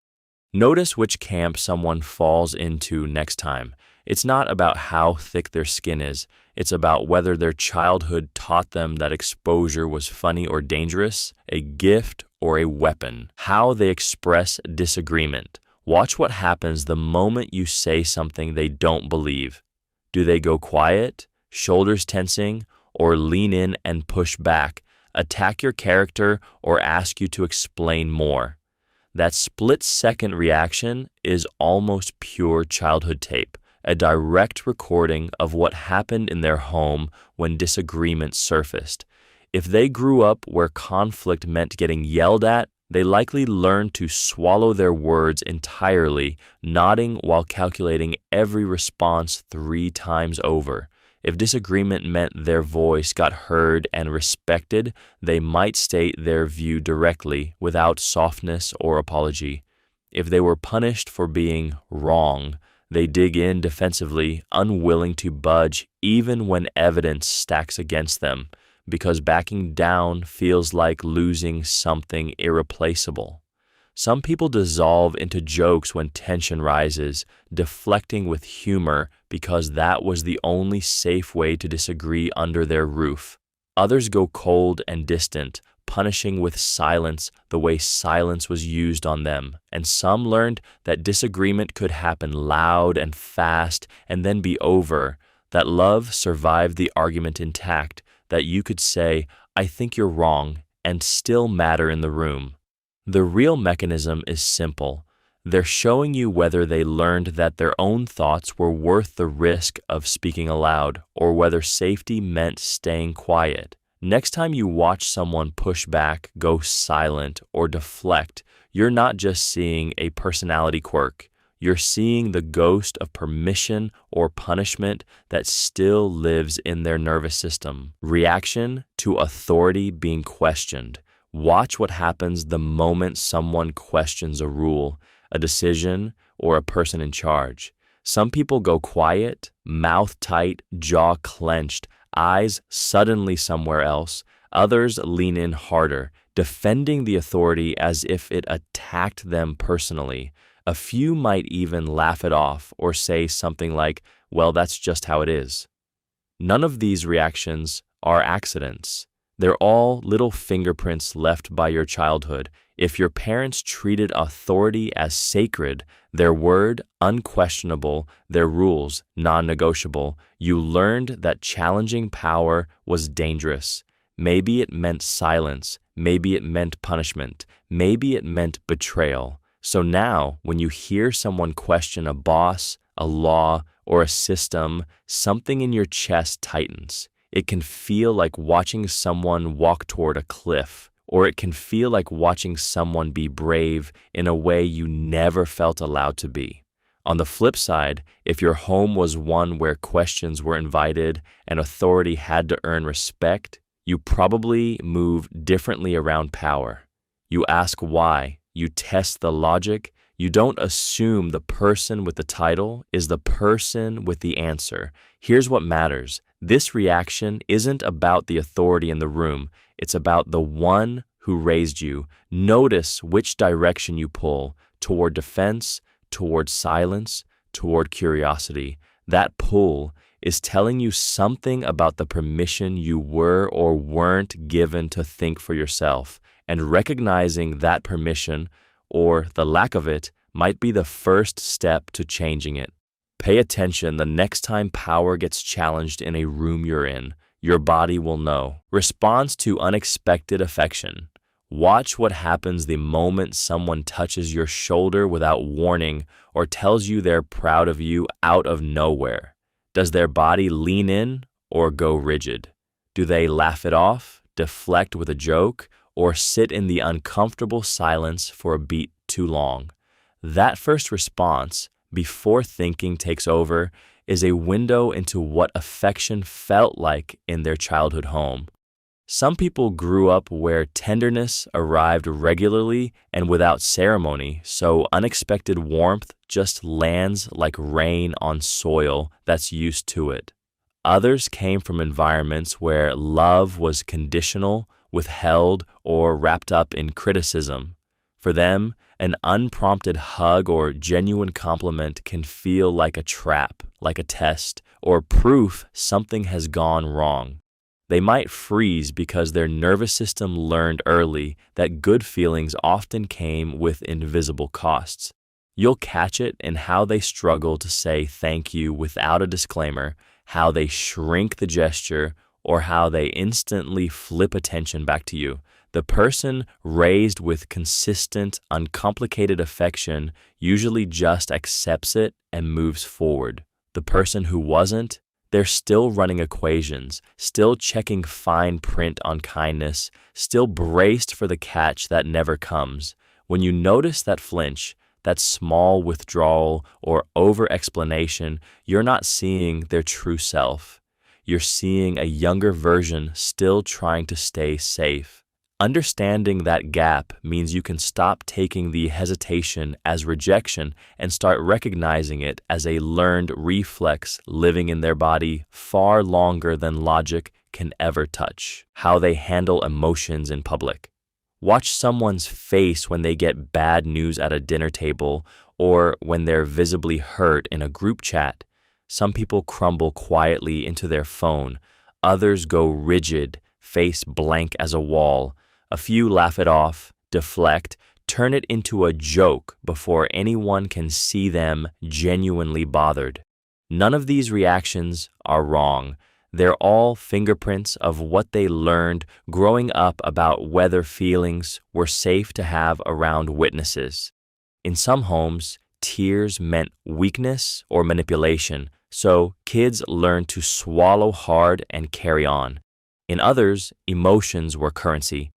Notice which camp someone falls into next time. It's not about how thick their skin is. It's about whether their childhood taught them that exposure was funny or dangerous, a gift or a weapon. How they express disagreement. Watch what happens the moment you say something they don't believe. Do they go quiet, shoulders tensing, or lean in and push back, attack your character, or ask you to explain more? That split-second reaction is almost pure childhood tape, a direct recording of what happened in their home when disagreement surfaced. If they grew up where conflict meant getting yelled at, they likely learned to swallow their words entirely, nodding while calculating every response 3 times over. If disagreement meant their voice got heard and respected, they might state their view directly without softness or apology. If they were punished for being wrong, they dig in defensively, unwilling to budge even when evidence stacks against them, because backing down feels like losing something irreplaceable. Some people dissolve into jokes when tension rises, deflecting with humor because that was the only safe way to disagree under their roof. Others go cold and distant, punishing with silence the way silence was used on them. And some learned that disagreement could happen loud and fast and then be over, that love survived the argument intact, that you could say, "I think you're wrong," and still matter in the room. The real mechanism is simple. They're showing you whether they learned that their own thoughts were worth the risk of speaking aloud, or whether safety meant staying quiet. Next time you watch someone push back, go silent, or deflect, you're not just seeing a personality quirk. You're seeing the ghost of permission or punishment that still lives in their nervous system. Reaction to authority being questioned. Watch what happens the moment someone questions a rule, a decision, or a person in charge. Some people go quiet, mouth tight, jaw clenched, eyes suddenly somewhere else. Others lean in harder, defending the authority as if it attacked them personally. A few might even laugh it off or say something like, "Well, that's just how it is." None of these reactions are accidents. They're all little fingerprints left by your childhood. If your parents treated authority as sacred, their word unquestionable, their rules non-negotiable, you learned that challenging power was dangerous. Maybe it meant silence. Maybe it meant punishment. Maybe it meant betrayal. So now, when you hear someone question a boss, a law, or a system, something in your chest tightens. It can feel like watching someone walk toward a cliff, or it can feel like watching someone be brave in a way you never felt allowed to be. On the flip side, if your home was one where questions were invited and authority had to earn respect, you probably move differently around power. You ask why, you test the logic. You don't assume the person with the title is the person with the answer. Here's what matters. This reaction isn't about the authority in the room, it's about the one who raised you. Notice which direction you pull toward defense, toward silence, toward curiosity. That pull is telling you something about the permission you were or weren't given to think for yourself, and recognizing that permission, or the lack of it, might be the first step to changing it. Pay attention the next time power gets challenged in a room you're in. Your body will know. Response to unexpected affection. Watch what happens the moment someone touches your shoulder without warning or tells you they're proud of you out of nowhere. Does their body lean in or go rigid? Do they laugh it off, deflect with a joke, or sit in the uncomfortable silence for a beat too long? That first response, before thinking takes over, is a window into what affection felt like in their childhood home. Some people grew up where tenderness arrived regularly and without ceremony, so unexpected warmth just lands like rain on soil that's used to it. Others came from environments where love was conditional, withheld, or wrapped up in criticism. For them, an unprompted hug or genuine compliment can feel like a trap, like a test, or proof something has gone wrong. They might freeze because their nervous system learned early that good feelings often came with invisible costs. You'll catch it in how they struggle to say thank you without a disclaimer, how they shrink the gesture, or how they instantly flip attention back to you. The person raised with consistent, uncomplicated affection usually just accepts it and moves forward. The person who wasn't, they're still running equations, still checking fine print on kindness, still braced for the catch that never comes. When you notice that flinch, that small withdrawal or over-explanation, you're not seeing their true self. You're seeing a younger version still trying to stay safe. Understanding that gap means you can stop taking the hesitation as rejection and start recognizing it as a learned reflex living in their body far longer than logic can ever touch. How they handle emotions in public. Watch someone's face when they get bad news at a dinner table or when they're visibly hurt in a group chat. Some people crumble quietly into their phone. Others go rigid, face blank as a wall. A few laugh it off, deflect, turn it into a joke before anyone can see them genuinely bothered. None of these reactions are wrong. They're all fingerprints of what they learned growing up about whether feelings were safe to have around witnesses. In some homes, tears meant weakness or manipulation, so kids learned to swallow hard and carry on. In others, emotions were currency.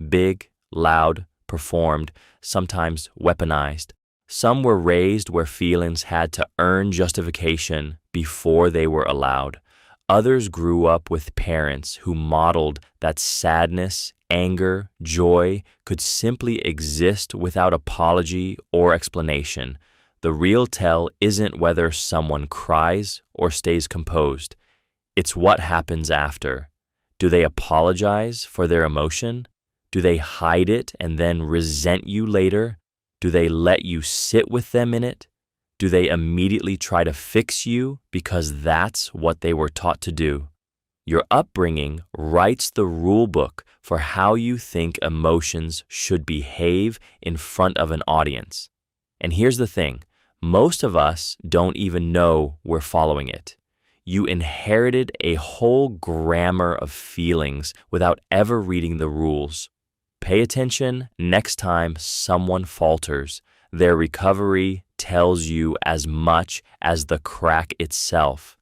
Big, loud, performed, sometimes weaponized. Some were raised where feelings had to earn justification before they were allowed. Others grew up with parents who modeled that sadness, anger, joy could simply exist without apology or explanation. The real tell isn't whether someone cries or stays composed. It's what happens after. Do they apologize for their emotion? Do they hide it and then resent you later? Do they let you sit with them in it? Do they immediately try to fix you because that's what they were taught to do? Your upbringing writes the rule book for how you think emotions should behave in front of an audience. And here's the thing, most of us don't even know we're following it. You inherited a whole grammar of feelings without ever reading the rules. Pay attention next time someone falters. Their recovery tells you as much as the crack itself.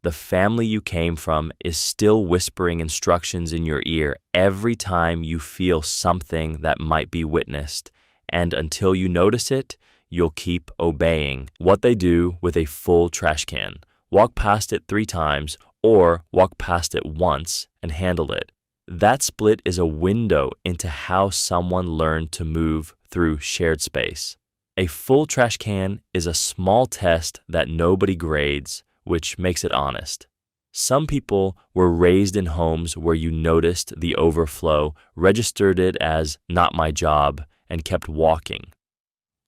The family you came from is still whispering instructions in your ear every time you feel something that might be witnessed. And until you notice it, you'll keep obeying what they do with a full trash can. Walk past it 3 times or walk past it once and handle it. That split is a window into how someone learned to move through shared space. A full trash can is a small test that nobody grades, which makes it honest. Some people were raised in homes where you noticed the overflow, registered it as not my job, and kept walking.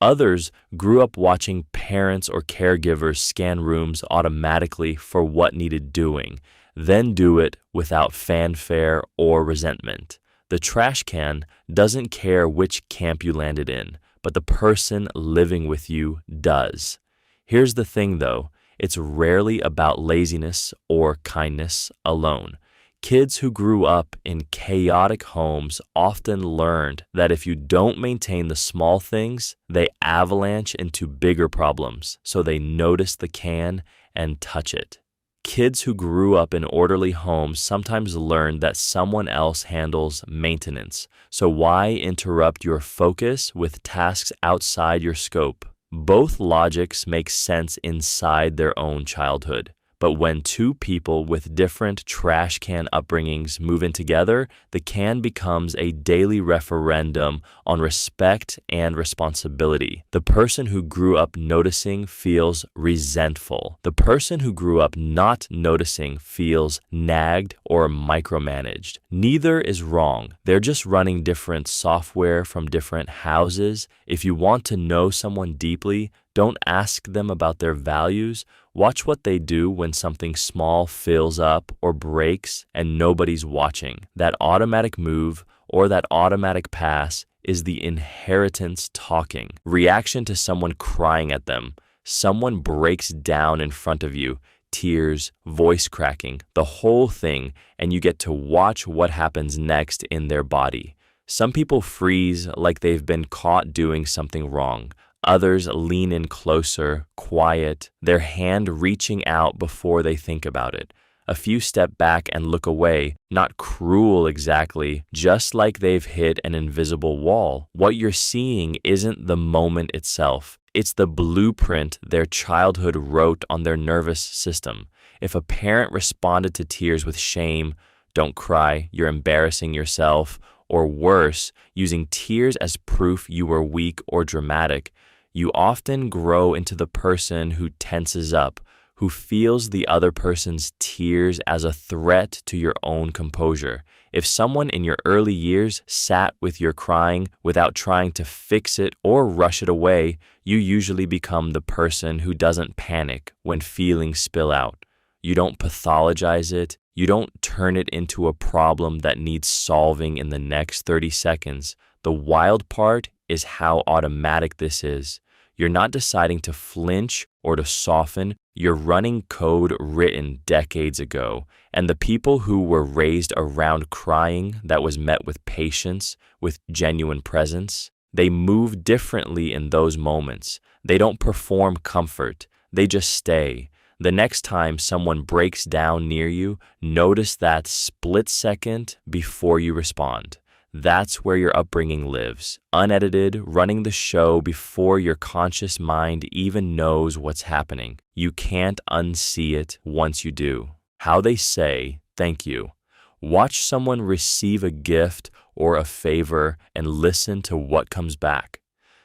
Others grew up watching parents or caregivers scan rooms automatically for what needed doing, then do it without fanfare or resentment. The trash can doesn't care which camp you landed in, but the person living with you does. Here's the thing though, it's rarely about laziness or kindness alone. Kids who grew up in chaotic homes often learned that if you don't maintain the small things, they avalanche into bigger problems, so they notice the can and touch it. Kids who grew up in orderly homes sometimes learn that someone else handles maintenance, so why interrupt your focus with tasks outside your scope? Both logics make sense inside their own childhood. But when two people with different trash can upbringings move in together, the can becomes a daily referendum on respect and responsibility. The person who grew up noticing feels resentful. The person who grew up not noticing feels nagged or micromanaged. Neither is wrong. They're just running different software from different houses. If you want to know someone deeply, don't ask them about their values. Watch what they do when something small fills up or breaks and nobody's watching. That automatic move or that automatic pass is the inheritance talking. Reaction to someone crying at them. Someone breaks down in front of you. Tears, voice cracking, the whole thing, and you get to watch what happens next in their body. Some people freeze like they've been caught doing something wrong. Others lean in closer, quiet, their hand reaching out before they think about it. A few step back and look away, not cruel exactly, just like they've hit an invisible wall. What you're seeing isn't the moment itself. It's the blueprint their childhood wrote on their nervous system. If a parent responded to tears with shame, "Don't cry, you're embarrassing yourself," or worse, using tears as proof you were weak or dramatic, you often grow into the person who tenses up, who feels the other person's tears as a threat to your own composure. If someone in your early years sat with your crying without trying to fix it or rush it away, you usually become the person who doesn't panic when feelings spill out. You don't pathologize it. You don't turn it into a problem that needs solving in the next 30 seconds. The wild part is how automatic this is. You're not deciding to flinch or to soften. You're running code written decades ago. And the people who were raised around crying that was met with patience, with genuine presence, they move differently in those moments. They don't perform comfort. They just stay. The next time someone breaks down near you, notice that split second before you respond. That's where your upbringing lives, unedited, running the show before your conscious mind even knows what's happening. You can't unsee it once you do. How they say thank you. Watch someone receive a gift or a favor and listen to what comes back.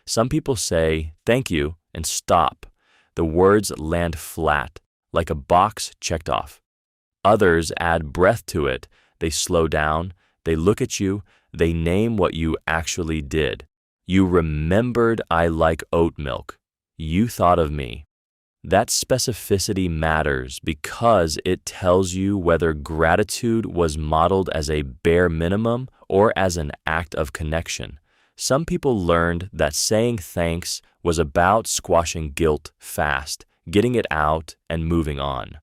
Some people say thank you and stop. The words land flat, like a box checked off. Others add breath to it. They slow down, they look at you, they name what you actually did. You remembered I like oat milk. You thought of me. That specificity matters because it tells you whether gratitude was modeled as a bare minimum or as an act of connection. Some people learned that saying thanks was about squashing guilt fast, getting it out, and moving on.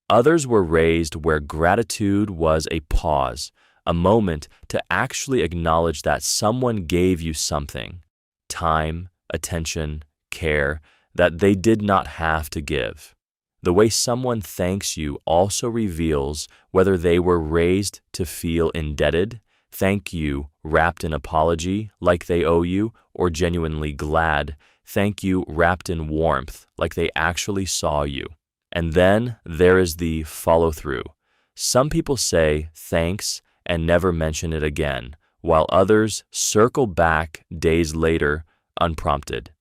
Others were raised where gratitude was a pause, a moment to actually acknowledge that someone gave you something, time, attention, care, that they did not have to give. The way someone thanks you also reveals whether they were raised to feel indebted, thank you wrapped in apology like they owe you, or genuinely glad, thank you wrapped in warmth like they actually saw you. And then there is the follow-through. Some people say thanks and never mention it again, while others circle back days later unprompted.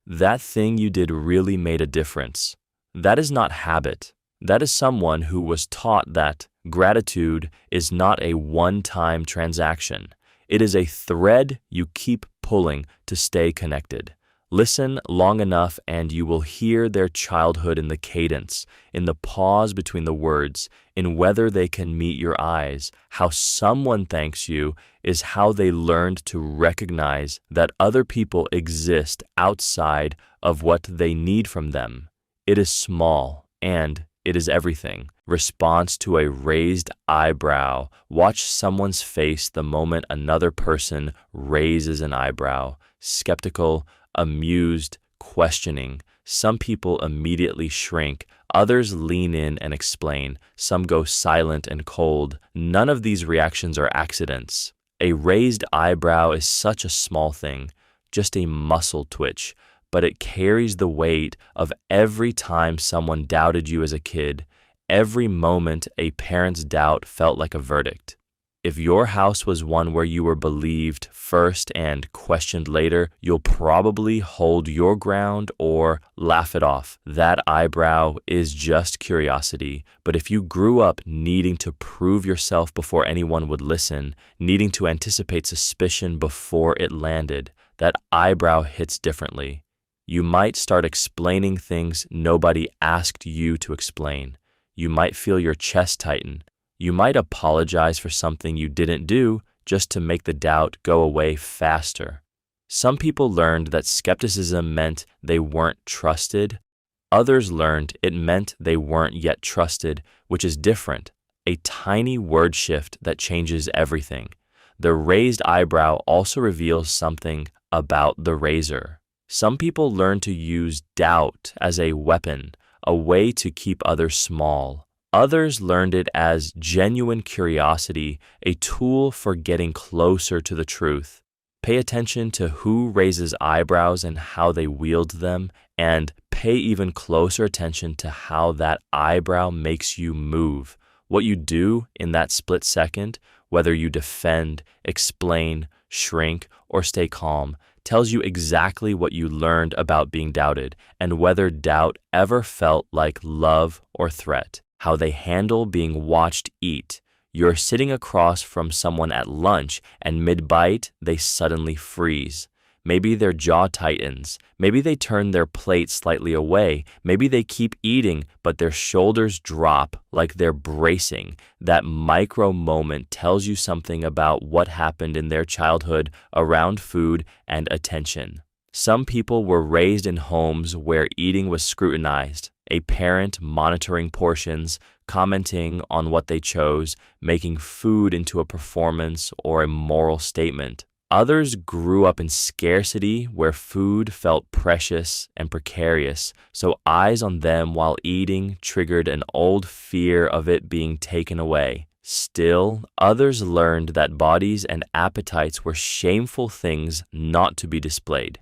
That thing you did really made a difference. That is not habit. That is someone who was taught that gratitude is not a one-time transaction. It is a thread you keep pulling to stay connected. Listen long enough and you will hear their childhood in the cadence, in the pause between the words, in whether they can meet your eyes. How someone thanks you is how they learned to recognize that other people exist outside of what they need from them. It is small and it is everything. Response to a raised eyebrow. Watch someone's face the moment another person raises an eyebrow. Skeptical, amused, questioning. Some people immediately shrink, others lean in and explain, some go silent and cold. None of these reactions are accidents. A raised eyebrow is such a small thing, just a muscle twitch, but it carries the weight of every time someone doubted you as a kid, every moment a parent's doubt felt like a verdict. If your house was one where you were believed first and questioned later, you'll probably hold your ground or laugh it off. That eyebrow is just curiosity. But if you grew up needing to prove yourself before anyone would listen, needing to anticipate suspicion before it landed, that eyebrow hits differently. You might start explaining things nobody asked you to explain. You might feel your chest tighten. You might apologize for something you didn't do just to make the doubt go away faster. Some people learned that skepticism meant they weren't trusted. Others learned it meant they weren't yet trusted, which is different. A tiny word shift that changes everything. The raised eyebrow also reveals something about the raiser. Some people learn to use doubt as a weapon, a way to keep others small. Others learned it as genuine curiosity, a tool for getting closer to the truth. Pay attention to who raises eyebrows and how they wield them, and pay even closer attention to how that eyebrow makes you move. What you do in that split second, whether you defend, explain, shrink, or stay calm, tells you exactly what you learned about being doubted and whether doubt ever felt like love or threat. How they handle being watched eat. You're sitting across from someone at lunch and mid-bite, they suddenly freeze. Maybe their jaw tightens. Maybe they turn their plate slightly away. Maybe they keep eating, but their shoulders drop like they're bracing. That micro moment tells you something about what happened in their childhood around food and attention. Some people were raised in homes where eating was scrutinized. A parent monitoring portions, commenting on what they chose, making food into a performance or a moral statement. Others grew up in scarcity where food felt precious and precarious, so eyes on them while eating triggered an old fear of it being taken away. Still, others learned that bodies and appetites were shameful things not to be displayed.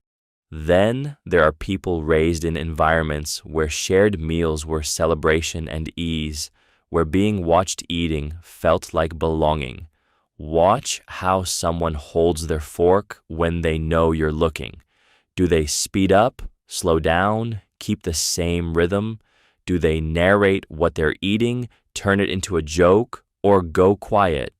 Then there are people raised in environments where shared meals were celebration and ease, where being watched eating felt like belonging. Watch how someone holds their fork when they know you're looking. Do they speed up, slow down, keep the same rhythm? Do they narrate what they're eating, turn it into a joke, or go quiet?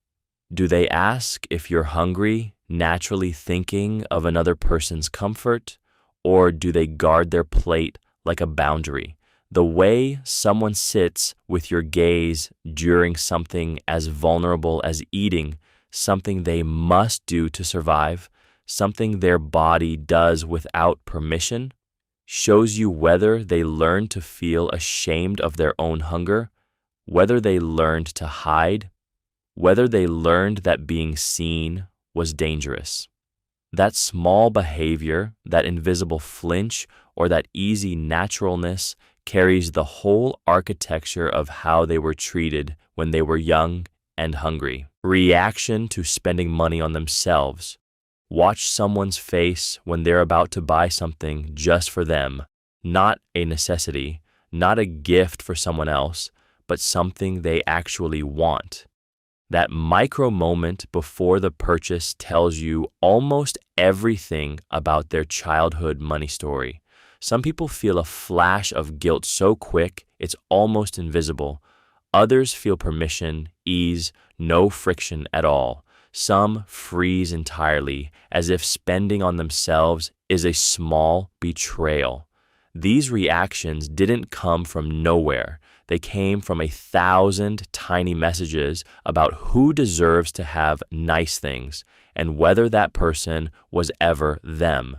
Do they ask if you're hungry, naturally thinking of another person's comfort? Or do they guard their plate like a boundary? The way someone sits with your gaze during something as vulnerable as eating, something they must do to survive, something their body does without permission, shows you whether they learned to feel ashamed of their own hunger, whether they learned to hide, whether they learned that being seen was dangerous. That small behavior, that invisible flinch, or that easy naturalness carries the whole architecture of how they were treated when they were young and hungry. Reaction to spending money on themselves. Watch someone's face when they're about to buy something just for them, not a necessity, not a gift for someone else, but something they actually want. That micro moment before the purchase tells you almost everything about their childhood money story. Some people feel a flash of guilt so quick It's almost invisible. Others feel permission, ease, no friction at all. Some freeze entirely, as if spending on themselves is a small betrayal. These reactions didn't come from nowhere. They came from 1,000 tiny messages about who deserves to have nice things and whether that person was ever them.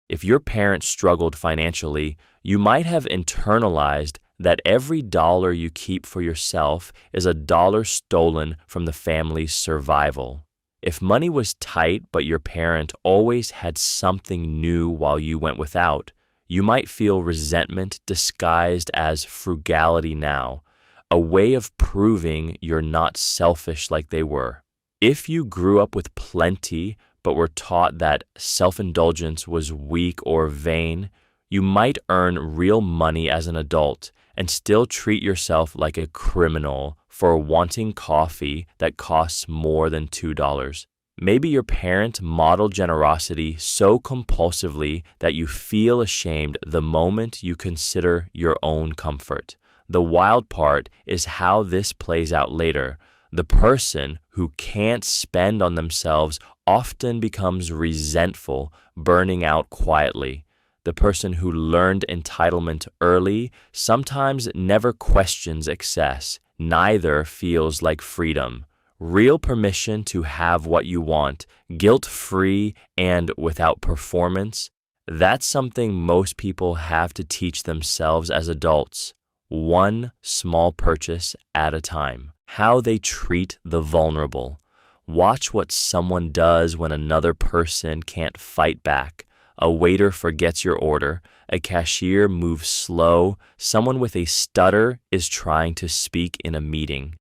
If your parents struggled financially, you might have internalized that every dollar you keep for yourself is a dollar stolen from the family's survival. If money was tight but your parent always had something new while you went without, you might feel resentment disguised as frugality now, a way of proving you're not selfish like they were. If you grew up with plenty but were taught that self-indulgence was weak or vain, you might earn real money as an adult and still treat yourself like a criminal for wanting coffee that costs more than $2. Maybe your parent modeled generosity so compulsively that you feel ashamed the moment you consider your own comfort. The wild part is how this plays out later. The person who can't spend on themselves often becomes resentful, burning out quietly. The person who learned entitlement early sometimes never questions excess. Neither feels like freedom. Real permission to have what you want, guilt-free and without performance, that's something most people have to teach themselves as adults, one small purchase at a time. How they treat the vulnerable. Watch what someone does when another person can't fight back. A waiter forgets your order, a cashier moves slow, someone with a stutter is trying to speak in a meeting.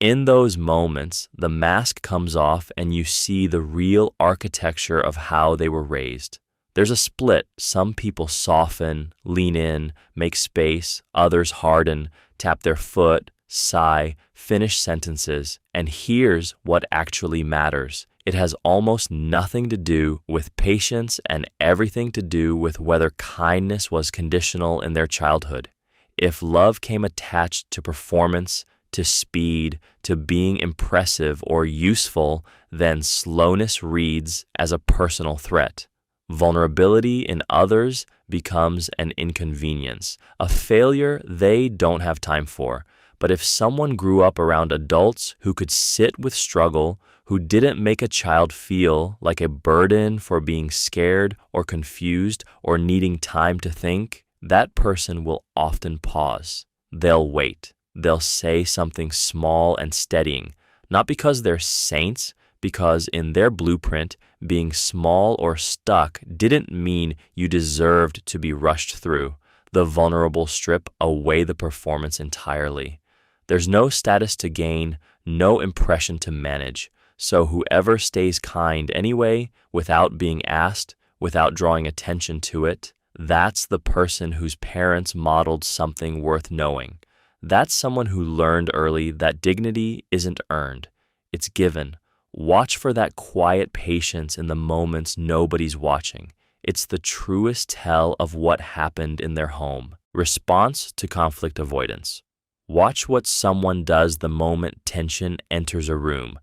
In those moments, the mask comes off and you see the real architecture of how they were raised. There's a split. Some people soften, lean in, make space. Others harden, tap their foot, sigh, finish sentences. And here's what actually matters. It has almost nothing to do with patience and everything to do with whether kindness was conditional in their childhood. If love came attached to performance, to speed, to being impressive or useful, then slowness reads as a personal threat. Vulnerability in others becomes an inconvenience, a failure they don't have time for. But if someone grew up around adults who could sit with struggle, who didn't make a child feel like a burden for being scared or confused or needing time to think, that person will often pause. They'll wait. They'll say something small and steadying, not because they're saints, because in their blueprint, being small or stuck didn't mean you deserved to be rushed through. The vulnerable strip away the performance entirely. There's no status to gain, no impression to manage. So whoever stays kind anyway, without being asked, without drawing attention to it, that's the person whose parents modeled something worth knowing. That's someone who learned early that dignity isn't earned, it's given. Watch for that quiet patience in the moments nobody's watching. It's the truest tell of what happened in their home. Response to conflict avoidance. Watch what someone does the moment tension enters a room.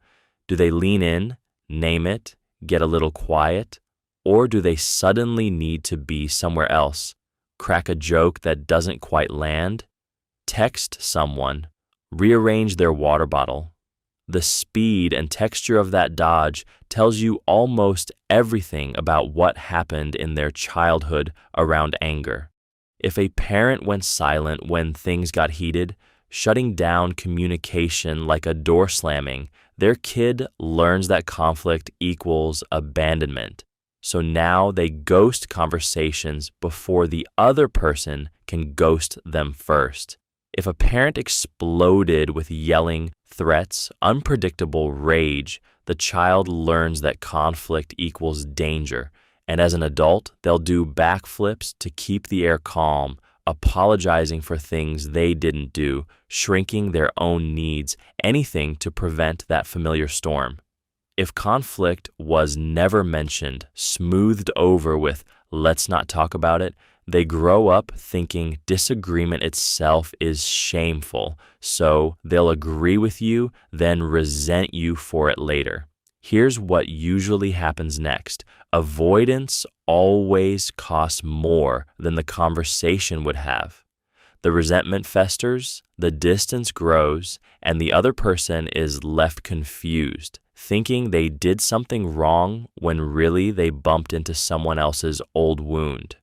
Do they lean in, name it, get a little quiet, or do they suddenly need to be somewhere else, crack a joke that doesn't quite land, text someone, rearrange their water bottle? The speed and texture of that dodge tells you almost everything about what happened in their childhood around anger. If a parent went silent when things got heated, shutting down communication like a door slamming, their kid learns that conflict equals abandonment. So now they ghost conversations before the other person can ghost them first. If a parent exploded with yelling, threats, unpredictable rage, the child learns that conflict equals danger. And as an adult, they'll do backflips to keep the air calm, apologizing for things they didn't do, shrinking their own needs, anything to prevent that familiar storm. If conflict was never mentioned, smoothed over with "let's not talk about it," They grow up thinking disagreement itself is shameful, so they'll agree with you, then resent you for it later. Here's what usually happens next. Avoidance always costs more than the conversation would have. The resentment festers, the distance grows, and the other person is left confused, thinking they did something wrong when really they bumped into someone else's old wound.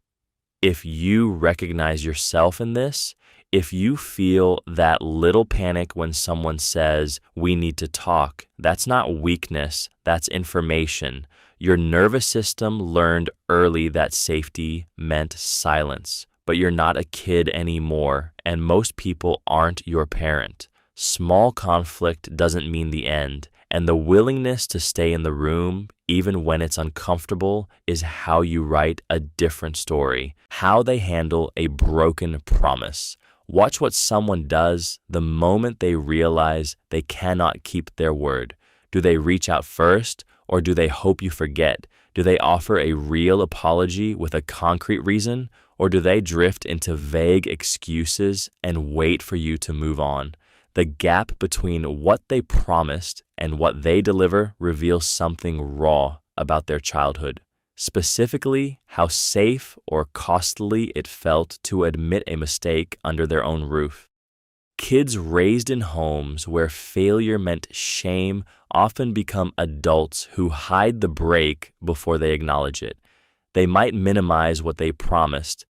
If you recognize yourself in this, if you feel that little panic when someone says, "We need to talk," that's not weakness, that's information. Your nervous system learned early that safety meant silence, but you're not a kid anymore, and most people aren't your parent. Small conflict doesn't mean the end, and the willingness to stay in the room, even when it's uncomfortable, is how you write a different story, how they handle a broken promise. Watch what someone does the moment they realize they cannot keep their word. Do they reach out first, or do they hope you forget? Do they offer a real apology with a concrete reason, or do they drift into vague excuses and wait for you to move on? The gap between what they promised and what they deliver reveals something raw about their childhood, specifically how safe or costly it felt to admit a mistake under their own roof. Kids raised in homes where failure meant shame often become adults who hide the break before they acknowledge it. They might minimize what they promised.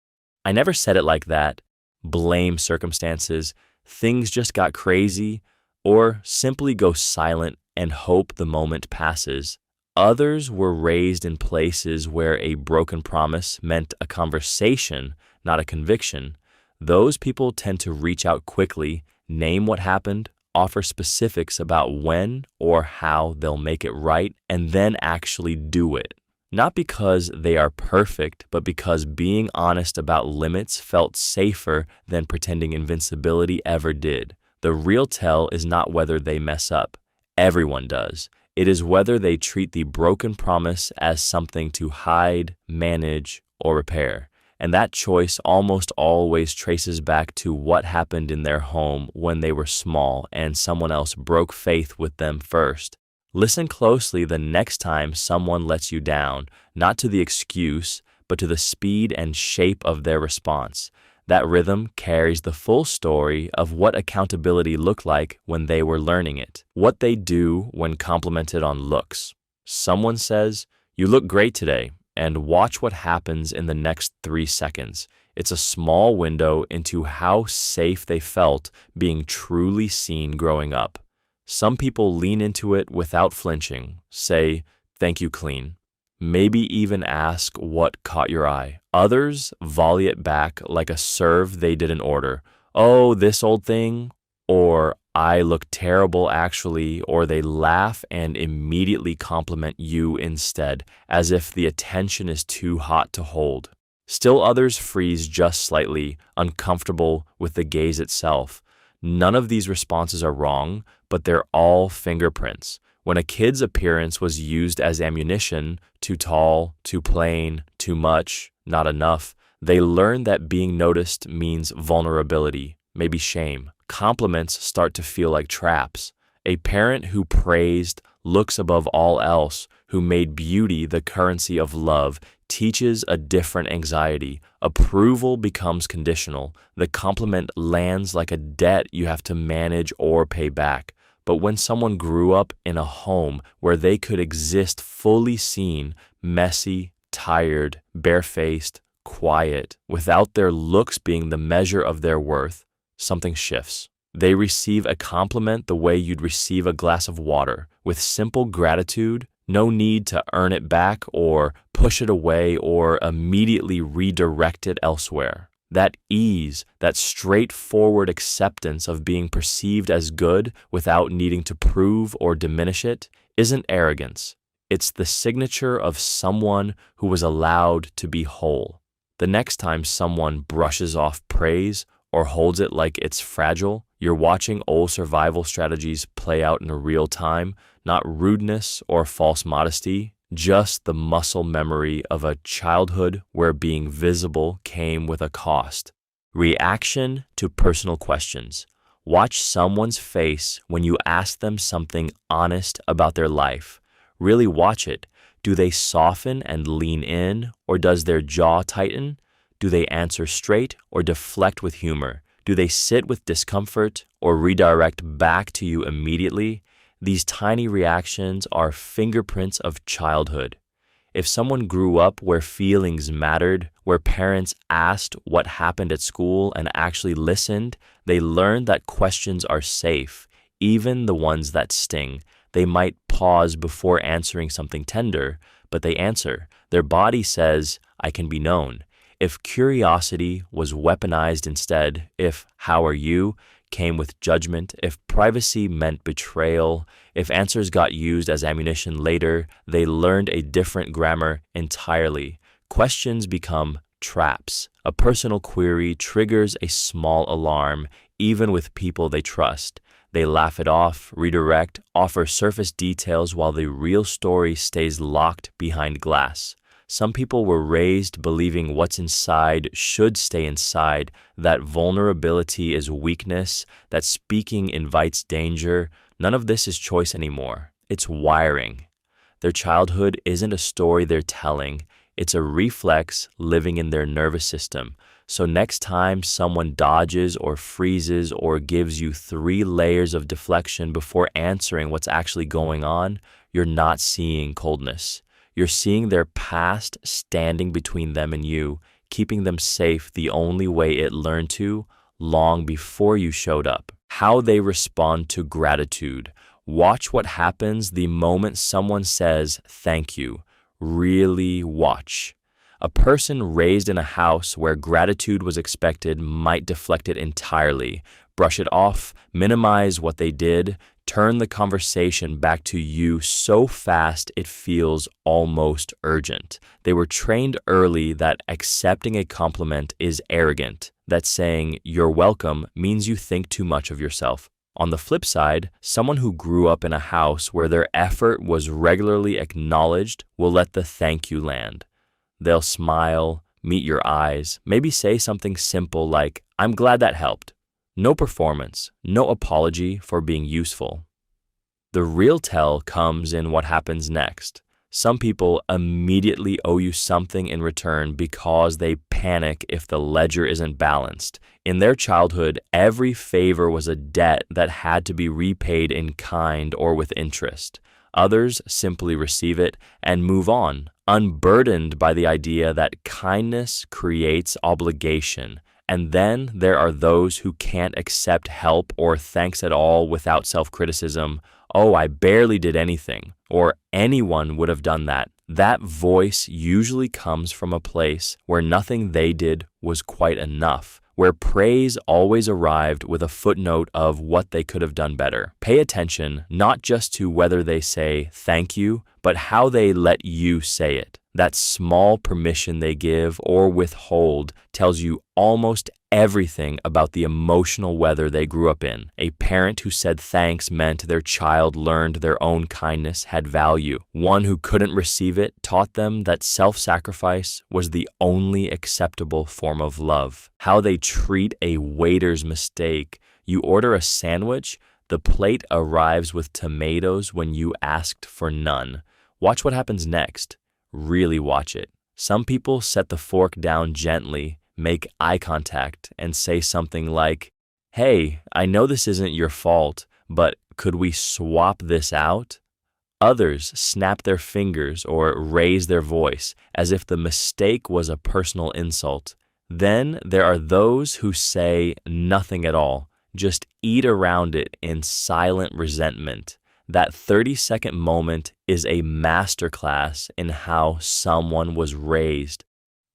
"I never said it like that," blame circumstances, "things just got crazy," or simply go silent and hope the moment passes. Others were raised in places where a broken promise meant a conversation, not a conviction. Those people tend to reach out quickly, name what happened, offer specifics about when or how they'll make it right, and then actually do it. Not because they are perfect, but because being honest about limits felt safer than pretending invincibility ever did. The real tell is not whether they mess up. Everyone does. It is whether they treat the broken promise as something to hide, manage, or repair. And that choice almost always traces back to what happened in their home when they were small and someone else broke faith with them first. Listen closely the next time someone lets you down, not to the excuse, but to the speed and shape of their response. That rhythm carries the full story of what accountability looked like when they were learning it, what they do when complimented on looks. Someone says, "You look great today," and watch what happens in the next 3 seconds. It's a small window into how safe they felt being truly seen growing up. Some people lean into it without flinching, say, "Thank you, clean." Maybe even ask what caught your eye. Others volley it back like a serve they didn't order. "Oh, this old thing," or "I look terrible actually," or they laugh and immediately compliment you instead, as if the attention is too hot to hold. Still others freeze just slightly, uncomfortable with the gaze itself. None of these responses are wrong, but they're all fingerprints. When a kid's appearance was used as ammunition, too tall, too plain, too much, not enough, they learn that being noticed means vulnerability, maybe shame. Compliments start to feel like traps. A parent who praised, looks above all else, who made beauty the currency of love, teaches a different anxiety. Approval becomes conditional. The compliment lands like a debt you have to manage or pay back. But when someone grew up in a home where they could exist fully seen, messy, tired, barefaced, quiet, without their looks being the measure of their worth, something shifts. They receive a compliment the way you'd receive a glass of water, with simple gratitude, no need to earn it back or push it away or immediately redirect it elsewhere. That ease, that straightforward acceptance of being perceived as good without needing to prove or diminish it, isn't arrogance. It's the signature of someone who was allowed to be whole. The next time someone brushes off praise or holds it like it's fragile, you're watching old survival strategies play out in real time, not rudeness or false modesty, just the muscle memory of a childhood where being visible came with a cost. Reaction to personal questions. Watch someone's face when you ask them something honest about their life. Really watch it. Do they soften and lean in, or does their jaw tighten? Do they answer straight or deflect with humor? Do they sit with discomfort or redirect back to you immediately? These tiny reactions are fingerprints of childhood. If someone grew up where feelings mattered, where parents asked what happened at school and actually listened, they learned that questions are safe, even the ones that sting. They might pause before answering something tender, but they answer. Their body says, I can be known. If curiosity was weaponized instead, if how are you came with judgment, if privacy meant betrayal, if answers got used as ammunition later, they learned a different grammar entirely. Questions become traps. A personal query triggers a small alarm, even with people they trust. They laugh it off, redirect, offer surface details while the real story stays locked behind glass. Some people were raised believing what's inside should stay inside, that vulnerability is weakness, that speaking invites danger. None of this is choice anymore. It's wiring. Their childhood isn't a story they're telling. It's a reflex living in their nervous system. So next time someone dodges or freezes or gives you 3 layers of deflection before answering what's actually going on, you're not seeing coldness. You're seeing their past standing between them and you, keeping them safe the only way it learned to long before you showed up. How they respond to gratitude. Watch what happens the moment someone says thank you. Really watch. A person raised in a house where gratitude was expected might deflect it entirely, brush it off, minimize what they did, turn the conversation back to you so fast it feels almost urgent. They were trained early that accepting a compliment is arrogant, that saying you're welcome means you think too much of yourself. On the flip side, someone who grew up in a house where their effort was regularly acknowledged will let the thank you land. They'll smile, meet your eyes, maybe say something simple like, I'm glad that helped. No performance, no apology for being useful. The real tell comes in what happens next. Some people immediately owe you something in return because they panic if the ledger isn't balanced. In their childhood, every favor was a debt that had to be repaid in kind or with interest. Others simply receive it and move on, unburdened by the idea that kindness creates obligation. And then there are those who can't accept help or thanks at all without self-criticism. Oh, I barely did anything, or anyone would have done that. That voice usually comes from a place where nothing they did was quite enough, where praise always arrived with a footnote of what they could have done better. Pay attention not just to whether they say thank you, but how they let you say it. That small permission they give or withhold tells you almost everything about the emotional weather they grew up in. A parent who said thanks meant their child learned their own kindness had value. One who couldn't receive it taught them that self-sacrifice was the only acceptable form of love. How they treat a waiter's mistake. You order a sandwich, the plate arrives with tomatoes when you asked for none. Watch what happens next. Really watch it. Some people set the fork down gently, make eye contact, and say something like, hey, I know this isn't your fault, but could we swap this out? Others snap their fingers or raise their voice as if the mistake was a personal insult. Then there are those who say nothing at all, just eat around it in silent resentment. That 30-second moment is a masterclass in how someone was raised.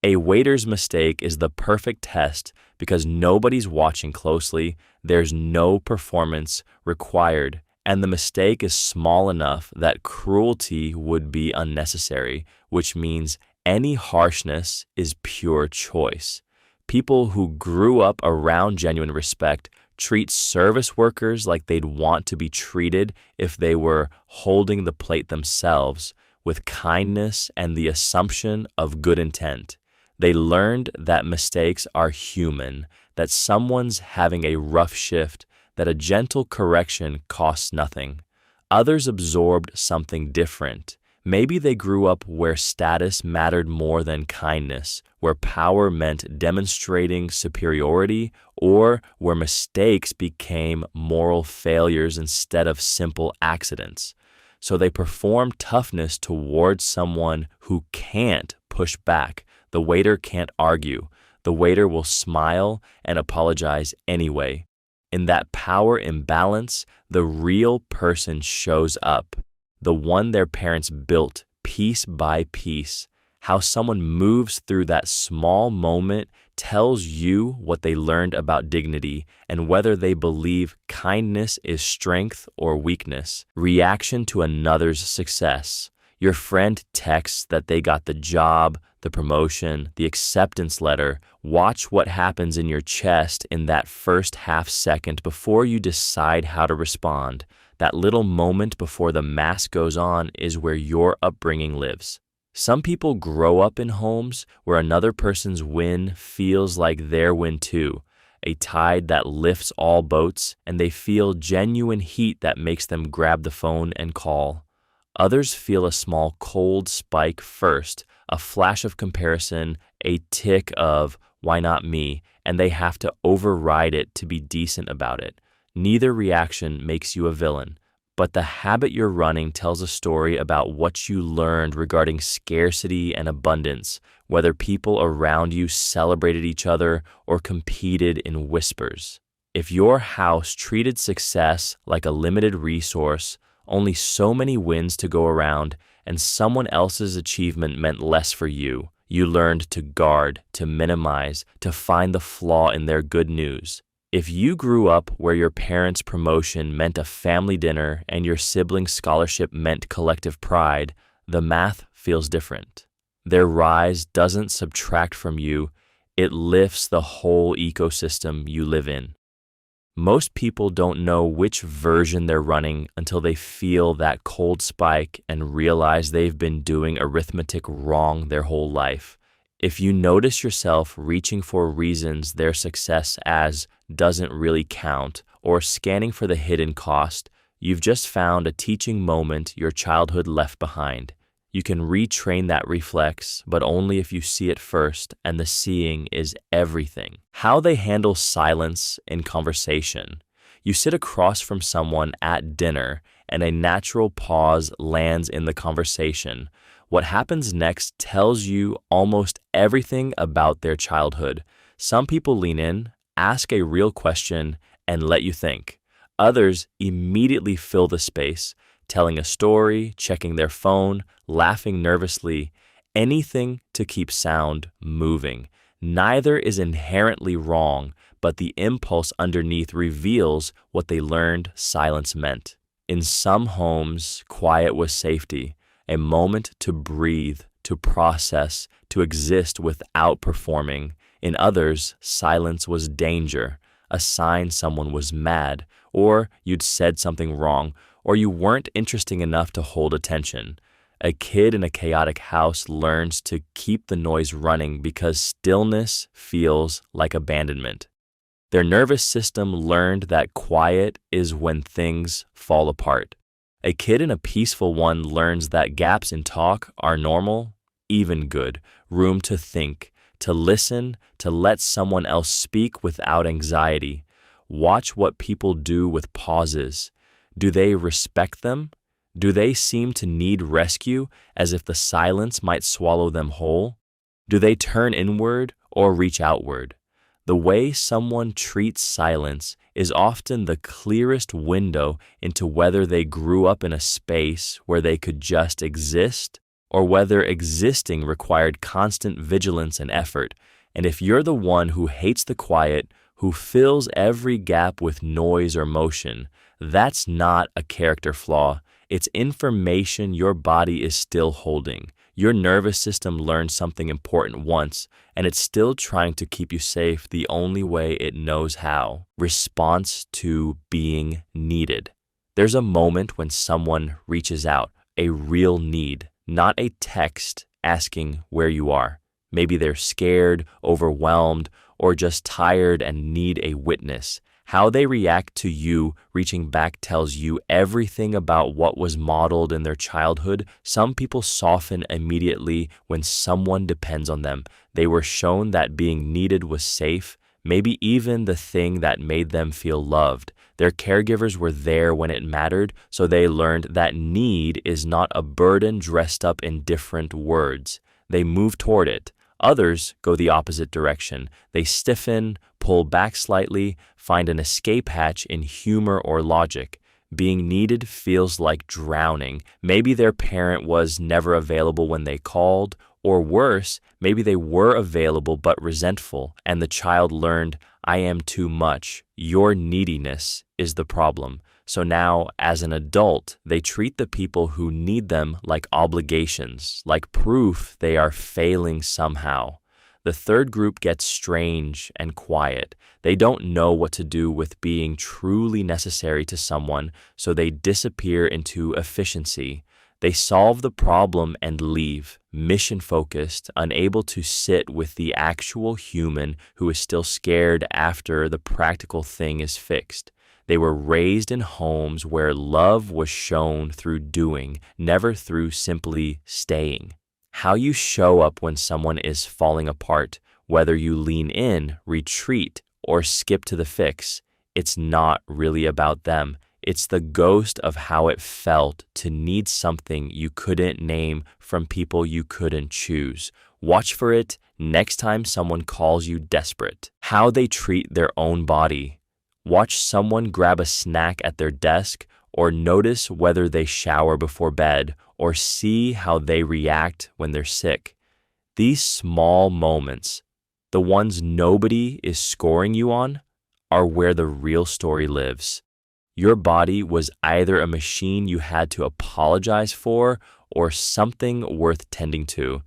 A waiter's mistake is the perfect test because nobody's watching closely, there's no performance required, and the mistake is small enough that cruelty would be unnecessary, which means any harshness is pure choice. People who grew up around genuine respect treat service workers like they'd want to be treated if they were holding the plate themselves. with kindness and the assumption of good intent. They learned that mistakes are human, that someone's having a rough shift, that a gentle correction costs nothing. Others absorbed something different. Maybe they grew up where status mattered more than kindness, where power meant demonstrating superiority, or where mistakes became moral failures instead of simple accidents. So they perform toughness towards someone who can't push back. The waiter can't argue. The waiter will smile and apologize anyway. In that power imbalance, the real person shows up, the one their parents built piece by piece. How someone moves through that small moment tells you what they learned about dignity and whether they believe kindness is strength or weakness. Reaction to another's success. Your friend texts that they got the job, the promotion, the acceptance letter. Watch what happens in your chest in that first half second before you decide how to respond. That little moment before the mask goes on is where your upbringing lives. Some people grow up in homes where another person's win feels like their win too, a tide that lifts all boats, and they feel genuine heat that makes them grab the phone and call. Others feel a small cold spike first, a flash of comparison, a tick of, why not me, and they have to override it to be decent about it. Neither reaction makes you a villain, but the habit you're running tells a story about what you learned regarding scarcity and abundance, whether people around you celebrated each other or competed in whispers. If your house treated success like a limited resource, only so many wins to go around, and someone else's achievement meant less for you, you learned to guard, to minimize, to find the flaw in their good news. If you grew up where your parents' promotion meant a family dinner and your sibling's scholarship meant collective pride, the math feels different. Their rise doesn't subtract from you, it lifts the whole ecosystem you live in. Most people don't know which version they're running until they feel that cold spike and realize they've been doing arithmetic wrong their whole life. If you notice yourself reaching for reasons their success as doesn't really count or scanning for the hidden cost, you've just found a teaching moment your childhood left behind. You can retrain that reflex, but only if you see it first, and the seeing is everything. How they handle silence in conversation. You sit across from someone at dinner, and a natural pause lands in the conversation. What happens next tells you almost everything about their childhood. Some people lean in, ask a real question, and let you think. Others immediately fill the space, telling a story, checking their phone, laughing nervously, anything to keep sound moving. Neither is inherently wrong, but the impulse underneath reveals what they learned silence meant. In some homes, quiet was safety, a moment to breathe, to process, to exist without performing. In others, silence was danger, a sign someone was mad, or you'd said something wrong, or you weren't interesting enough to hold attention. A kid in a chaotic house learns to keep the noise running because stillness feels like abandonment. Their nervous system learned that quiet is when things fall apart. A kid in a peaceful one learns that gaps in talk are normal, even good, room to think, to listen, to let someone else speak without anxiety. Watch what people do with pauses. Do they respect them? Do they seem to need rescue as if the silence might swallow them whole? Do they turn inward or reach outward? The way someone treats silence is often the clearest window into whether they grew up in a space where they could just exist or whether existing required constant vigilance and effort. And if you're the one who hates the quiet, who fills every gap with noise or motion, that's not a character flaw. It's information your body is still holding. Your nervous system learned something important once, and it's still trying to keep you safe the only way it knows how. Response to being needed. There's a moment when someone reaches out, a real need, not a text asking where you are. Maybe they're scared, overwhelmed, or just tired and need a witness. How they react to you reaching back tells you everything about what was modeled in their childhood. Some people soften immediately when someone depends on them. They were shown that being needed was safe, maybe even the thing that made them feel loved. Their caregivers were there when it mattered, so they learned that need is not a burden dressed up in different words. They move toward it. Others go the opposite direction. They stiffen, pull back slightly, find an escape hatch in humor or logic. Being needed feels like drowning. Maybe their parent was never available when they called, or worse, maybe they were available but resentful, and the child learned, I am too much. Your neediness is the problem. So now, as an adult, they treat the people who need them like obligations, like proof they are failing somehow. The third group gets strange and quiet. They don't know what to do with being truly necessary to someone, so they disappear into efficiency. They solve the problem and leave, mission-focused, unable to sit with the actual human who is still scared after the practical thing is fixed. They were raised in homes where love was shown through doing, never through simply staying. How you show up when someone is falling apart, whether you lean in, retreat, or skip to the fix, it's not really about them. It's the ghost of how it felt to need something you couldn't name from people you couldn't choose. Watch for it next time someone calls you desperate. How they treat their own body. Watch someone grab a snack at their desk, or notice whether they shower before bed, or see how they react when they're sick. These small moments, the ones nobody is scoring you on, are where the real story lives. Your body was either a machine you had to apologize for or something worth tending to.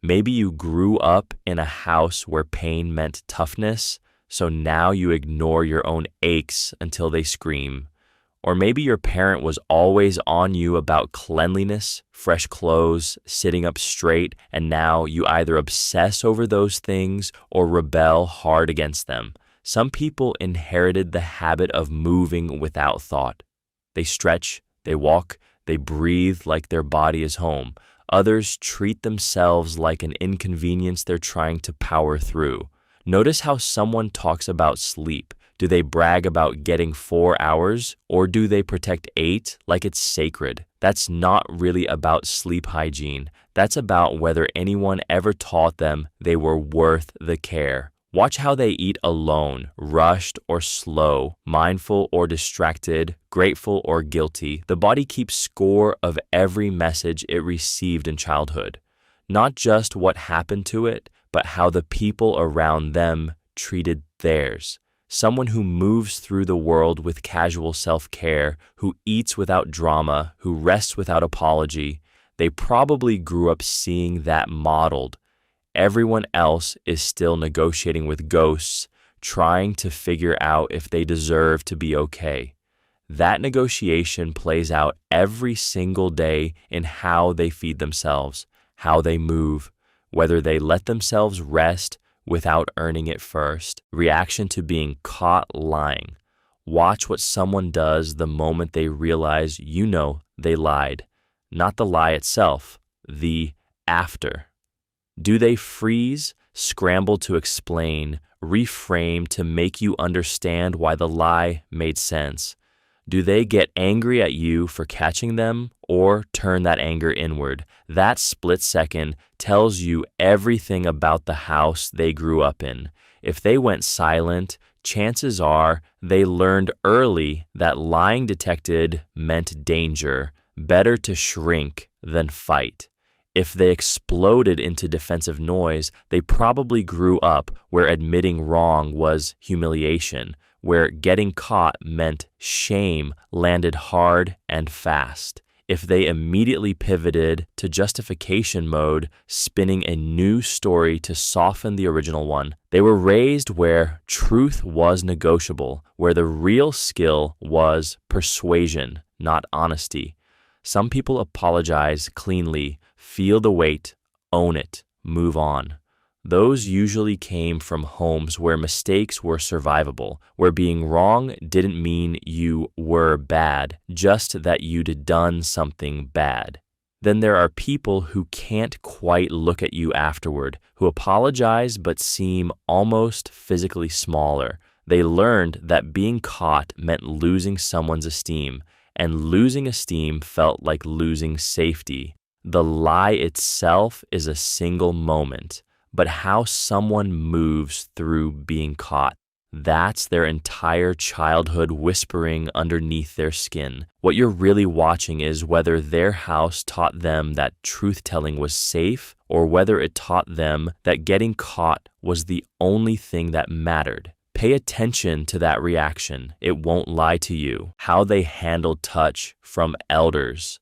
Maybe you grew up in a house where pain meant toughness, so now you ignore your own aches until they scream. Or maybe your parent was always on you about cleanliness, fresh clothes, sitting up straight, and now you either obsess over those things or rebel hard against them. Some people inherited the habit of moving without thought. They stretch, they walk, they breathe like their body is home. Others treat themselves like an inconvenience they're trying to power through. Notice how someone talks about sleep. Do they brag about getting 4 hours, or do they protect 8 like it's sacred? That's not really about sleep hygiene. That's about whether anyone ever taught them they were worth the care. Watch how they eat alone, rushed or slow, mindful or distracted, grateful or guilty. The body keeps score of every message it received in childhood. Not just what happened to it, but how the people around them treated theirs. Someone who moves through the world with casual self-care, who eats without drama, who rests without apology, they probably grew up seeing that modeled. Everyone else is still negotiating with ghosts, trying to figure out if they deserve to be okay. That negotiation plays out every single day in how they feed themselves, how they move, whether they let themselves rest without earning it first. Reaction to being caught lying. Watch what someone does the moment they realize you know they lied. Not the lie itself, the after. Do they freeze, scramble to explain, reframe to make you understand why the lie made sense? Do they get angry at you for catching them or turn that anger inward? That split second tells you everything about the house they grew up in. If they went silent, chances are they learned early that lying detected meant danger, better to shrink than fight. If they exploded into defensive noise, they probably grew up where admitting wrong was humiliation, where getting caught meant shame landed hard and fast. If they immediately pivoted to justification mode, spinning a new story to soften the original one, they were raised where truth was negotiable, where the real skill was persuasion, not honesty. Some people apologize cleanly, Feel the weight, own it, move on. Those usually came from homes where mistakes were survivable, where being wrong didn't mean you were bad, just that you'd done something bad. Then there are people who can't quite look at you afterward, who apologize but seem almost physically smaller. They learned that being caught meant losing someone's esteem, and losing esteem felt like losing safety. The lie itself is a single moment, but how someone moves through being caught, that's their entire childhood whispering underneath their skin. What you're really watching is whether their house taught them that truth-telling was safe, or whether it taught them that getting caught was the only thing that mattered. Pay attention to that reaction. It won't lie to you. How they handled touch from elders.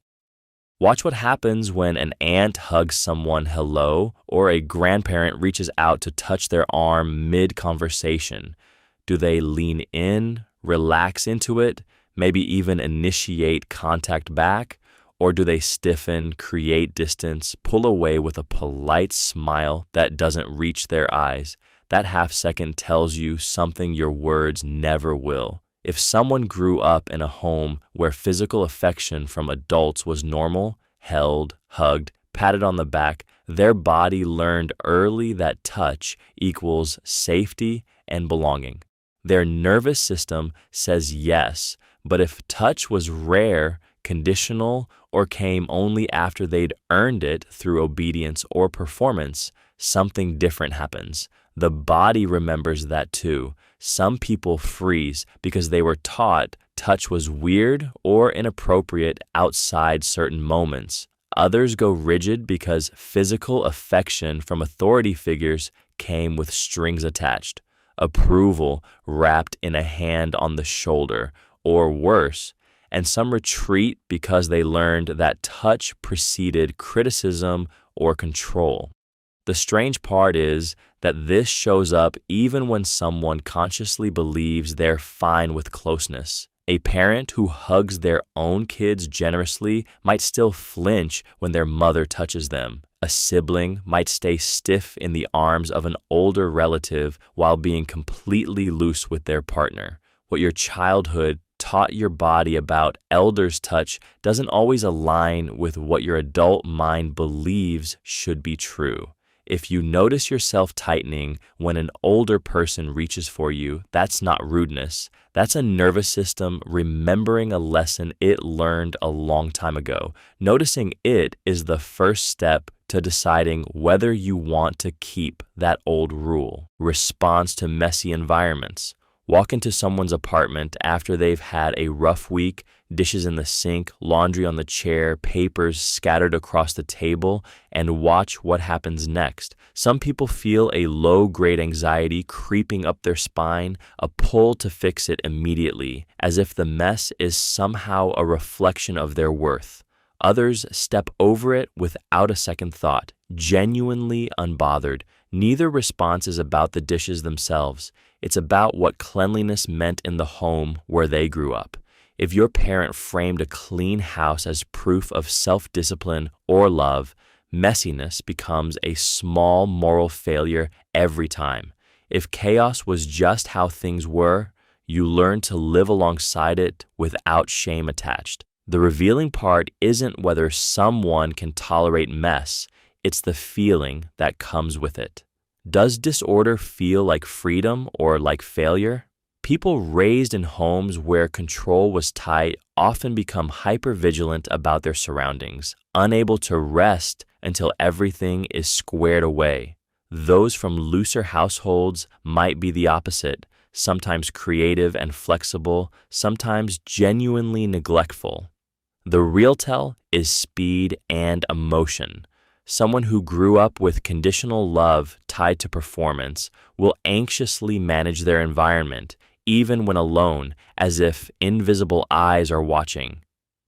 Watch what happens when an aunt hugs someone hello, or a grandparent reaches out to touch their arm mid-conversation. Do they lean in, relax into it, maybe even initiate contact back? Or do they stiffen, create distance, pull away with a polite smile that doesn't reach their eyes? That half second tells you something your words never will. If someone grew up in a home where physical affection from adults was normal, held, hugged, patted on the back, their body learned early that touch equals safety and belonging. Their nervous system says yes, but if touch was rare, conditional, or came only after they'd earned it through obedience or performance, something different happens. The body remembers that too. Some people freeze because they were taught touch was weird or inappropriate outside certain moments. Others go rigid because physical affection from authority figures came with strings attached. Approval wrapped in a hand on the shoulder, or worse, and some retreat because they learned that touch preceded criticism or control. The strange part is that this shows up even when someone consciously believes they're fine with closeness. A parent who hugs their own kids generously might still flinch when their mother touches them. A sibling might stay stiff in the arms of an older relative while being completely loose with their partner. What your childhood taught your body about elders' touch doesn't always align with what your adult mind believes should be true. If you notice yourself tightening when an older person reaches for you, that's not rudeness. That's a nervous system remembering a lesson it learned a long time ago. Noticing it is the first step to deciding whether you want to keep that old rule. Response to messy environments. Walk into someone's apartment after they've had a rough week, dishes in the sink, laundry on the chair, papers scattered across the table, and watch what happens next. Some people feel a low-grade anxiety creeping up their spine, a pull to fix it immediately, as if the mess is somehow a reflection of their worth. Others step over it without a second thought, genuinely unbothered. Neither response is about the dishes themselves. It's about what cleanliness meant in the home where they grew up. If your parent framed a clean house as proof of self-discipline or love, messiness becomes a small moral failure every time. If chaos was just how things were, you learn to live alongside it without shame attached. The revealing part isn't whether someone can tolerate mess, it's the feeling that comes with it. Does disorder feel like freedom or like failure? People raised in homes where control was tight often become hypervigilant about their surroundings, unable to rest until everything is squared away. Those from looser households might be the opposite, sometimes creative and flexible, sometimes genuinely neglectful. The real tell is speed and emotion. Someone who grew up with conditional love tied to performance will anxiously manage their environment, even when alone, as if invisible eyes are watching.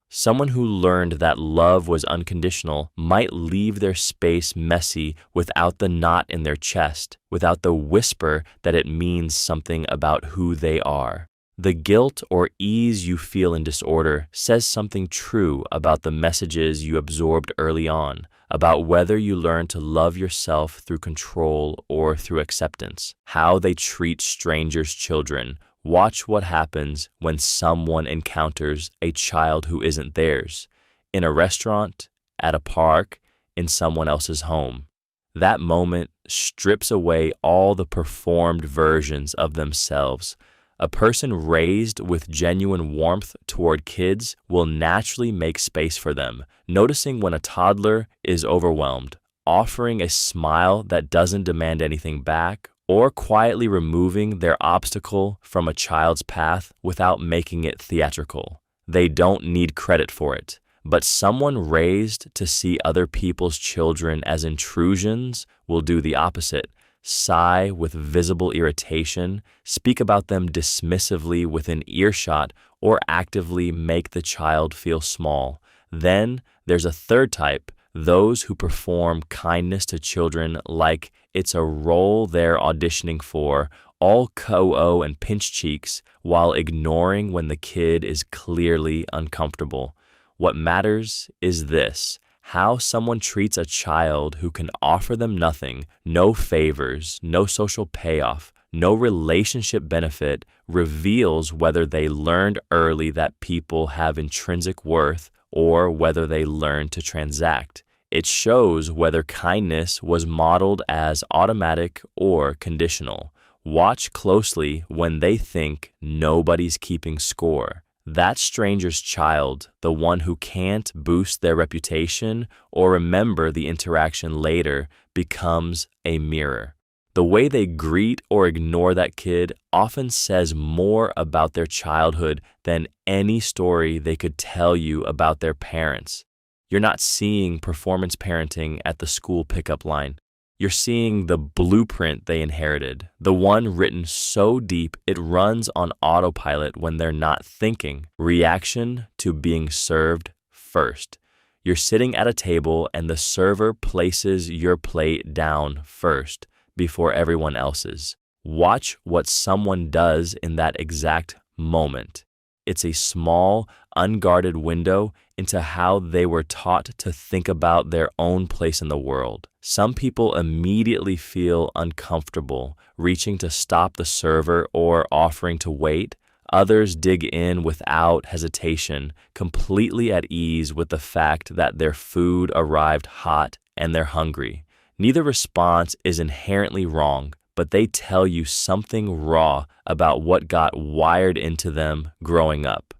Someone who learned that love was unconditional might leave their space messy without the knot in their chest, without the whisper that it means something about who they are. The guilt or ease you feel in disorder says something true about the messages you absorbed early on, about whether you learn to love yourself through control or through acceptance. How they treat strangers' children. Watch what happens when someone encounters a child who isn't theirs, in a restaurant, at a park, in someone else's home. That moment strips away all the performed versions of themselves. A person raised with genuine warmth toward kids will naturally make space for them, noticing when a toddler is overwhelmed, offering a smile that doesn't demand anything back, or quietly removing their obstacle from a child's path without making it theatrical. They don't need credit for it. But someone raised to see other people's children as intrusions will do the opposite. Sigh with visible irritation, speak about them dismissively within earshot, or actively make the child feel small. Then there's a third type, those who perform kindness to children like it's a role they're auditioning for, all co-o and pinch cheeks, while ignoring when the kid is clearly uncomfortable. What matters is this: how someone treats a child who can offer them nothing, no favors, no social payoff, no relationship benefit, reveals whether they learned early that people have intrinsic worth or whether they learned to transact. It shows whether kindness was modeled as automatic or conditional. Watch closely when they think nobody's keeping score. That stranger's child, the one who can't boost their reputation or remember the interaction later, becomes a mirror. The way they greet or ignore that kid often says more about their childhood than any story they could tell you about their parents. You're not seeing performance parenting at the school pickup line. You're seeing the blueprint they inherited, the one written so deep it runs on autopilot when they're not thinking. Reaction to being served first. You're sitting at a table and the server places your plate down first before everyone else's. Watch what someone does in that exact moment. It's a small, unguarded window into how they were taught to think about their own place in the world. Some people immediately feel uncomfortable, reaching to stop the server or offering to wait. Others dig in without hesitation, completely at ease with the fact that their food arrived hot and they're hungry. Neither response is inherently wrong, but they tell you something raw about what got wired into them growing up.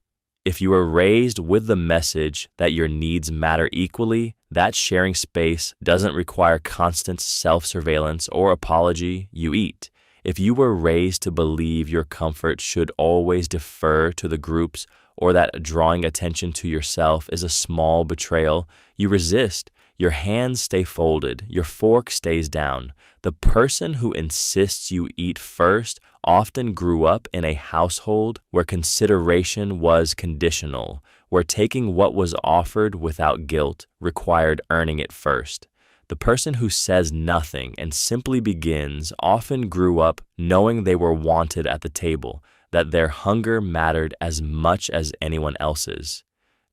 If you were raised with the message that your needs matter equally, that sharing space doesn't require constant self-surveillance or apology. You eat. If you were raised to believe your comfort should always defer to the groups, or that drawing attention to yourself is a small betrayal, you resist. Your hands stay folded, your fork stays down. The person who insists you eat first often grew up in a household where consideration was conditional, where taking what was offered without guilt required earning it first. The person who says nothing and simply begins often grew up knowing they were wanted at the table, that their hunger mattered as much as anyone else's.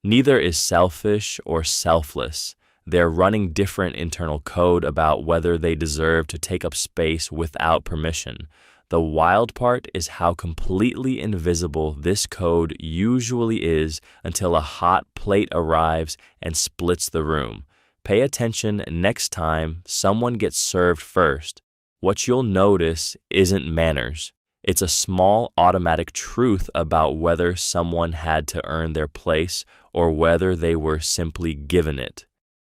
Neither is selfish or selfless. They're running different internal code about whether they deserve to take up space without permission. The wild part is how completely invisible this code usually is until a hot plate arrives and splits the room. Pay attention next time someone gets served first. What you'll notice isn't manners. It's a small automatic truth about whether someone had to earn their place or whether they were simply given it.